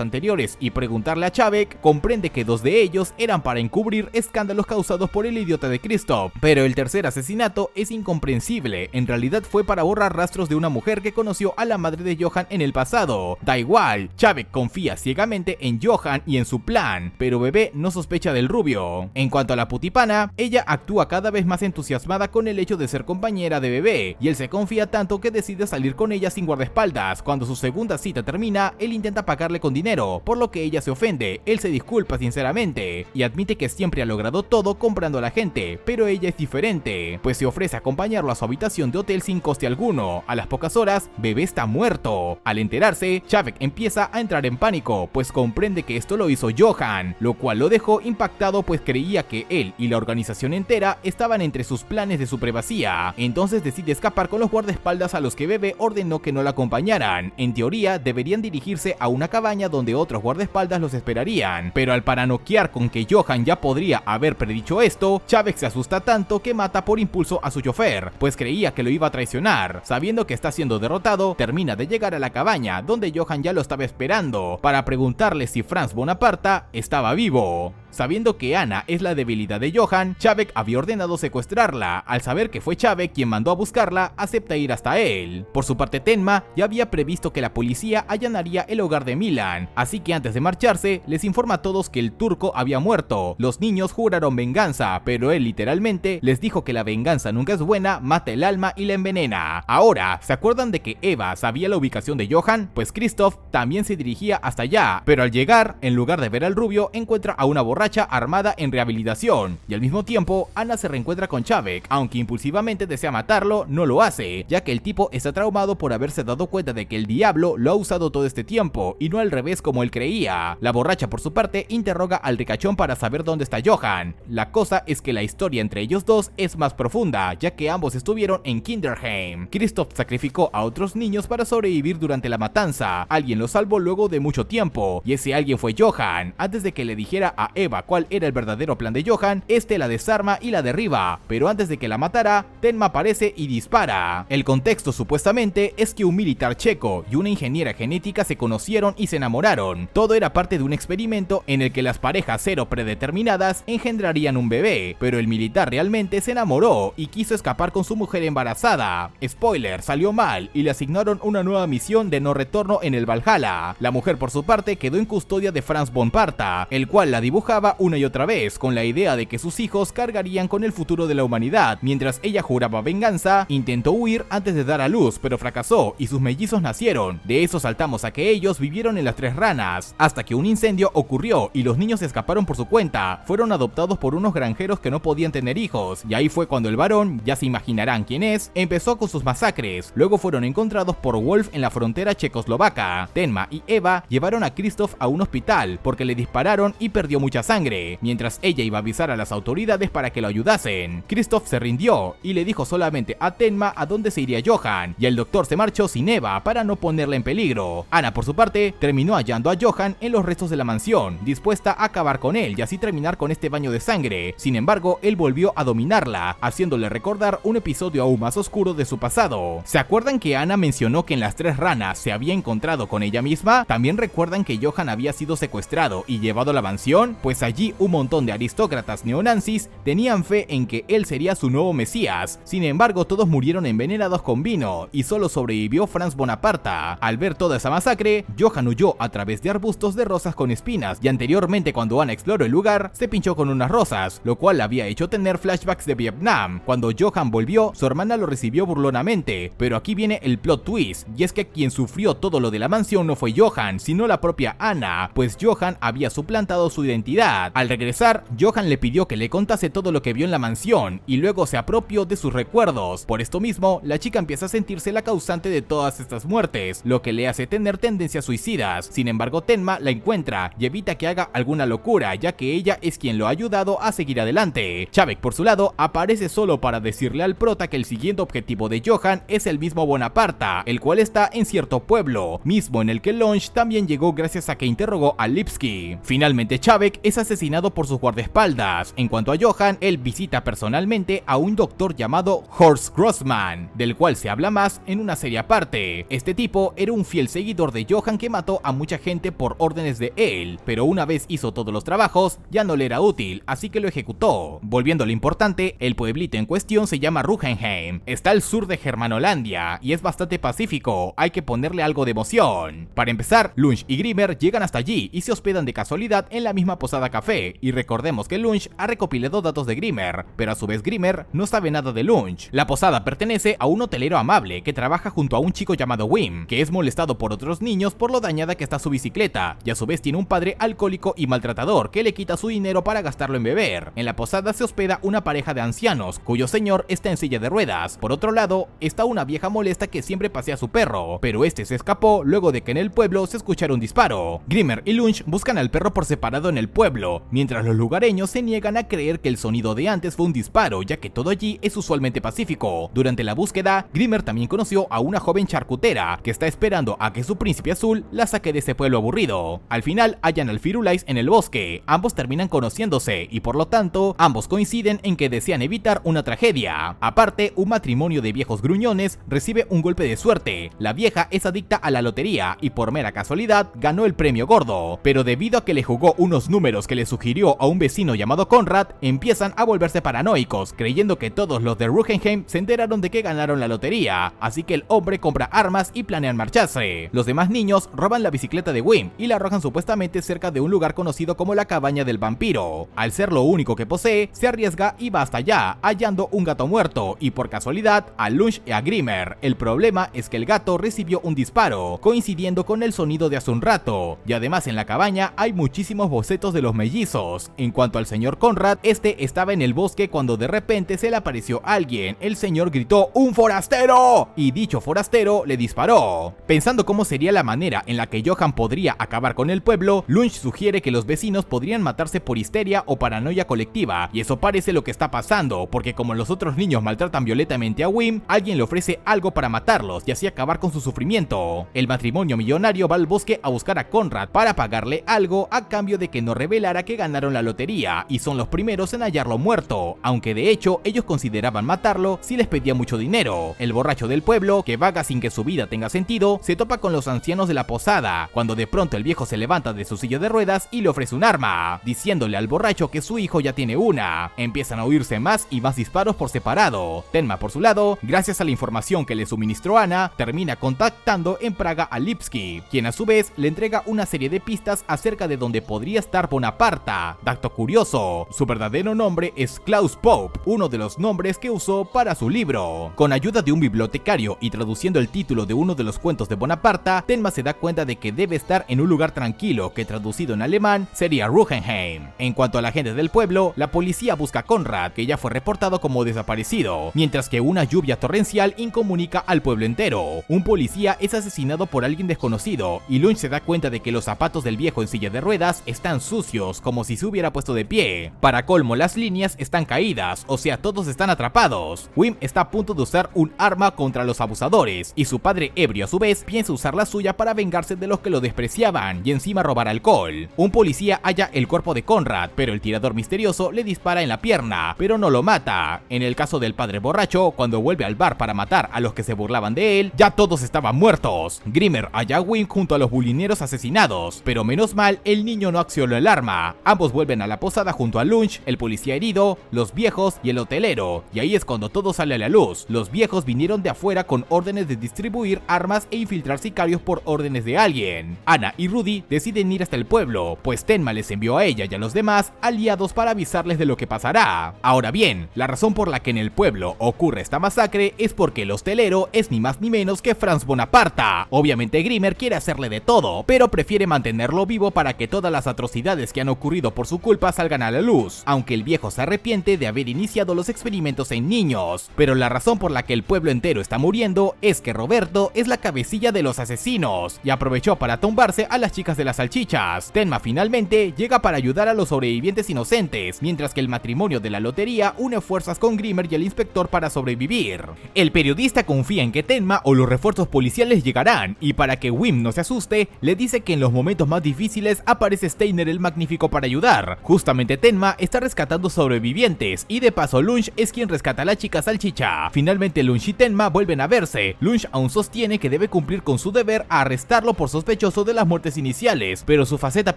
Speaker 1: anteriores y preguntarle a Čapek, comprende que 2 de ellos eran para encubrir escándalos causados por el idiota de Christoph, pero el tercer asesinato es incomprensible. En realidad fue para borrar rastros de una mujer que conoció a la madre de Johan en el pasado. Da igual, Čapek confía ciegamente en Johan y en su plan, pero Bebé no sospecha del rubio. En cuanto a la putipana, ella actúa cada vez más entusiasmada con el hecho de ser compañera de Bebé, y él se confía tanto que decide salir con ella sin guardaespaldas. Cuando su segunda cita termina, él intenta pagarle con dinero, por lo que ella se ofende. Él se disculpa sinceramente y admite que siempre ha logrado todo comprando a la gente, pero ella es diferente, pues se ofrece a acompañarlo a su habitación de hotel sin coste alguno. A las pocas horas, Bebé está muerto. Al enterarse, Čapek empieza a entrar en pánico, pues comprende que esto lo hizo Johan, lo cual lo dejó impactado, pues creía que él y la organización entera estaban entre sus planes de supremacía. Entonces decide escapar con los guardaespaldas a los que Bebé ordenó que no la acompañaran. En teoría, deberían dirigirse a una cabaña donde otros guardaespaldas los esperarían, pero al paranoquear con que Johan ya podría haber predicho esto, Čapek se asusta tanto que mata por impulso a su chofer, pues creía que lo iba a traicionar. Sabiendo que está siendo derrotado, termina de llegar a la cabaña, donde Johan ya lo estaba esperando, para preguntarle si Franz Bonaparte estaba vivo. Sabiendo que Anna es la debilidad de Johan, Čapek había ordenado secuestrarla. Al saber que fue Čapek quien mandó a buscarla, acepta ir hasta él. Por su parte, Tenma ya había previsto que la policía allanaría el hogar de Milan, así que antes de marcharse, les informa a todos que el turco había muerto. Los niños juraron venganza, pero él literalmente les dijo que la venganza nunca es buena, mata el alma y la envenena. Ahora, ¿se acuerdan de que Eva sabía la ubicación de Johan? Pues Christoph también se dirigía hasta allá, pero al llegar, en lugar de ver al rubio, encuentra a una borracha borracha armada en rehabilitación, y al mismo tiempo Anna se reencuentra con Chávez, aunque impulsivamente desea matarlo, no lo hace, ya que el tipo está traumado por haberse dado cuenta de que el diablo lo ha usado todo este tiempo, y no al revés como él creía. La borracha por su parte interroga al ricachón para saber dónde está Johan. La cosa es que la historia entre ellos dos es más profunda, ya que ambos estuvieron en Kinderheim. Christoph sacrificó a otros niños para sobrevivir durante la matanza. Alguien lo salvó luego de mucho tiempo, y ese alguien fue Johan. Antes de que le dijera a Eva cuál era el verdadero plan de Johan, este la desarma y la derriba, pero antes de que la matara, Tenma aparece y dispara. El contexto supuestamente es que un militar checo y una ingeniera genética se conocieron y se enamoraron. Todo era parte de un experimento en el que las parejas cero predeterminadas engendrarían un bebé, pero el militar realmente se enamoró y quiso escapar con su mujer embarazada. Spoiler, salió mal y le asignaron una nueva misión de no retorno en el Valhalla. La mujer por su parte quedó en custodia de Franz von Parta, el cual la dibujaba una y otra vez con la idea de que sus hijos cargarían con el futuro de la humanidad. Mientras ella juraba venganza, intentó huir antes de dar a luz, pero fracasó y sus mellizos nacieron. De eso saltamos a que ellos vivieron en las Tres Ranas, hasta que un incendio ocurrió y los niños escaparon por su cuenta. Fueron adoptados por unos granjeros que no podían tener hijos, y ahí fue cuando el varón, ya se imaginarán quién es, empezó con sus masacres. Luego fueron encontrados por Wolf en la frontera checoslovaca. Tenma y Eva llevaron a Christoph a un hospital porque le dispararon y perdió mucha sangre, mientras ella iba a avisar a las autoridades para que lo ayudasen. Christoph se rindió y le dijo solamente a Tenma a dónde se iría Johan, y el doctor se marchó sin Eva para no ponerla en peligro. Anna por su parte terminó hallando a Johan en los restos de la mansión, dispuesta a acabar con él y así terminar con este baño de sangre. Sin embargo, él volvió a dominarla, haciéndole recordar un episodio aún más oscuro de su pasado. ¿Se acuerdan que Anna mencionó que en las Tres Ranas se había encontrado con ella misma? ¿También recuerdan que Johan había sido secuestrado y llevado a la mansión? Pues allí un montón de aristócratas neonazis tenían fe en que él sería su nuevo mesías. Sin embargo, todos murieron envenenados con vino y solo sobrevivió Franz Bonaparte. Al ver toda esa masacre, Johan huyó a través de arbustos de rosas con espinas, y anteriormente cuando Anna exploró el lugar, se pinchó con unas rosas, lo cual le había hecho tener flashbacks de Vietnam. Cuando Johan volvió, su hermana lo recibió burlonamente, pero aquí viene el plot twist, y es que quien sufrió todo lo de la mansión no fue Johan, sino la propia Anna, pues Johan había suplantado su identidad. Al regresar, Johan le pidió que le contase todo lo que vio en la mansión, y luego se apropió de sus recuerdos. Por esto mismo, la chica empieza a sentirse la causante de todas estas muertes, lo que le hace tener tendencias suicidas. Sin embargo, Tenma la encuentra y evita que haga alguna locura, ya que ella es quien lo ha ayudado a seguir adelante. Chávez, por su lado, aparece solo para decirle al prota que el siguiente objetivo de Johan es el mismo Bonaparte, el cual está en cierto pueblo, mismo en el que Lunch también llegó gracias a que interrogó a Lipski. Finalmente, Chávez es asesinado por sus guardaespaldas. En cuanto a Johan, él visita personalmente a un doctor llamado Horst Grossman, del cual se habla más en una serie aparte. Este tipo era un fiel seguidor de Johan que mató a mucha gente por órdenes de él, pero una vez hizo todos los trabajos, ya no le era útil, así que lo ejecutó. Volviendo a lo importante, el pueblito en cuestión se llama Rugenheim, está al sur de Germanolandia y es bastante pacífico, hay que ponerle algo de emoción. Para empezar, Lunch y Grimmer llegan hasta allí y se hospedan de casualidad en la misma posada café, y recordemos que Lunch ha recopilado datos de Grimmer, pero a su vez Grimmer no sabe nada de Lunch. La posada pertenece a un hotelero amable que trabaja junto a un chico llamado Wim, que es molestado por otros niños por lo dañada que está su bicicleta, y a su vez tiene un padre alcohólico y maltratador que le quita su dinero para gastarlo en beber. En la posada se hospeda una pareja de ancianos, cuyo señor está en silla de ruedas. Por otro lado, está una vieja molesta que siempre pasea a su perro, pero este se escapó luego de que en el pueblo se escuchara un disparo. Grimmer y Lunch buscan al perro por separado en el pueblo, mientras los lugareños se niegan a creer que el sonido de antes fue un disparo, ya que todo allí es usualmente pacífico. Durante la búsqueda, Grimmer también conoció a una joven charcutera que está esperando a que su príncipe azul la saque de ese pueblo aburrido. Al final hallan al Firulais en el bosque, ambos terminan conociéndose y por lo tanto ambos coinciden en que desean evitar una tragedia. Aparte, un matrimonio de viejos gruñones recibe un golpe de suerte. La vieja es adicta a la lotería y por mera casualidad ganó el premio gordo, pero debido a que le jugó unos números que le sugirió a un vecino llamado Conrad, empiezan a volverse paranoicos, creyendo que todos los de Rugenheim se enteraron de que ganaron la lotería, así que el hombre compra armas y planean marcharse. Los demás niños roban la bicicleta de Wim y la arrojan supuestamente cerca de un lugar conocido como la cabaña del vampiro. Al ser lo único que posee, se arriesga y va hasta allá, hallando un gato muerto y por casualidad a Lunch y a Grimmer. El problema es que el gato recibió un disparo, coincidiendo con el sonido de hace un rato, y además en la cabaña hay muchísimos bocetos de los los mellizos. En cuanto al señor Conrad, este estaba en el bosque cuando de repente se le apareció alguien. El señor gritó ¡un forastero! Y dicho forastero le disparó. Pensando cómo sería la manera en la que Johan podría acabar con el pueblo, Lunch sugiere que los vecinos podrían matarse por histeria o paranoia colectiva, y eso parece lo que está pasando, porque como los otros niños maltratan violentamente a Wim, alguien le ofrece algo para matarlos y así acabar con su sufrimiento. El matrimonio millonario va al bosque a buscar a Conrad para pagarle algo a cambio de que no revelara que ganaron la lotería, y son los primeros en hallarlo muerto, aunque de hecho ellos consideraban matarlo si les pedía mucho dinero. El borracho del pueblo, que vaga sin que su vida tenga sentido, se topa con los ancianos de la posada, cuando de pronto el viejo se levanta de su silla de ruedas y le ofrece un arma, diciéndole al borracho que su hijo ya tiene una. Empiezan a oírse más y más disparos por separado. Tenma, por su lado, gracias a la información que le suministró Anna, termina contactando en Praga a Lipski, quien a su vez le entrega una serie de pistas acerca de dónde podría estar Bonaparta. Dato curioso, su verdadero nombre es Klaus Pope, uno de los nombres que usó para su libro. Con ayuda de un bibliotecario y traduciendo el título de uno de los cuentos de Bonaparta, Tenma se da cuenta de que debe estar en un lugar tranquilo, que traducido en alemán sería Rugenheim. En cuanto a la gente del pueblo, la policía busca a Conrad, que ya fue reportado como desaparecido, mientras que una lluvia torrencial incomunica al pueblo entero. Un policía es asesinado por alguien desconocido, y Lunch se da cuenta de que los zapatos del viejo en silla de ruedas están sucios, como si se hubiera puesto de pie. Para colmo, las líneas están caídas, o sea, todos están atrapados. Wim está a punto de usar un arma contra los abusadores, y su padre ebrio a su vez piensa usar la suya para vengarse de los que lo despreciaban y encima robar alcohol. Un policía halla el cuerpo de Conrad, pero el tirador misterioso le dispara en la pierna, pero no lo mata. En el caso del padre borracho, cuando vuelve al bar para matar a los que se burlaban de él, ya todos estaban muertos. Grimmer halla a Wim junto a los bulineros asesinados, pero menos mal el niño no accionó el arma. Ambos vuelven a la posada junto a Lunch, el policía herido, los viejos y el hotelero, y ahí es cuando todo sale a la luz. Los viejos vinieron de afuera con órdenes de distribuir armas e infiltrar sicarios por órdenes de alguien. Anna y Rudy deciden ir hasta el pueblo, pues Tenma les envió a ella y a los demás aliados para avisarles de lo que pasará. Ahora bien, la razón por la que en el pueblo ocurre esta masacre es porque el hostelero es ni más ni menos que Franz Bonaparta. Obviamente Grimmer quiere hacerle de todo, pero prefiere mantenerlo vivo para que todas las atrocidades que han ocurrido por su culpa salgan a la luz, aunque el viejo se arrepiente de haber iniciado los experimentos en niños. Pero la razón por la que el pueblo entero está muriendo es que Roberto es la cabecilla de los asesinos y aprovechó para tumbarse a las chicas de las salchichas. Tenma finalmente llega para ayudar a los sobrevivientes inocentes, mientras que el matrimonio de la lotería une fuerzas con Grimmer y el inspector para sobrevivir. El periodista confía en que Tenma o los refuerzos policiales llegarán, y para que Wim no se asuste, le dice que en los momentos más difíciles aparece Steiner el Magnífico para ayudar. Justamente Tenma está rescatando sobrevivientes, y de paso Lunch es quien rescata a la chica salchicha. Finalmente Lunch y Tenma vuelven a verse. Lunch aún sostiene que debe cumplir con su deber a arrestarlo por sospechoso de las muertes iniciales, pero su faceta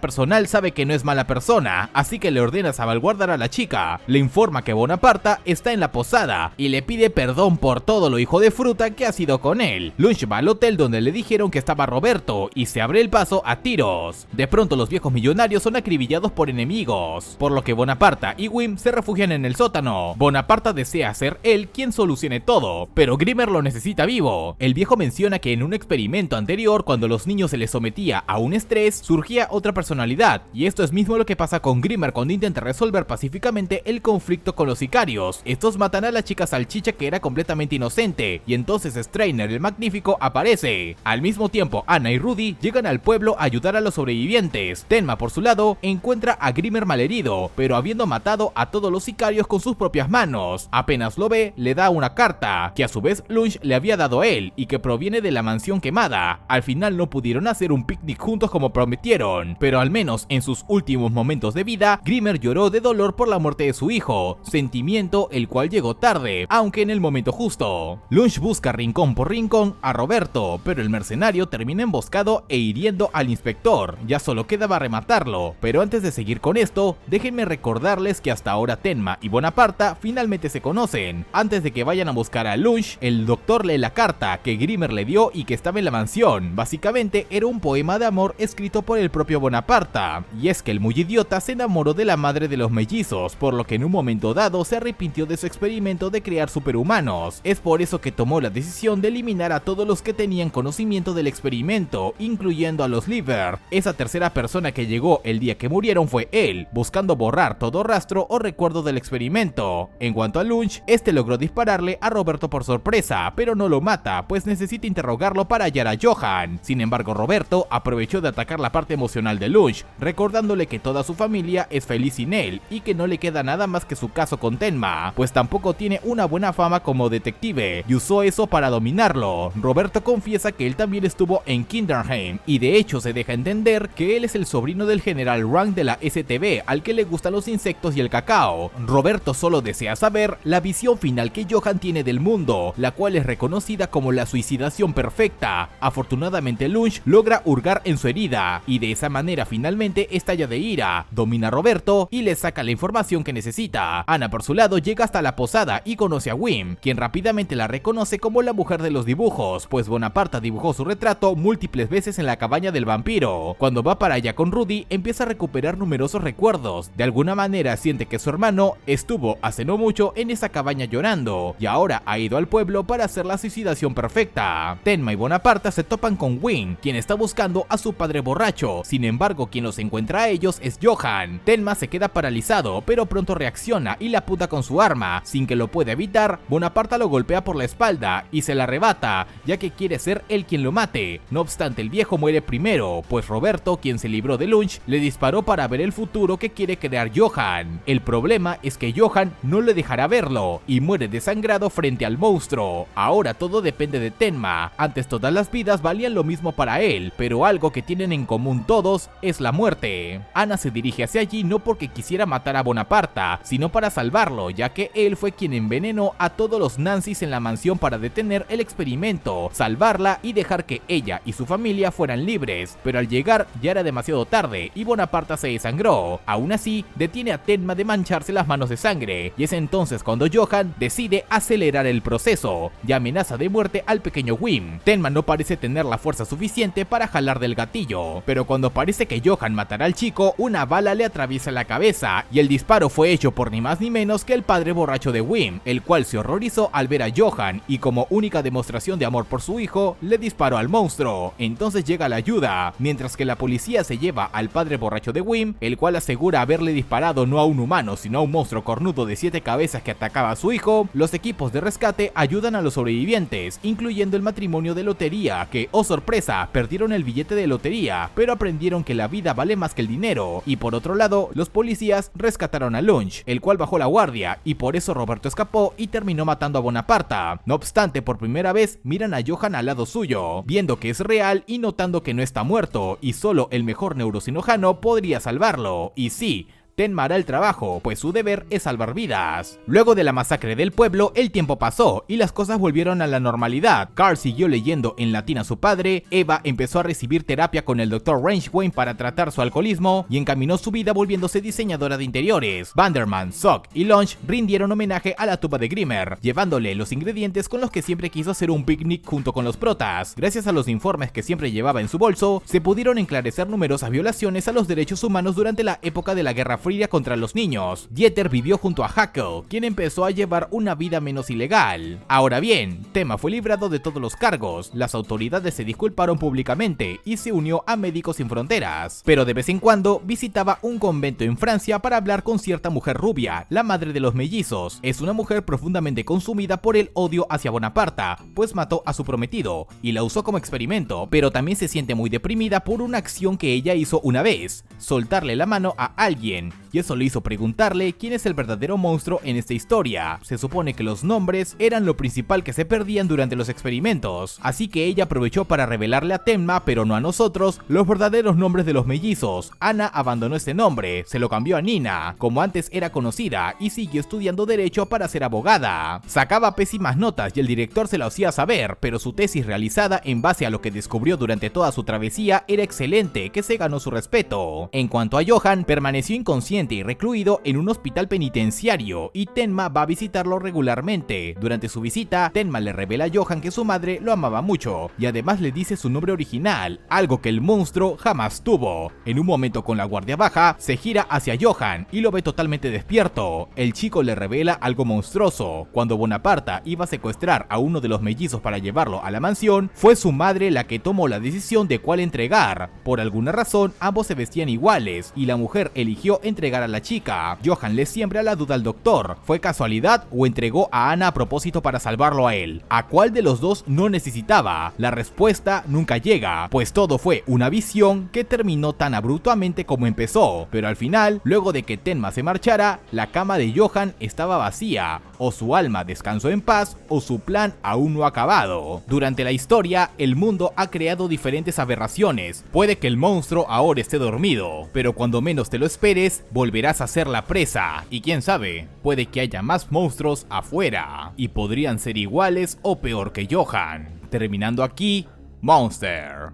Speaker 1: personal sabe que no es mala persona, así que le ordena salvaguardar a la chica. Le informa que Bonaparta está en la posada y le pide perdón por todo lo hijo de fruta que ha sido con él. Lunch va al hotel donde le dijeron que estaba Roberto y se abre el paso a tiros. De pronto los viejos millonarios son acribillados por enemigos, por lo que Bonaparta y Wim se refugian en el sótano. Bonaparta desea ser él quien solucione todo, pero Grimmer lo necesita vivo. El viejo menciona que en un experimento anterior, cuando los niños se les sometía a un estrés, surgía otra personalidad, y esto es mismo lo que pasa con Grimmer cuando intenta resolver pacíficamente el conflicto con los sicarios. Estos matan a la chica salchicha que era completamente inocente, y entonces Steiner el Magnífico aparece. Al mismo tiempo, Anna y Rudy llegan al pueblo a ayudar a los sobrevivientes. Tenma, por su lado, encuentra a Grimmer malherido, pero habiendo matado a todos los sicarios con sus propias manos. Apenas lo ve, le da una carta, que a su vez Lunch le había dado a él, y que proviene de la mansión quemada. Al final no pudieron hacer un picnic juntos como prometieron, pero al menos en sus últimos momentos de vida, Grimmer lloró de dolor por la muerte de su hijo, sentimiento el cual llegó tarde, aunque en el momento justo. Lunch busca rincón por rincón a Roberto, pero el mercenario termina emboscado e hiriendo al inspector. Ya solo quedaba rematarlo, pero antes de seguir con esto, déjenme recordarles que hasta ahora Tenma y Bonaparta finalmente se conocen. Antes de que vayan a buscar a Lunch, el doctor lee la carta que Grimmer le dio y que estaba en la mansión. Básicamente era un poema de amor escrito por el propio Bonaparta, y es que el muy idiota se enamoró de la madre de los mellizos, por lo que en un momento dado se arrepintió de su experimento de crear superhumanos. Es por eso que tomó la decisión de eliminar a todos los que tenían conocimiento del experimento, incluyendo a los Liebert, esa tercera persona que llegó el día que que murieron fue él, buscando borrar todo rastro o recuerdo del experimento. En cuanto a Lunch, este logró dispararle a Roberto por sorpresa, pero no lo mata, pues necesita interrogarlo para hallar a Johan. Sin embargo, Roberto aprovechó de atacar la parte emocional de Lunch, recordándole que toda su familia es feliz sin él y que no le queda nada más que su caso con Tenma, pues tampoco tiene una buena fama como detective y usó eso para dominarlo. Roberto confiesa que él también estuvo en Kinderheim y de hecho se deja entender que él es el sobrino del general Rank de la STB, al que le gustan los insectos y el cacao. Roberto solo desea saber la visión final que Johan tiene del mundo, la cual es reconocida como la suicidación perfecta. Afortunadamente Lunch logra hurgar en su herida y de esa manera finalmente estalla de ira, domina a Roberto y le saca la información que necesita. Ana por su lado llega hasta la posada y conoce a Wim, quien rápidamente la reconoce como la mujer de los dibujos, pues Bonaparte dibujó su retrato múltiples veces en la cabaña del vampiro. Cuando va para allá con Rudy, empieza a recuperar numerosos recuerdos. De alguna manera siente que su hermano estuvo hace no mucho en esa cabaña llorando y ahora ha ido al pueblo para hacer la suicidación perfecta. Tenma y Bonaparte se topan con Wim, quien está buscando a su padre borracho. Sin embargo, quien los encuentra a ellos es Johan. Tenma se queda paralizado, pero pronto reacciona y la apunta con su arma. Sin que lo pueda evitar, Bonaparte lo golpea por la espalda y se la arrebata, ya que quiere ser él quien lo mate. No obstante, el viejo muere primero, pues Roberto, quien se libró de Lunch, le disparó para ver el futuro que quiere crear Johan. El problema es que Johan no le dejará verlo y muere desangrado frente al monstruo. Ahora todo depende de Tenma. Antes todas las vidas valían lo mismo para él, pero algo que tienen en común todos es la muerte. Ana se dirige hacia allí no porque quisiera matar a Bonaparte, sino para salvarlo, ya que él fue quien envenenó a todos los Nancys en la mansión para detener el experimento, salvarla y dejar que ella y su familia fueran libres. Pero al llegar ya era demasiado tarde y Bonaparte se desangró. Aún así, detiene a Tenma de mancharse las manos de sangre, y es entonces cuando Johan decide acelerar el proceso y amenaza de muerte al pequeño Wim. Tenma no parece tener la fuerza suficiente para jalar del gatillo, pero cuando parece que Johan matará al chico, una bala le atraviesa la cabeza y el disparo fue hecho por ni más ni menos que el padre borracho de Wim, el cual se horrorizó al ver a Johan y como única demostración de amor por su hijo, le disparó al monstruo. Entonces llega la ayuda, mientras que la policía se lleva al padre borracho de Wim, el cual asegura haberle disparado no a un humano sino a un monstruo cornudo de 7 cabezas que atacaba a su hijo. Los equipos de rescate ayudan a los sobrevivientes, incluyendo el matrimonio de lotería que, oh sorpresa, perdieron el billete de lotería, pero aprendieron que la vida vale más que el dinero. Y por otro lado, los policías rescataron a Lunch, el cual bajó la guardia y por eso Roberto escapó y terminó matando a Bonaparte. No obstante, por primera vez miran a Johan al lado suyo, viendo que es real y notando que no está muerto y solo el mejor neurocirujano podría salvarlo. Y sí, Tenma hará el trabajo, pues su deber es salvar vidas. Luego de la masacre del pueblo, el tiempo pasó y las cosas volvieron a la normalidad. Carl siguió leyendo en latín a su padre, Eva empezó a recibir terapia con el Dr. Rangewain para tratar su alcoholismo y encaminó su vida volviéndose diseñadora de interiores. Vanderman, Sock y Lunch rindieron homenaje a la tumba de Grimmer, llevándole los ingredientes con los que siempre quiso hacer un picnic junto con los protas. Gracias a los informes que siempre llevaba en su bolso, se pudieron esclarecer numerosas violaciones a los derechos humanos durante la época de la Guerra Fría contra los niños. Dieter vivió junto a Haeckel, quien empezó a llevar una vida menos ilegal. Ahora bien, Tenma fue librado de todos los cargos, las autoridades se disculparon públicamente y se unió a Médicos Sin Fronteras, pero de vez en cuando visitaba un convento en Francia para hablar con cierta mujer rubia, la madre de los mellizos. Es una mujer profundamente consumida por el odio hacia Bonaparte, pues mató a su prometido y la usó como experimento, pero también se siente muy deprimida por una acción que ella hizo una vez, soltarle la mano a alguien, y eso le hizo preguntarle quién es el verdadero monstruo en esta historia. Se supone que los nombres eran lo principal que se perdían durante los experimentos, así que ella aprovechó para revelarle a Tenma, pero no a nosotros, los verdaderos nombres de los mellizos. Ana abandonó ese nombre, se lo cambió a Nina, como antes era conocida, y siguió estudiando derecho para ser abogada. Sacaba pésimas notas y el director se lo hacía saber, pero su tesis realizada en base a lo que descubrió durante toda su travesía era excelente, que se ganó su respeto. En cuanto a Johan, permaneció inconsciente inconsciente y recluido en un hospital penitenciario y Tenma va a visitarlo regularmente. Durante su visita, Tenma le revela a Johan que su madre lo amaba mucho y además le dice su nombre original, algo que el monstruo jamás tuvo. En un momento con la guardia baja, se gira hacia Johan y lo ve totalmente despierto. El chico le revela algo monstruoso. Cuando Bonaparte iba a secuestrar a uno de los mellizos para llevarlo a la mansión, fue su madre la que tomó la decisión de cuál entregar. Por alguna razón, ambos se vestían iguales y la mujer eligió entregar a la chica. Johan le siembra la duda al doctor. ¿Fue casualidad o entregó a Ana a propósito para salvarlo a él? ¿A cuál de los dos no necesitaba? La respuesta nunca llega, pues todo fue una visión que terminó tan abruptamente como empezó. Pero al final, luego de que Tenma se marchara, la cama de Johan estaba vacía. O su alma descansó en paz, o su plan aún no ha acabado. Durante la historia, el mundo ha creado diferentes aberraciones. Puede que el monstruo ahora esté dormido, pero cuando menos te lo esperes, volverás a ser la presa. Y quién sabe, puede que haya más monstruos afuera, y podrían ser iguales o peor que Johan. Terminando aquí, Monster.